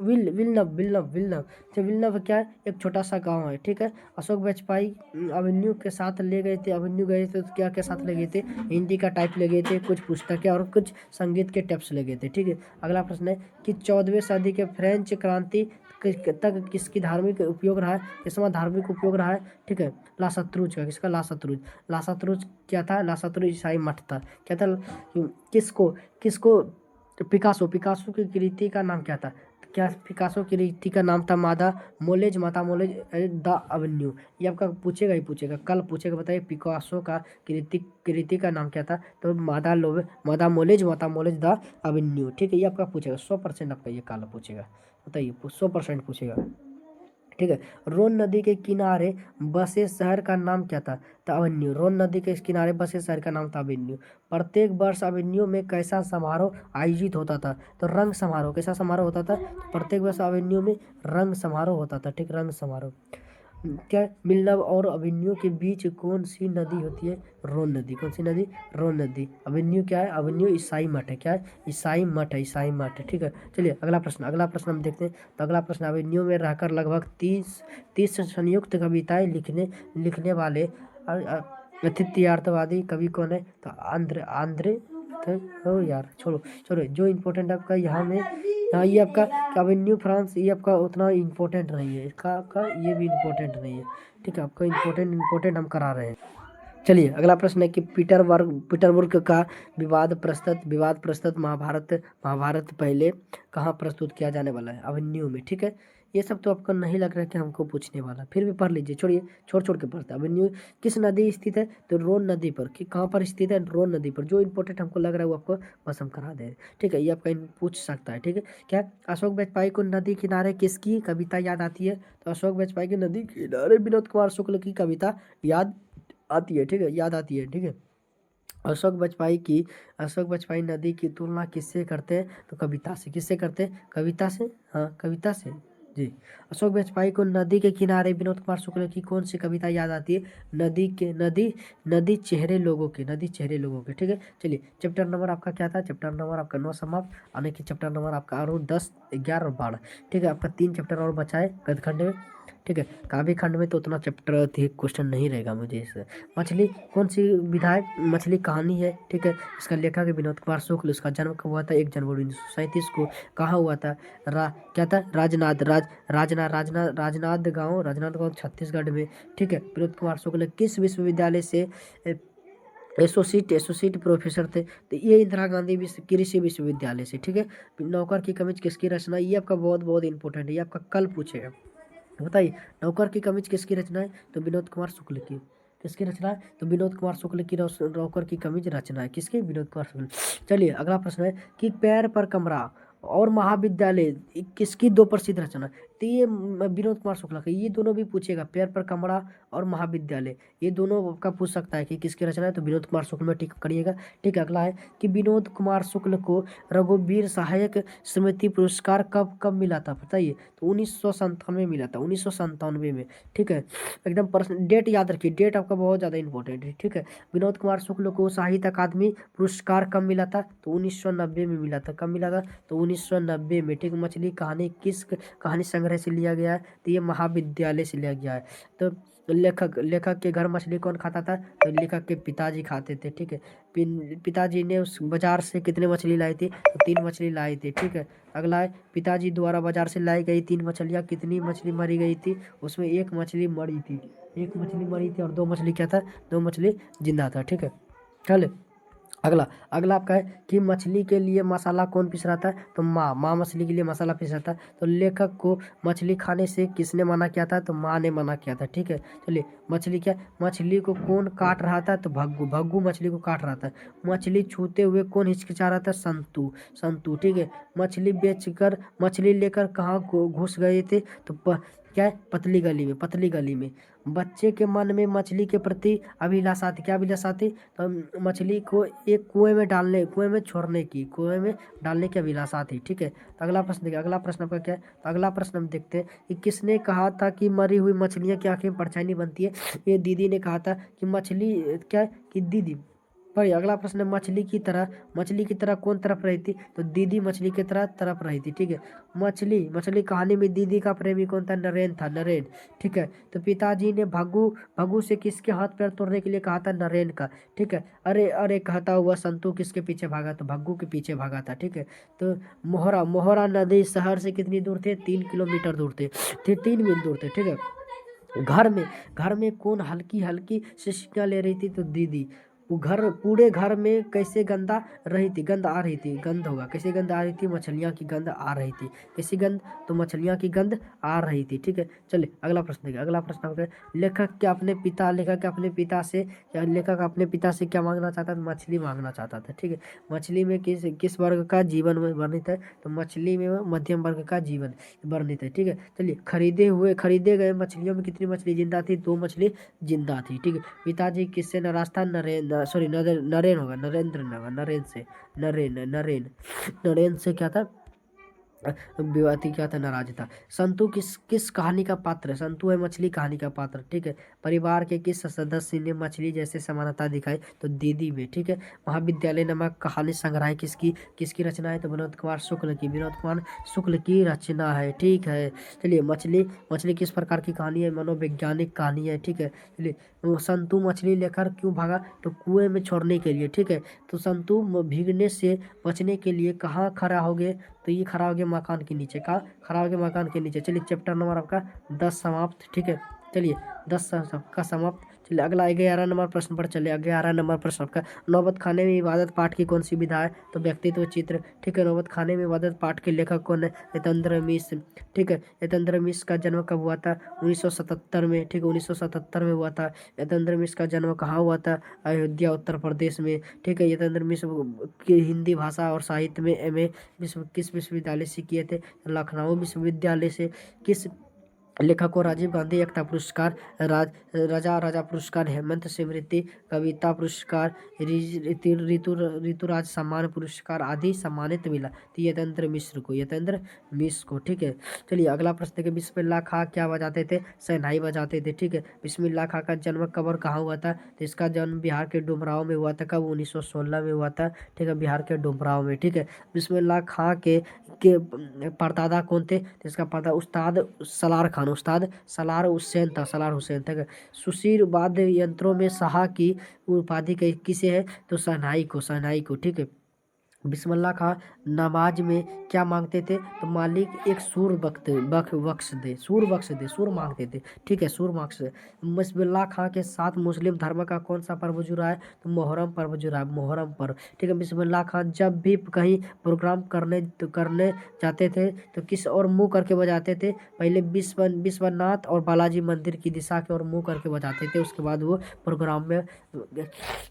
विल्नव। तो विल्नव क्या है, एक छोटा सा गांव है। ठीक है, अशोक वाजपेयी अभिमन्यु के साथ ले गए थे, अभिमन्यु गए थे तो क्या के साथ ले गए थे, हिंदी का टाइप ले गए थे, कुछ पुस्तकें और कुछ संगीत के टिप्स ले गए थे। ठीक है, अगला प्रश्न है कि 14वीं सदी के फ्रेंच क्रांति तक किसकी धार्मिक उपयोग रहा है, किसका धार्मिक उपयोग रहा है। ठीक है, लासत्रुज का, किसका, लासत्रुज क्या था, लासत्रुज ईसाई मठ था। क्या था, किसको पिकासो की कृति का नाम क्या था, क्या पिकासो की कृति का नाम था माता मोलेज द अवेन्यू। ये आपका पूछेगा ही पूछेगा, कल पूछेगा, बताइए पिकासो का कृति का नाम क्या था, तो मादा मोलेज द अवेन्यू। ठीक है, ये आपका पूछेगा 100% आपका ये कल पूछेगा, बताइए 100% पूछेगा। ठीक है, रोन नदी के किनारे बसे शहर का नाम क्या था, तो अवेन्यू। रोन नदी के किनारे बसे शहर का नाम था अवेन्यू। प्रत्येक वर्ष अवेन्यू में कैसा समारोह आयोजित होता था, तो रंग समारोह। कैसा समारोह होता था, प्रत्येक वर्ष अवेन्यू में रंग समारोह होता था। ठीक, रंग समारोह। क्या, मिल्नव और अवेन्यू के बीच कौन सी नदी होती है, रोन नदी। कौन सी नदी, रोन नदी। अवेन्यू क्या है, अवेन्यू ईसाई मठ है। क्या है, ईसाई मठ है। ठीक है, चलिए अगला प्रश्न हम देखते हैं। तो अगला प्रश्न, अवेन्यू में रहकर लगभग 30 संयुक्त कविताएं लिखने वाले अतिथ्यार्थवादी कवि कौन है, तो आंद्रे तो यार छोड़ो जो इम्पोर्टेंट आपका यहाँ में, हाँ ये आपका अवेन्यू फ्रांस, ये आपका उतना इम्पोर्टेंट नहीं है, इसका आपका ये भी इम्पोर्टेंट नहीं है। ठीक है, आपका इम्पोर्टेंट हम करा रहे हैं। चलिए अगला प्रश्न है कि पीटरबर्ग का विवाद प्रस्तुत महाभारत पहले कहाँ प्रस्तुत किया जाने वाला है, अवेन्यू में। ठीक है, ये सब तो आपको नहीं लग रहा है कि हमको पूछने वाला, फिर भी पढ़ लीजिए, छोड़ के पढ़ते हैं। अवेन्यू किस नदी स्थित है, तो रोन नदी पर। कि कहाँ पर स्थित है, रोन नदी पर। जो इंपॉर्टेंट हमको लग रहा है वो आपको बस हम करा दे रहे हैं। ठीक है, ये आपका पूछ सकता है। ठीक है, क्या अशोक वाजपेयी को नदी किनारे किसकी कविता याद आती है, तो अशोक वाजपेयी की नदी किनारे विनोद कुमार शुक्ल की कविता याद आती है। ठीक है, याद आती है। ठीक है, अशोक वाजपेयी नदी की तुलना किससे करते हैं, तो कविता से। किससे करते हैं, कविता से। हाँ, कविता से जी। अशोक वाजपेयी को नदी के किनारे विनोद कुमार शुक्ल की कौन सी कविता याद आती है, नदी चेहरे लोगों के। ठीक है, चलिए चैप्टर नंबर आपका क्या था, चैप्टर नंबर आपका 9 समाप्त, यानी कि चैप्टर नंबर आपका और 10, 11 और 12। ठीक है, आपका 3 चैप्टर और बचा है गद्यखंड में। ठीक है, काव्य खंड में तो उतना चैप्टर थी क्वेश्चन नहीं रहेगा मुझे इससे। मछली कौन सी विधायक मछली कहानी है। ठीक है, इसका लेखक है विनोद कुमार शुक्ल। इसका जन्म कब हुआ था, 1 जनवरी 1937 को। कहाँ हुआ था, क्या था, राजनांद गाँव छत्तीसगढ़ में। ठीक है, विनोद कुमार शुक्ल किस विश्वविद्यालय से एसोसिएट प्रोफेसर थे, तो ये इंदिरा गांधी कृषि विश्वविद्यालय से। ठीक है, नौकर की कमीज किसकी रचना, ये आपका बहुत इंपॉर्टेंट है, ये आपका कल पूछेगा। बताइए नौकर की कमीज किसकी रचना है, तो विनोद कुमार शुक्ल की। किसकी रचना है, तो विनोद कुमार शुक्ल की नौकर की कमीज रचना है, किसकी, विनोद कुमार शुक्ल। चलिए अगला प्रश्न है कि पैर पर कमरा और महाविद्यालय किसकी 2 प्रसिद्ध रचना, तो ये विनोद कुमार शुक्ला का। ये दोनों भी पूछेगा, पैर पर कमरा और महाविद्यालय, ये दोनों का पूछ सकता है कि किसकी रचना है, तो विनोद कुमार शुक्ल में टिक करिएगा। ठीक है, अगला है कि विनोद कुमार शुक्ल को रघुवीर सहायक स्मृति पुरस्कार कब मिला था, बताइए, तो 1997 में मिला था, 1997 में। ठीक है, एकदम पर्सन डेट याद रखिए, डेट आपका बहुत ज़्यादा इंपॉर्टेंट है। ठीक है, विनोद कुमार शुक्ल को साहित्य अकादमी पुरस्कार कब मिला था, तो 1990 में मिला था। कब मिला था, तो 1990 में। ठीक, मछली कहानी किस कहानी संग्रह से लिया गया है, तो ये महाविद्यालय से लिया गया है। तो लेखक के घर मछली कौन खाता था, तो लेखक के पिताजी खाते थे। ठीक है, पिताजी ने उस बाजार से कितने मछली लाई थी, तो 3 मछली लाई थी। ठीक है, अगला है पिताजी द्वारा बाजार से लाई गई 3 मछलियाँ, कितनी मछली मरी गई थी, उसमें 1 मछली मरी थी, 1 मछली मरी थी और 2 मछली क्या था, 2 मछली जिंदा था। ठीक है, चल अगला अगला आपका है कि मछली के लिए मसाला कौन पीस रहा था, तो माँ मछली के लिए मसाला पीस रहा था। तो लेखक को मछली खाने से किसने मना किया था, तो माँ ने मना किया था। ठीक है, चलिए मछली को कौन काट रहा था, तो भग्गू मछली को काट रहा था। मछली छूते हुए कौन हिचकिचा रहा था, संतू। ठीक है, मछली लेकर कहाँ घुस गए थे, तो क्या है, पतली गली में। बच्चे के मन में मछली के प्रति अभिलाषा थी, क्या अभिलाषा थी, तो मछली को एक कुएं में डालने की अभिलाषा थी। ठीक है, तो अगला प्रश्न देखिए, अगला प्रश्न आपका क्या है, तो अगला प्रश्न हम देखते हैं कि किसने कहा था कि मरी हुई मछलियां की आंखें में परछाई नहीं बनती है। ये दीदी ने कहा था कि मछली क्या है, कि दीदी। पर अगला प्रश्न है, मछली की तरह कौन तरफ रही थी, तो दीदी मछली की तरफ रही थी। ठीक है, मछली कहानी में दीदी का प्रेमी कौन था, नरेन। ठीक है, तो पिताजी ने भगू से किसके हाथ पैर तोड़ने के लिए कहा था, नरेन का। ठीक है, अरे अरे कहता हुआ संतू किसके पीछे भागा, तो भग्गू के पीछे भागा था। ठीक है, तो मोहरा नदी शहर से कितनी दूर थे, 3 किलोमीटर दूर थे, 3 मील दूर थे। ठीक है, घर में कौन हल्की हल्की सिसकियां ले रही थी, तो दीदी। पूरे घर में कैसे गंध आ रही थी, गंध होगा, कैसे गंध आ रही थी, मछलियां की गंध आ रही थी। कैसी गंध, तो मछलियां की गंध आ रही थी। ठीक है, चलिए अगला प्रश्न देखिए, अगला प्रश्न हो गया, लेखक अपने पिता से क्या मांगना चाहता था, मछली मांगना चाहता था। ठीक है, मछली में किस वर्ग का जीवन वर्णित है, तो मछली में मध्यम वर्ग का जीवन वर्णित है। ठीक है, चलिए खरीदे गए मछलियों में कितनी मछली जिंदा थी, 2 मछली जिंदा थी। ठीक है, पिताजी किससे नाराज था, नरेन होगा, नरेंद्र नहीं होगा, नरेन से क्या था, विवादी क्या था, नाराज था। संतु किस कहानी का पात्र है, संतु है मछली कहानी का पात्र। ठीक है, परिवार के किस सदस्य ने मछली जैसे समानता दिखाई, तो दीदी में। ठीक है, महाविद्यालय नामक कहानी संग्रह किसकी रचना है, तो विनोद कुमार शुक्ल की रचना है। ठीक है, चलिए मछली किस प्रकार की कहानी है, मनोवैज्ञानिक कहानी है। ठीक है, चलिए संतु मछली लेकर क्यों भागा, तो कुएं में छोड़ने के लिए। ठीक है, तो संतु भीगने से बचने के लिए कहाँ खड़ा हो गए, तो ये खड़ा हो गया मकान के नीचे। कहाँ खड़ा हो गया, मकान के नीचे। चलिए चैप्टर नंबर आपका 10 समाप्त। ठीक है, चलिए 10 का समाप्त। चलिए अगला 11 नंबर प्रश्न पर चलिए। 11 नंबर प्रश्न आपका, नौबत खाने में इबादत पाठ की कौन सी विधा है, तो व्यक्तित्व चित्र। ठीक है, नौबत खाने में इबादत पाठ के लेखक कौन है, यतेंद्र मिश्र। ठीक है, यतेंद्र मिश्र का जन्म कब हुआ था, 1977 में। ठीक है, 1977 में हुआ था। यतेंद्र मिश्र का जन्म कहाँ हुआ था, अयोध्या उत्तर प्रदेश में। ठीक है, यतेंद्र मिश्र की हिंदी भाषा और साहित्य में MA किस विश्वविद्यालय से किए थे, लखनऊ विश्वविद्यालय से। किस लेखक को राजीव गांधी एकता पुरस्कार, राजा पुरस्कार, हेमंत स्मृति कविता पुरस्कार, ऋतुराज सम्मान पुरस्कार आदि सम्मानित मिला, तो यतेंद्र मिश्र को। ठीक है, चलिए अगला प्रश्न है, बिस्मिल्लाह खां क्या बजाते थे, शहनाई बजाते थे। ठीक है, बिस्मिल्लाह खां का जन्म कब और कहाँ हुआ था, तो इसका जन्म बिहार के डुमराव में हुआ था। कब, 1916 में हुआ था। ठीक है, बिहार के डुमराव में। ठीक है, बिस्मिल्लाह खां के परदादा कौन थे, तो इसका परदा उस्ताद सलार हुसैन था। सुशील वाद्य यंत्रों में शाह की उपाधि किसे है, तो शहनाई को। ठीक है, बिस्मिल्लाह खां नमाज में क्या मांगते थे, तो मालिक एक सुर मांगते थे। ठीक है, सुर मांगते थे। बिस्मिल्लाह खां के साथ मुस्लिम धर्म का कौन सा पर्व जुड़ा है, तो मुहर्रम पर्व जुड़ा है, मुहर्रम पर्व। ठीक है, बिस्मिल्लाह खां जब भी कहीं प्रोग्राम करने जाते थे तो किस और मुंह करके बजाते थे, पहले विश्वनाथ और बालाजी मंदिर की दिशा की ओर मुंह करके बजाते थे, उसके बाद वो प्रोग्राम में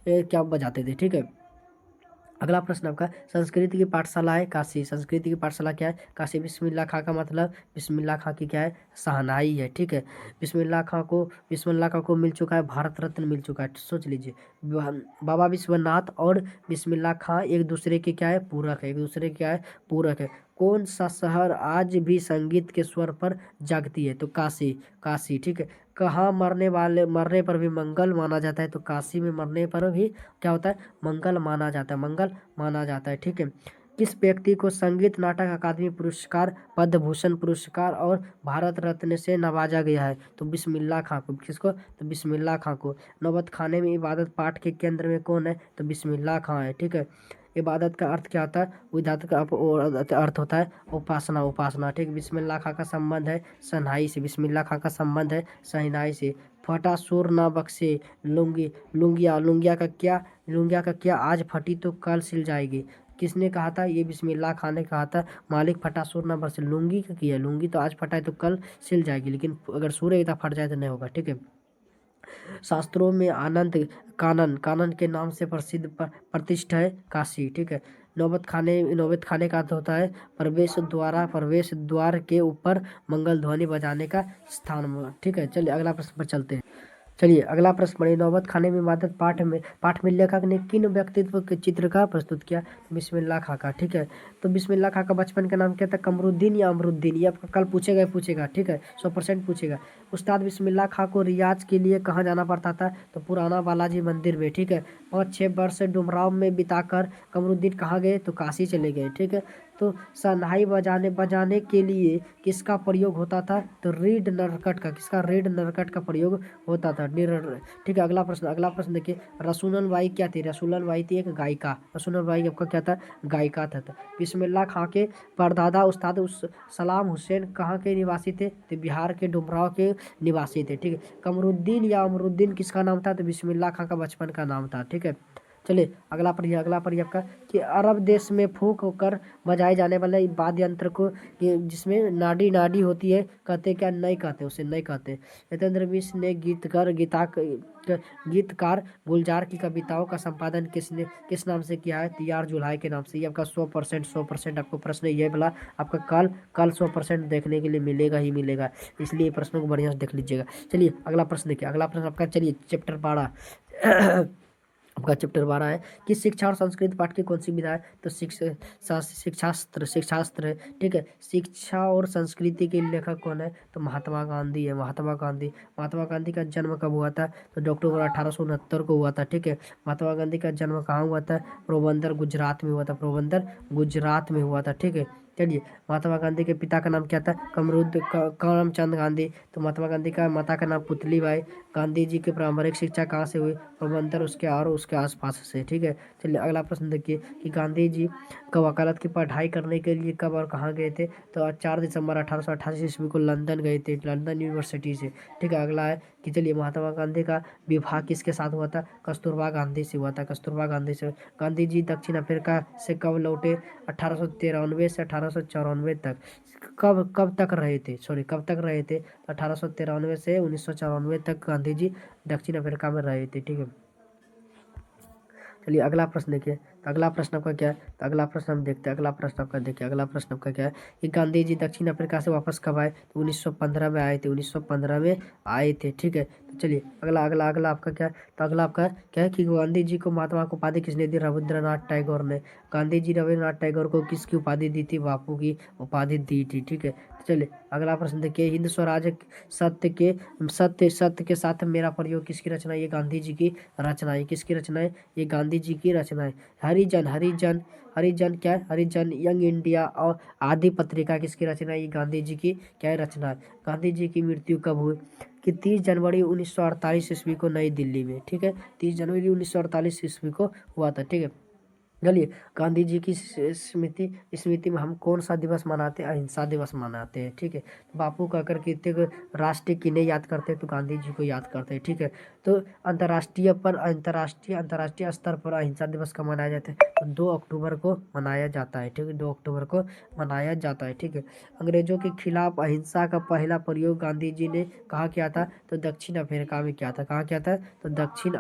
क्या बजाते थे। ठीक है, अगला प्रश्न आपका, संस्कृत की पाठशाला है काशी। संस्कृत की पाठशाला क्या है, काशी। बिस्मिल्लाह खां का मतलब, बिस्मिल्लाह खां की क्या है, शहनाई है। ठीक है, बिस्मिल्लाह खां को मिल चुका है भारत रत्न, मिल चुका है। सोच लीजिए, बाबा विश्वनाथ और बिस्मिल्लाह खां एक दूसरे के क्या है, पूरक है। कौन सा शहर आज भी संगीत के स्वर पर जागती है, तो काशी। ठीक है, कहाँ मरने पर भी मंगल माना जाता है, तो काशी में मरने पर भी क्या होता है, मंगल माना जाता है। ठीक है, किस व्यक्ति को संगीत नाटक अकादमी पुरस्कार, पद्म भूषण पुरस्कार और भारत रत्न से नवाजा गया है, तो बिस्मिल्लाह खां को। किसको, तो बिस्मिल्लाह खां को। नौबत खाने में इबादत पाठ के केंद्र में कौन है, तो बिस्मिल्लाह खां है। ठीक है, इबादत का अर्थ क्या होता है, इबादत का अर्थ होता है उपासना। ठीक, बिस्मिल्लाह खां का संबंध है शहनाई से, फटा शोर ना बख्शे लुंगी लुंगिया का क्या आज फटी तो कल सिल जाएगी। किसने कहा था? ये बिस्मिल्लाह खान ने कहा था। मालिक फटा शोर ना बख्शे, लुंगी का किया, लुंगी तो आज फटा है तो कल सिल जाएगी, लेकिन अगर सूर्य इतना फट जाए तो नहीं होगा। ठीक है। शास्त्रों में आनंद कानन कानन के नाम से प्रसिद्ध प्रतिष्ठा है काशी। ठीक है। नौबत खाने का अर्थ होता है प्रवेश द्वार के ऊपर मंगल ध्वनि बजाने का स्थान। ठीक है। चलिए अगला प्रश्न पर चलते हैं। चलिए अगला प्रश्न पढ़िए। नौबत खाने में इबादत पाठ में लेखक ने किन व्यक्तित्व के चित्र का प्रस्तुत किया? बिस्मिल्लाह खां का। ठीक है। तो बिस्मिल्लाह खां का बचपन का नाम क्या था? कमरुद्दीन या अमरुद्दीन? ये आपका कल पूछेगा। ठीक है। 100% पूछेगा। उस्ताद बिस्मिल्लाह खां को रियाज के लिए कहाँ जाना पड़ता था? तो पुराना बालाजी मंदिर में। ठीक है। 5-6 वर्ष डुमराव में बिताकर कमरुद्दीन कहाँ गए? तो काशी चले गए। ठीक है। तो शहनाई बजाने के लिए किसका प्रयोग होता था? तो रीड नरकट का। किसका? रीड नरकट का प्रयोग होता था। ठीक है। अगला प्रश्न देखिए। रसूलन बाई क्या थी? रसूलन बाई थी एक गायिका। रसूलन बाई आपका क्या था? गायिका था। बिस्मिल्लाह खां के परदादा उस्ताद सलाम हुसैन कहाँ के निवासी थे? तो बिहार के डुमराव के निवासी थे। ठीक है। कमरुद्दीन या अमरुद्दीन किसका नाम था? तो बिस्मिल्लाह खां का बचपन का नाम था। ठीक है। चलिए अगला पढ़िए आपका कि अरब देश में फूंक होकर बजाए जाने वाले वाद्य यंत्र को जिसमें नाडी नाडी होती है कहते क्या? नहीं कहते, उसे नहीं कहते। यतेंद्र मिश्र ने गीतकार गुलजार की कविताओं का संपादन किस नाम से किया है? तियार जुल्हाई के नाम से। ये आपका 100% आपको प्रश्न ये वाला आपका कल 100% देखने के लिए मिलेगा ही मिलेगा, इसलिए प्रश्नों को बढ़िया से देख लीजिएगा। चलिए अगला प्रश्न देखिए। अगला प्रश्न आपका चलिए चैप्टर 12 आपका चैप्टर 12 है कि शिक्षा और संस्कृति पाठ की कौन सी विधा है? तो शिक्षास्त्र है। ठीक है। शिक्षा और संस्कृति के लेखक कौन है? तो महात्मा गांधी है। महात्मा गांधी का जन्म कब हुआ था? तो अक्टूबर 1869 को हुआ था। ठीक है। महात्मा गांधी का जन्म कहाँ हुआ था? पोरबंदर गुजरात में हुआ था। ठीक है। चलिए महात्मा गांधी के पिता का नाम क्या था? करमचंद गांधी। तो महात्मा गांधी का माता का नाम पुतली बाई। गांधी जी की प्रारंभिक शिक्षा कहाँ से हुई? पोरबंदर उसके आसपास से। ठीक है। चलिए अगला प्रश्न देखिए कि गांधी जी का वकालत की पढ़ाई करने के लिए कब और कहाँ गए थे? तो 4 दिसंबर 1888 ईस्वी को लंदन गए थे, लंदन यूनिवर्सिटी से। ठीक है। अगला है कि चलिए महात्मा गांधी का विवाह किसके साथ हुआ था? कस्तूरबा गांधी से हुआ था। कस्तूरबा गांधी से। गांधी जी दक्षिण अफ्रीका से कब लौटे? 1893 से 1894 तक। कब तक रहे थे? 1893 से 1994 तक गांधी जी दक्षिण अफ्रीका में रहे थे। ठीक है। चलिए अगला प्रश्न देखिए। तो अगला प्रश्न आपका क्या है? तो अगला प्रश्न हम देखते हैं। अगला प्रश्न आपका देखिए। अगला प्रश्न आपका क्या है कि गांधी जी दक्षिण अफ्रीका से वापस कब आए? तो 1915 में आए थे। 1915 में आए थे। ठीक है। तो चलिए अगला आपका क्या है? तो अगला आपका क्या है कि गांधी जी को महात्मा को उपाधि किसने दी? रविंद्रनाथ टैगोर ने। गांधी जी रविंद्रनाथ टैगोर को किसकी उपाधि दी थी? बापू की उपाधि दी थी। ठीक है। तो चलिए अगला प्रश्न देखिए। हिंद स्वराज सत्य के साथ मेरा प्रयोग किसकी रचना? ये गांधी जी की रचना है। किसकी रचना है? ये गांधी जी की रचना है। हरिजन क्या है? हरिजन यंग इंडिया और आदि पत्रिका किसकी रचना है? ये गांधी जी की क्या है? रचना है। गांधी जी की मृत्यु कब हुई? कि 30 जनवरी 1948 ईस्वी को नई दिल्ली में। ठीक है। 30 जनवरी 1948 ईस्वी को हुआ था। ठीक है। चलिए गांधी जी की स्मृति में हम कौन सा दिवस मनाते हैं? अहिंसा दिवस मनाते हैं। ठीक है। बापू का अगर कितने राष्ट्रीय किन्हें याद करते हैं? तो गांधी जी को याद करते हैं। ठीक है। तो अंतर्राष्ट्रीय स्तर पर अहिंसा दिवस कब मनाया जाता है? तो 2 अक्टूबर को मनाया जाता है। ठीक है। 2 अक्टूबर को मनाया जाता है। ठीक है। अंग्रेजों के खिलाफ अहिंसा का पहला प्रयोग गांधी जी ने कहाँ किया था? तो दक्षिण अफ्रीका में किया था। कहाँ किया था? तो दक्षिण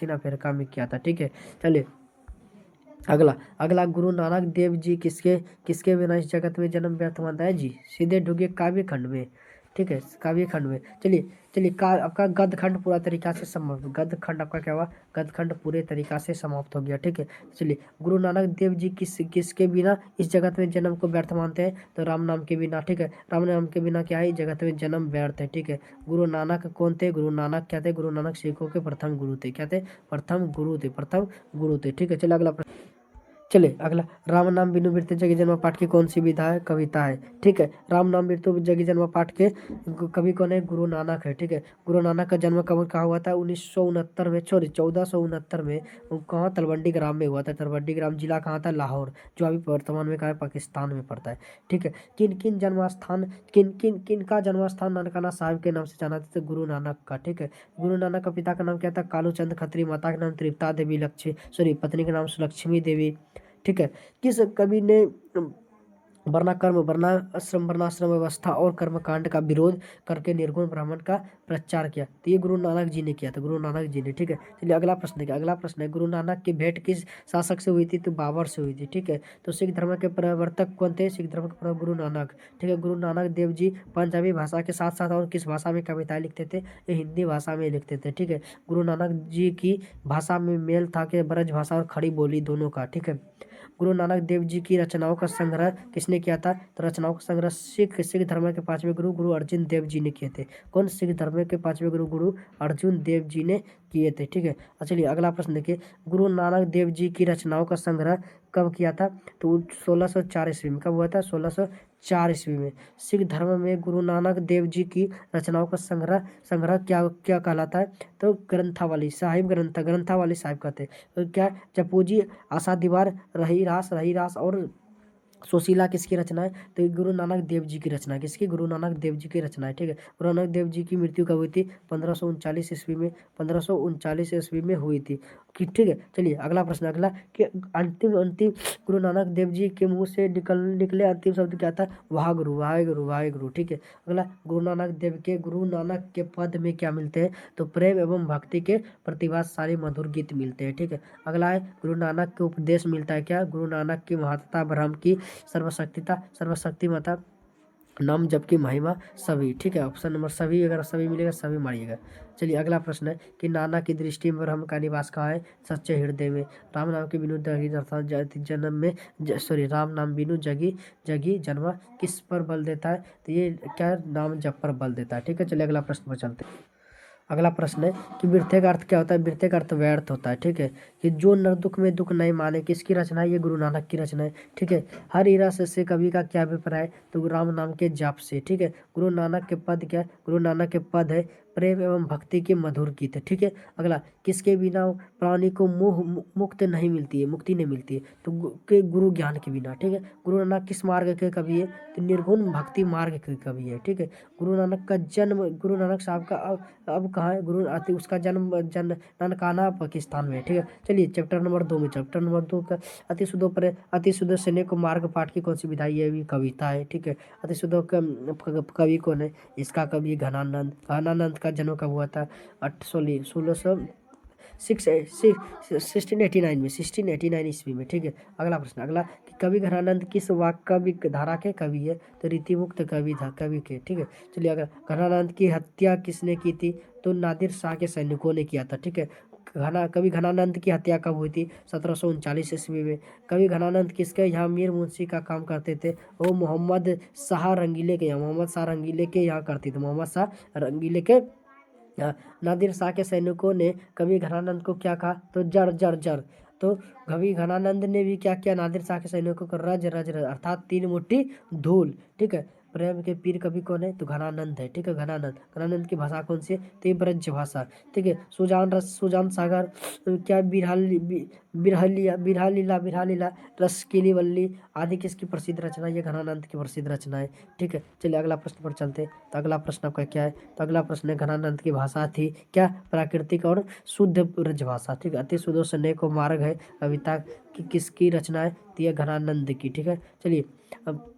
अफ्रीका में किया था। ठीक है। चलिए अगला गुरु नानक देव जी किसके बिना इस जगत में जन्म व्यर्थ मानता है? जी सीधे ढूंढिए काव्य खंड में। ठीक है। काव्य खंड में। चलिए आपका गद्य खंड पूरा तरीका से समाप्त। गद्य खंड आपका क्या हुआ? गद्य खंड पूरे तरीका से समाप्त हो गया। ठीक है। चलिए गुरु नानक देव जी किसके बिना इस जगत में जन्म को व्यर्थ मानते हैं? तो राम नाम के बिना। ठीक है। राम नाम के बिना क्या है? इस जगत में जन्म व्यर्थ है। ठीक है। गुरु नानक कौन थे? गुरु नानक क्या थे? गुरु नानक सिखों के प्रथम गुरु थे। क्या थे? प्रथम गुरु थे। ठीक है। चलिए चलिए अगला, राम नाम बिनु बिरते जगी जन्म पाठ की कौन सी विधा है, कविता है। ठीक है, राम नाम बिरतु जगी जन्म पाठ के कवि कौन है, गुरु नानक है। ठीक है, गुरु नानक का जन्म कब कहाँ हुआ था, 1969 में, सॉरी 1469 में। कहाँ, तलवंडी ग्राम में हुआ था। तलवंडी ग्राम जिला कहाँ था, लाहौर, जो अभी वर्तमान में कहाँ है, पाकिस्तान में पड़ता है। ठीक है, किन किन जन्म स्थान, किन किन किन का जन्म स्थान ननकाना साहिब के नाम से जाना जाता है, गुरु नानक का। ठीक है, गुरु नानक का पिता का नाम क्या था, कालू चंद खत्री, माता का नाम तृप्ता देवी, लक्ष्मी, सॉरी पत्नी का नाम लक्ष्मी देवी। ठीक है, किस कवि ने वर्णाकर्म, वर्णाश्रम, वर्णाश्रम व्यवस्था और कर्मकांड का विरोध करके निर्गुण ब्राह्मण का प्रचार किया, तो ये गुरु नानक जी ने किया था, गुरु नानक जी ने। ठीक है, चलिए अगला प्रश्न देखिए, अगला प्रश्न है, गुरु नानक की भेंट किस शासक से हुई थी, तो बाबर से हुई थी। ठीक है, तो सिख धर्म के प्रवर्तक कौन थे, सिख धर्म के प्रवर्तक गुरु नानक। ठीक है, गुरु नानक देव जी पंजाबी भाषा के साथ साथ और किस भाषा में कविताएं लिखते थे, ये हिंदी भाषा में लिखते थे। ठीक है, गुरु नानक जी की भाषा में मेल था कि ब्रज भाषा और खड़ी बोली दोनों का। ठीक है, गुरु नानक देव जी की रचनाओं का संग्रह किसने किया था, तो रचनाओं का संग्रह सिख धर्म के पांचवें गुरु गुरु अर्जुन देव जी ने किए थे। कौन, सिख धर्म के पांचवें गुरु गुरु अर्जुन देव जी ने किए थे। ठीक है, चलिए अगला प्रश्न देखिए, गुरु नानक देव जी की रचनाओं का संग्रह कब किया था, तो 1604 ईस्वी में। कब हुआ था, 1604 ईस्वी में। सिख धर्म में गुरु नानक देव जी की रचनाओं का संग्रह संग्रह क्या क्या कहलाता है, तो ग्रंथावली साहिब, ग्रंथावली साहिब कहते हैं। तो क्या, जपूजी, आशा दीवार, रही रास और सुशीला किसकी रचना है, तो ये गुरु नानक देव जी की रचना है। किसकी, गुरु नानक देव जी की रचना है। ठीक है, गुरु नानक देव जी की मृत्यु कब हुई थी, 1539 ईस्वी में, 1539 ईस्वी में हुई थी। ठीक है, चलिए अगला प्रश्न, अगला कि अंतिम अंतिम गुरु नानक देव जी के मुंह से निकले अंतिम शब्द क्या था, वाहेगुरु, वाहेगुरु, वाहेगुरु। ठीक है, अगला, गुरु नानक देव के, गुरु नानक के पद में क्या मिलते हैं, तो प्रेम एवं भक्ति के प्रतिभाशाली मधुर गीत मिलते हैं। ठीक है, अगला है, गुरु नानक के उपदेश मिलता है क्या, गुरु नानक की महत्ता, ब्रह्म की सर्वशक्तिमता, नाम जबकि महिमा सभी। ठीक है, ऑप्शन नंबर सभी, अगर सभी मिलेगा सभी मारिएगा। चलिए अगला प्रश्न है कि नानक की दृष्टि में ब्रह्म का निवास कहाँ है, सच्चे हृदय में। राम नाम के बिनु जगी अर्थात जन्म में, सॉरी राम नाम बिनु जगी जगी जन्म किस पर बल देता है, तो ये क्या, नाम जप पर बल देता है। ठीक है, चलिए अगला प्रश्न पर चलते हैं। अगला प्रश्न है कि वृथ्य का अर्थ क्या होता है, वृथ्य का अर्थ व्यर्थ होता है। ठीक है, कि जो नर दुख में दुख नहीं माने, किसकी रचना है, ये गुरु नानक की रचना है। ठीक है, हर इरा से कवि का क्या अभिप्राय है, तो राम नाम के जाप से। ठीक है, गुरु नानक के पद क्या, गुरु नानक के पद है प्रेम एवं भक्ति के मधुर गीत है। ठीक है, अगला, किसके बिना प्राणी को मुक्ति नहीं मिलती है, तो के गुरु ज्ञान के बिना। ठीक है, गुरु नानक किस मार्ग के कवि है, तो निर्गुण भक्ति मार्ग के कवि है। ठीक है, गुरु नानक का जन्म, गुरु नानक साहब का अब कहाँ है, उसका जन्म ननकाना पाकिस्तान में। ठीक है, चलिए चैप्टर नंबर 2 में, चैप्टर नंबर 2 का अति सुदो सेने को मार्ग पाठ की कौन सी विधा, ये भी कविता है। ठीक है, अति सुदो कवि कौन है, इसका कवि घनानंद। घनानंद का जन्म कब हुआ था, 1689 ईस्वी में। ठीक है, अगला प्रश्न, अगला कि कवि घनानंद किस वाक्य कवि धारा के कवि है, तो रीतिमुक्त कवि के। ठीक है, चलिए अगर, घनानंद की हत्या किसने की थी, तो नादिर शाह के सैनिकों ने किया था। ठीक है, कवि घनानंद की हत्या कब हुई थी, 1739 ईस्वी में। कवि घनानंद किसके यहाँ मीर मुंशी का काम करते थे, वो मोहम्मद शाह रंगीले के यहाँ करते थे, मोहम्मद शाह रंगीले के। नादिर शाह के सैनिकों ने कवि घनानंद को क्या कहा, तो जर जर जर। तो कवि घनानंद ने भी क्या किया, नादिर शाह के सैनिकों को रज रज रज अर्थात 3 मुट्ठी धूल। ठीक है, प्रेम के पीर कवि कौन है, तो घनानंद है। ठीक है, घनानंद की भाषा कौन सी है, तो ये ब्रज भाषा। ठीक है, सुजान सागर क्या, बिरहा लीला रस कीली वल्ली आदि किसकी प्रसिद्ध रचना, ये घनानंद की प्रसिद्ध रचना है। ठीक है, चलिए अगला प्रश्न पर चलते हैं। तो अगला प्रश्न आपका क्या है, तो अगला प्रश्न है, घनानंद की भाषा थी क्या, प्राकृतिक और शुद्ध ब्रज भाषा। ठीक है, अति सुदो सने को मार्ग है कविता की किसकी रचना है, तो ये घनानंद की। ठीक है, चलिए अब,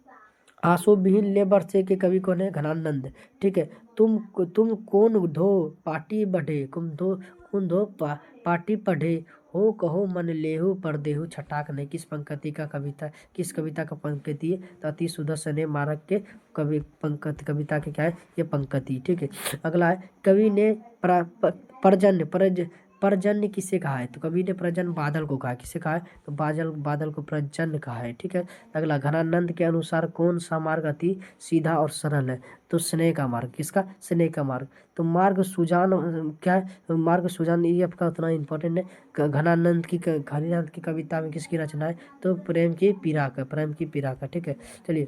आंसू विहीन ले बरसे के कवि कौन है, घनानंद। ठीक है, तुम कौन धो पाटी बढ़े, कौन धो पाटी पढ़े, हो कहो मन लेहु पर देहु छटाक नहीं, किस कविता का पंक्ति है, तो अति सुदर्शन ने मारक के कविता के क्या है, ये पंक्ति। ठीक है, अगला है, कवि ने पर्जन्य किसे कहा है? तो कवि ने पर्जन्य बादल को कहा है। किसे कहा है? तो बादल बादल को पर्जन्य कहा है। ठीक है। अगला, घनानंद के अनुसार कौन सा मार्ग अति सीधा और सरल है? तो स्नेह का मार्ग। किसका? स्नेह का मार्ग। तो मार्ग सुजान क्या है? मार्ग सुजान ये आपका उतना इंपॉर्टेंट है। घनानंद की कविता में किसकी रचना है? तो प्रेम की पीड़ा का, प्रेम की पीड़ा का। ठीक है। चलिए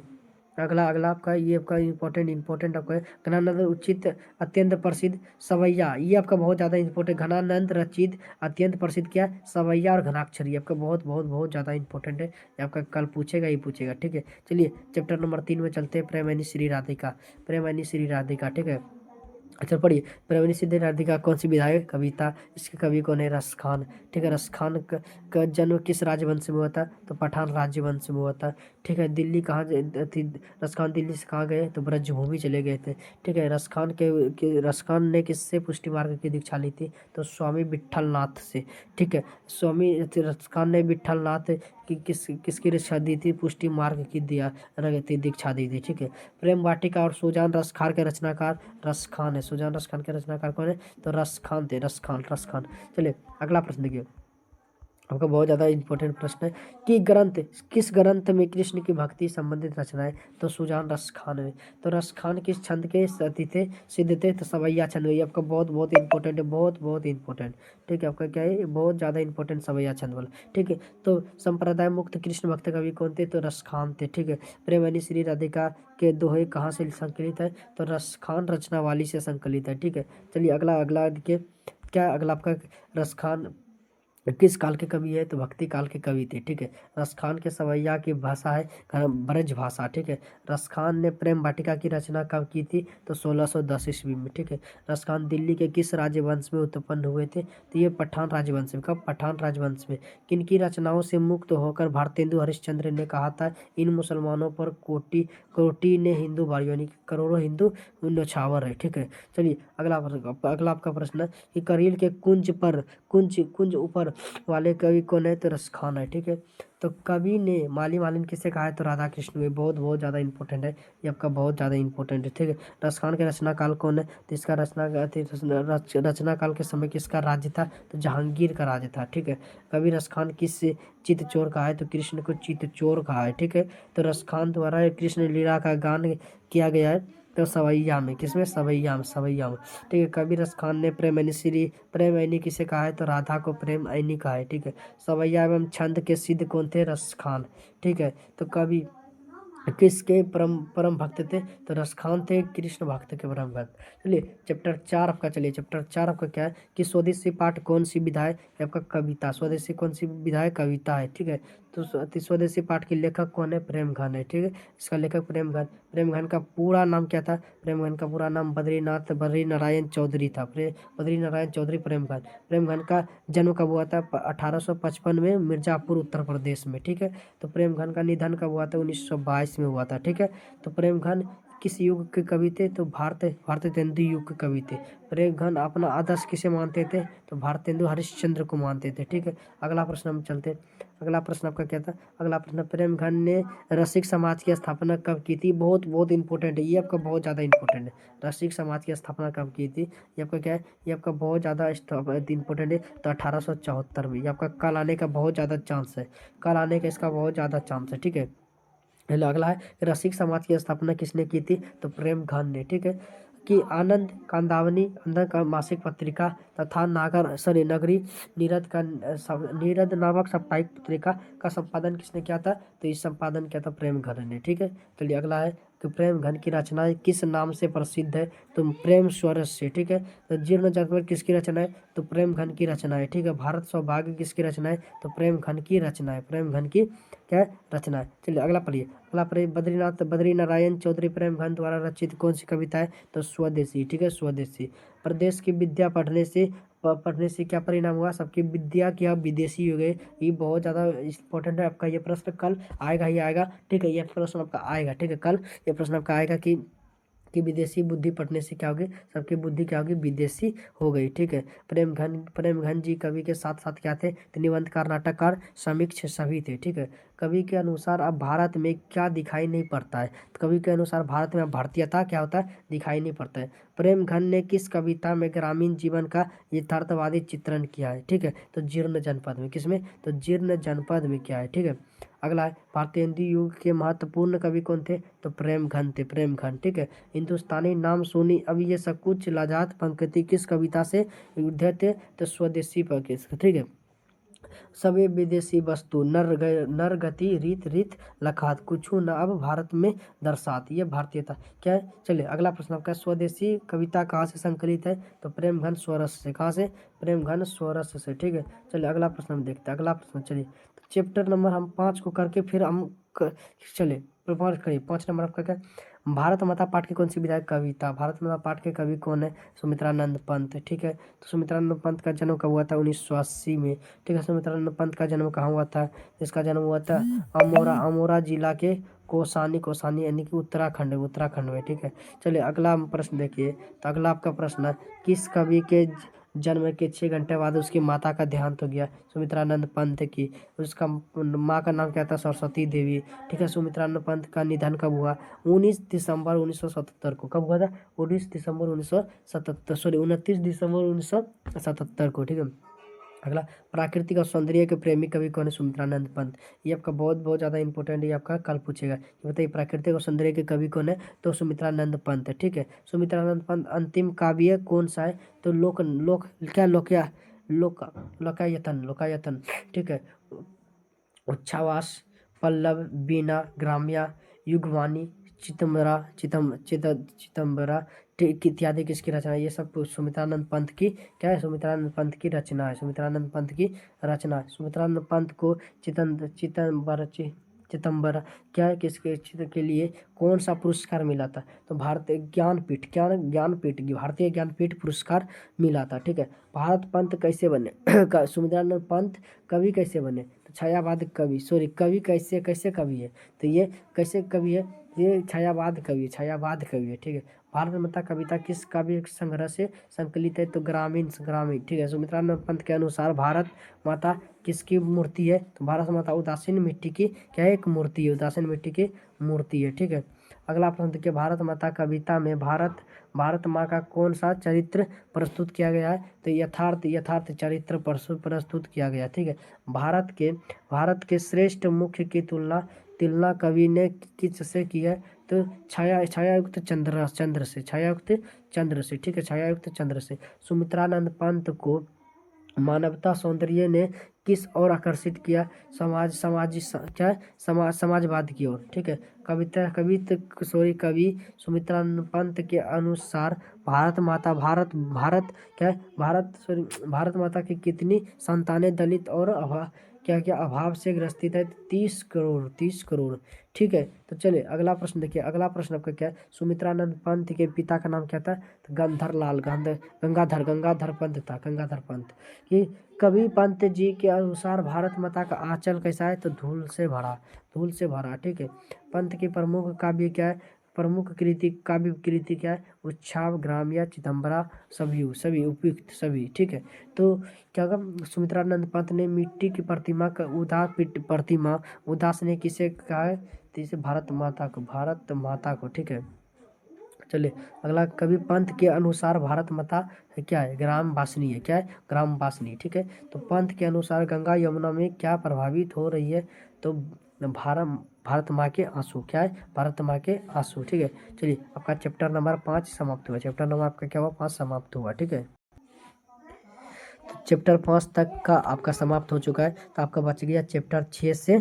अगला अगला आपका ये आपका इंपॉर्टेंट आपका है, घनानंद उचित अत्यंत प्रसिद्ध सवैया। ये आपका बहुत ज़्यादा इंपॉर्टेंट, घनानंद रचित अत्यंत प्रसिद्ध क्या है? सवैया और घनाक्षरी। आपका बहुत बहुत बहुत ज़्यादा इंपॉर्टेंट है, ये आपका कल पूछेगा ही पूछेगा। ठीक है। चलिए चैप्टर नंबर 3 में चलते हैं, प्रेम यानी श्री राधिका। प्रेम यानी श्री राधिका। ठीक है। अच्छा पढ़िए, प्रेमनी सिद्धि राधिका कौन सी विधा है? कविता। इसके कवि कौन है? रस खान। ठीक है। रस खान का जन्म किस राजवंश में हुआ था? तो पठान राज्यवंश में हुआ था। ठीक है। दिल्ली कहाँ थी? रस खान दिल्ली से कहाँ गए? तो ब्रजभूमि चले गए थे। ठीक है। रस खान ने किससे पुष्टि मार्ग की दीक्षा ली थी? तो स्वामी विट्ठलनाथ से। ठीक है। स्वामी रस खान ने विट्ठलनाथ की किसकी दीक्षा दी थी? पुष्टि मार्ग की दीक्षा दी थी। ठीक है। प्रेम वाटिका और सुजान रस खान के रचनाकार रस खान है। सुजान रस खान के रचनाकार कौन है? तो रस खान थे, रस खान। चलिए अगला प्रश्न देखिए, आपका बहुत ज़्यादा इंपॉर्टेंट प्रश्न है कि किस ग्रंथ में कृष्ण की भक्ति संबंधित रचनाएं? तो सुजान रस खान में। तो रस खान किस छंद के सती थे? सिद्ध थे? तो सवैया छंद में। ये आपका बहुत बहुत इंपॉर्टेंट है, बहुत बहुत इंपॉर्टेंट। ठीक है। आपका क्या है? बहुत ज़्यादा इंपॉर्टेंट सवैया छंद वाला। ठीक है। तो संप्रदाय मुक्त कृष्ण भक्त कवि कौन थे? तो रस खान थे। ठीक है। प्रेमनी श्री राधिका के दोहे कहाँ से संकलित है? तो रस खान रचनावाली से संकलित है। ठीक है। चलिए अगला अगला देखिए, क्या अगला आपका रस खान किस काल के कवि है? तो भक्ति काल के कवि थे। ठीक है। रसखान के सवैया की भाषा है ब्रज भाषा। ठीक है। रसखान ने प्रेम वाटिका की रचना कब की थी? तो 1610 ईस्वी में। ठीक है। रसखान दिल्ली के किस राजवंश में उत्पन्न हुए थे? तो ये पठान राजवंश में। कब? पठान राजवंश में। किनकी रचनाओं से मुक्त होकर भारतेंदु हरिश्चंद्र ने कहा था, इन मुसलमानों पर कोटि कोटि ने हिंदू भाई, यानी कि करोड़ों हिंदू न्यौछावर है। ठीक है। चलिए अगला आपका प्रश्न है कि करील के कुंज ऊपर वाले कवि कौन है? तो रस खान है। ठीक है। तो कवि ने माली मालिन किसे कहा है? तो राधा कृष्ण में। बहुत बहुत ज़्यादा इंपॉर्टेंट है, ये आपका बहुत ज़्यादा इंपॉर्टेंट है। ठीक है। रस खान के रचना काल कौन है? तो इसका रचना काल के समय किसका राज्य था? तो जहांगीर का राज्य था। ठीक है। कवि रस खान किस चित चोर कहा है? तो कृष्ण को चित चोर कहा है। ठीक है। तो रस खान द्वारा कृष्ण लीला का गान किया गया है तो सवैया में। किसमें? सवैया में। ठीक है। कबीर रस खान ने प्रेम ऐनी किसे कहा है? तो राधा को प्रेम ऐनी कहा है। ठीक है। सवैया एवं छंद के सिद्ध कौन थे? रस खान। ठीक है। तो कवि किसके परम परम भक्त थे? तो रस खान थे, कृष्ण भक्त के परम भक्त। चलिए चैप्टर 4 आपका, चलिए चैप्टर 4 आपका क्या है कि स्वदेशी पाठ कौन सी विधा है? ये आपका कविता। स्वदेशी कौन सी विधा है? कविता है। ठीक है। तो स्वदेशी पाठ के लेखक कौन है? प्रेमघन है। ठीक है। इसका लेखक प्रेमघन का पूरा नाम क्या था? प्रेमघन का पूरा नाम बद्री नारायण चौधरी था। बद्री नारायण चौधरी प्रेमघन। प्रेमघन का जन्म कब हुआ था? 1855 में मिर्जापुर उत्तर प्रदेश में। ठीक है। तो प्रेमघन का निधन कब हुआ था? 1922 में हुआ था। ठीक है। तो प्रेमघन किस युग के कवि थे? तो भारतेंदु युग के कवि थे। प्रेमघन अपना आदर्श किसे मानते थे? तो भारतेंदु हरिश्चंद्र को मानते थे। ठीक है। अगला प्रश्न हम चलते हैं। अगला प्रश्न आपका क्या था? अगला प्रश्न, प्रेमघन ने रसिक समाज की स्थापना कब की थी? बहुत बहुत इंपॉर्टेंट है, ये आपका बहुत ज़्यादा इंपॉर्टेंट है। रसिक समाज की स्थापना कब की थी? ये आपका क्या है? ये आपका बहुत ज़्यादा इंपॉर्टेंट है। तो 1874 में। ये आपका कल आने का बहुत ज़्यादा चांस है, कल आने का इसका बहुत ज़्यादा चांस है। ठीक है। अगला है, रसिक समाज की स्थापना किसने की थी? तो प्रेमघन ने। ठीक है। कि आनंद कांदावनी अंदर का मासिक पत्रिका तथा नगरी नीरद नामक साप्ताहिक पत्रिका का संपादन किसने किया था? तो इस संपादन किया था प्रेमघन ने। ठीक है। चलिए अगला है कि प्रेमघन की रचनाएं किस नाम से प्रसिद्ध है? तो प्रेम स्वरस से। ठीक है। तो जीर्ण जगत किसकी रचना है? तो प्रेमघन की रचना है। ठीक है। भारत सौभाग्य किसकी रचना है? तो प्रेमघन की रचना है, प्रेमघन की क्या है? रचना है। चलिए अगला पढ़िए। अगला पढ़िए, बद्री नारायण चौधरी प्रेमघन द्वारा रचित कौन सी कविता है? तो स्वदेशी। ठीक है। स्वदेशी। प्रदेश की विद्या पढ़ने से क्या परिणाम हुआ? सबकी विद्या क्या विदेशी हो गए। ये बहुत ज़्यादा इंपॉर्टेंट है, आपका ये प्रश्न कल आएगा ही आएगा। ठीक है। ये प्रश्न आपका आएगा। ठीक है। कल ये प्रश्न आपका आएगा कि सबकी विदेशी बुद्धि पढ़ने से क्या होगी, सबकी बुद्धि क्या होगी, विदेशी हो गई। ठीक है। प्रेमघन जी कवि के साथ साथ क्या थे, तो निबंधकार, नाटककार, समीक्षक सभी थे। ठीक है। कवि के अनुसार अब भारत में क्या दिखाई नहीं पड़ता है, तो कवि के अनुसार भारत में अब भारतीयता क्या होता है, दिखाई नहीं पड़ता है। प्रेमघन ने किस कविता में ग्रामीण जीवन का यथार्थवादी चित्रण किया है, ठीक है, तो जीर्ण जनपद में। किसमें, तो जीर्ण जनपद में क्या है। ठीक है। अगला है, भारतीय हिंदी युग के महत्वपूर्ण कवि कौन थे, तो प्रेमघन थे, प्रेमघन। ठीक है। हिंदुस्तानी नाम सोनी, अब ये सब कुछ लाजात पंक्ति किस कविता से युद्ध थे, तो स्वदेशी पर किस। ठीक है। सभी विदेशी वस्तु नरगति रीत रीत लखात कुछू न अब भारत में दर्शात, ये भारतीयता क्या है। चलिए अगला प्रश्न आपका, स्वदेशी कविता कहाँ से संकलित है, तो प्रेमघन स्वरस से। कहाँ से, प्रेमघन स्वरस से। ठीक है। चलिए अगला प्रश्न हम देखते हैं। अगला प्रश्न चलिए, चैप्टर नंबर हम 5 को करके फिर हम चलिए पाँच करिए। 5 नंबर आपका क्या, भारत माता पाठ की कौन सी विधायक कविता, भारत माता पाठ के कवि कौन है, सुमित्रानंद पंत। ठीक है। तो सुमित्रानंद पंत का जन्म कब हुआ था, 1980 में। ठीक है। सुमित्रानंद पंत का जन्म कहाँ हुआ था, इसका जन्म हुआ था अमोरा जिला के कोसानी यानी कि उत्तराखंड में। ठीक है। चलिए अगला प्रश्न देखिए, तो अगला आपका प्रश्न है, किस कवि के जन्म के 6 घंटे बाद उसकी माता का देहांत हो गया, सुमित्रानंद पंत की। उसका माँ का नाम क्या था, सरस्वती देवी। ठीक है। सुमित्रानंद पंत का निधन कब हुआ, 19 दिसंबर 1977 को। कब हुआ था, 19 दिसंबर 1977, सॉरी 29 दिसंबर 1977 को। ठीक है। अगला, प्राकृतिक और सौंदर्य के प्रेमी कवि कौन है, सुमित्रानंद पंत। ये आपका बहुत बहुत ज़्यादा इंपॉर्टेंट, ये आपका कल पूछेगा। ये बताइए प्राकृतिक और सौंदर्य के कवि कौन है, तो सुमित्रानंद पंत है। ठीक है। सुमित्रानंद पंत अंतिम काव्य कौन सा है, तो लोकायतन। ठीक है। उच्छ्वास, पल्लव, बीना, ग्राम्या, युगवाणी, चितंबरा इत्यादि किसकी रचना है, ये सब सुमित्रानंद पंत की क्या है, सुमित्रानंद पंत की रचना है, सुमित्रानंद पंत की रचना है। सुमित्रानंद पंत को चितंबरा क्या है, किसके चित्र के लिए कौन सा पुरस्कार मिला था, तो भारतीय भारतीय ज्ञानपीठ पुरस्कार मिला था। ठीक है। भारत पंत कैसे बने सुमित्रानंद पंत कवि कैसे बने, तो छायावाद कवि, सॉरी कवि कैसे कैसे कवि है, तो ये कैसे कवि है, ये छायावाद कवि है। ठीक है। भारत माता कविता किस काव्य संग्रह से संकलित है, तो ग्रामीण। ठीक है। सुमित्रानंद पंत के अनुसार भारत माता किसकी मूर्ति है, तो भारत माता उदासीन मिट्टी की क्या है, एक मूर्ति है, उदासीन मिट्टी की मूर्ति है। ठीक है। अगला प्रश्न देखिए, भारत माता कविता में भारत माँ का कौन सा चरित्र प्रस्तुत किया गया है, तो यथार्थ चरित्र प्रस्तुत किया गया। ठीक है। भारत के श्रेष्ठ मुख्य की तुलना कवि ने किससे की है, तो छायायुक्त चंद्र से। ठीक है। छायायुक्त चंद्र से। सुमित्रानंद पंत को मानवता सौंदर्य ने किस ओर आकर्षित किया, समाजवाद की ओर। ठीक है। कवि सुमित्रानंद पंत के अनुसार भारत माता की कितनी संतानें दलित और अभाव से ग्रसित है, 30 करोड़। ठीक है। तो चलिए अगला प्रश्न देखिए। अगला प्रश्न आपका क्या है, सुमित्रानंद पंत के पिता का नाम क्या था, तो गंगाधर पंत। कि कवि पंत जी के अनुसार भारत माता का आंचल कैसा है, तो धूल से भरा। ठीक है। पंत की प्रमुख काव्य क्या है, काव्य कृति क्या है, उच्छाव, ग्राम्या, चिदंबरा, सभी उपयुक्त सभी। ठीक है। तो क्या कहा, सुमित्रानंद पंत ने मिट्टी की प्रतिमा उदास ने किसे कहा है, तो इसे भारत माता को। ठीक है। चलिए अगला, कवि पंत के अनुसार भारत माता है क्या है, ग्राम वासनी है। क्या है, ग्राम वासनी। ठीक है। तो पंत के अनुसार गंगा यमुना में क्या प्रभावित हो रही है, तो भारत माँ के आंसू। क्या है, भारत माँ के आंसू। ठीक है। चलिए आपका चैप्टर नंबर 5 समाप्त हुआ। चैप्टर नंबर आपका क्या हुआ, 5 समाप्त हुआ। ठीक है। चैप्टर 5 तक का आपका समाप्त हो चुका है, तो आपका बच गया चैप्टर 6 से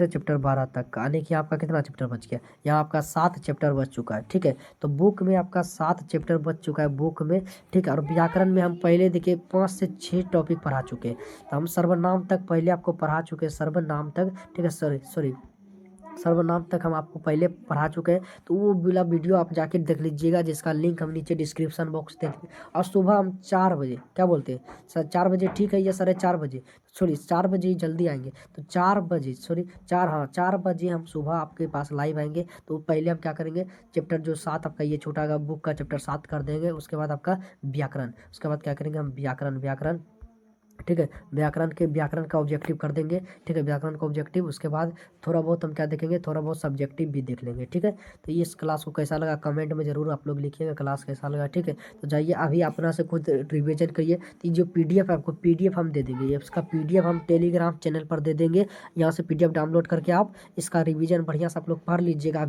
चैप्टर 12 तक का, यानी कि आपका कितना चैप्टर बच गया, यहाँ आपका 7 चैप्टर बच चुका है। ठीक है। तो बुक में आपका 7 चैप्टर बच चुका है बुक में। ठीक है। और व्याकरण में हम पहले देखिए 5 से 6 टॉपिक पढ़ा चुके हैं, तो हम सर्वनाम तक पहले आपको पढ़ा चुके हैं, सर्वनाम तक। ठीक है। सॉरी सर्वनाम तक हम आपको पहले पढ़ा चुके हैं, तो वो वाला वीडियो आप जाके देख लीजिएगा, जिसका लिंक हम नीचे डिस्क्रिप्शन बॉक्स देंगे। और सुबह हम 4 बजे, क्या बोलते हैं सर, 4 बजे ठीक है या 4:30 बजे, सॉरी 4 बजे ही जल्दी आएंगे, तो 4 बजे, सॉरी 4, हाँ 4 बजे हम सुबह आपके पास लाइव आएंगे। तो पहले हम क्या करेंगे, चैप्टर जो 7 आपका ये छोटा का बुक का चैप्टर 7 कर देंगे, उसके बाद आपका व्याकरण, उसके बाद क्या करेंगे हम व्याकरण, ठीक है, व्याकरण का ऑब्जेक्टिव कर देंगे, ठीक है, व्याकरण का ऑब्जेक्टिव, उसके बाद थोड़ा बहुत हम क्या देखेंगे, थोड़ा बहुत सब्जेक्टिव भी देख लेंगे, ठीक है। तो इस क्लास को कैसा लगा कमेंट में ज़रूर आप लोग लिखिएगा, क्लास कैसा लगा, ठीक है। तो जाइए अभी अपना से खुद रिवीजन करिए। तो ये जो पीडीएफ है, आपको पीडीएफ हम दे देंगे, ये इसका पीडीएफ हम टेलीग्राम चैनल पर दे देंगे। यहाँ से पीडीएफ डाउनलोड करके आप इसका रिवीजन बढ़िया से आप लोग पढ़ लीजिएगा,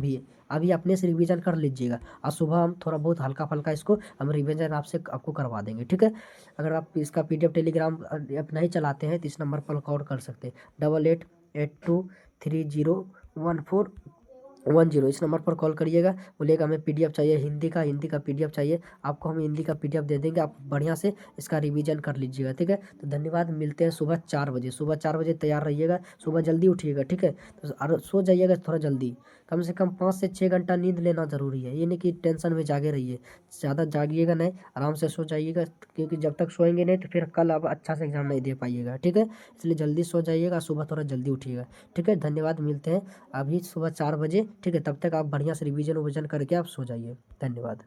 अभी अपने से रिवीजन कर लीजिएगा, और सुबह हम थोड़ा बहुत हल्का फल्का इसको हम रिवीजन आपको करवा देंगे, ठीक है। अगर आप इसका पीडीएफ टेलीग्राम ऐप नहीं चलाते हैं तो इस नंबर पर कॉल कर सकते हैं, 8882301410, इस नंबर पर कॉल करिएगा। बोलिएगा हमें पीडीएफ चाहिए, हिंदी का पीडीएफ चाहिए, आपको हम हिंदी का पीडीएफ दे देंगे, आप बढ़िया से इसका रिवीजन कर लीजिएगा, ठीक है। तो धन्यवाद, मिलते हैं सुबह 4 बजे, सुबह 4 बजे तैयार रहिएगा, सुबह जल्दी उठिएगा, ठीक है। तो और सो जाइएगा थोड़ा जल्दी, कम से कम 5 से 6 घंटा नींद लेना ज़रूरी है, ये नहीं कि टेंशन में जागे रहिए, ज़्यादा जागिएगा नहीं, आराम से सो जाइएगा, क्योंकि जब तक सोएंगे नहीं तो फिर कल आप अच्छा से एग्जाम नहीं दे पाइएगा, ठीक है। इसलिए जल्दी सो जाइएगा, सुबह थोड़ा जल्दी उठिएगा, ठीक है। धन्यवाद, मिलते हैं अभी सुबह 4 बजे, ठीक है। तब तक आप बढ़िया से रिवीजन करके आप सो जाइए, धन्यवाद।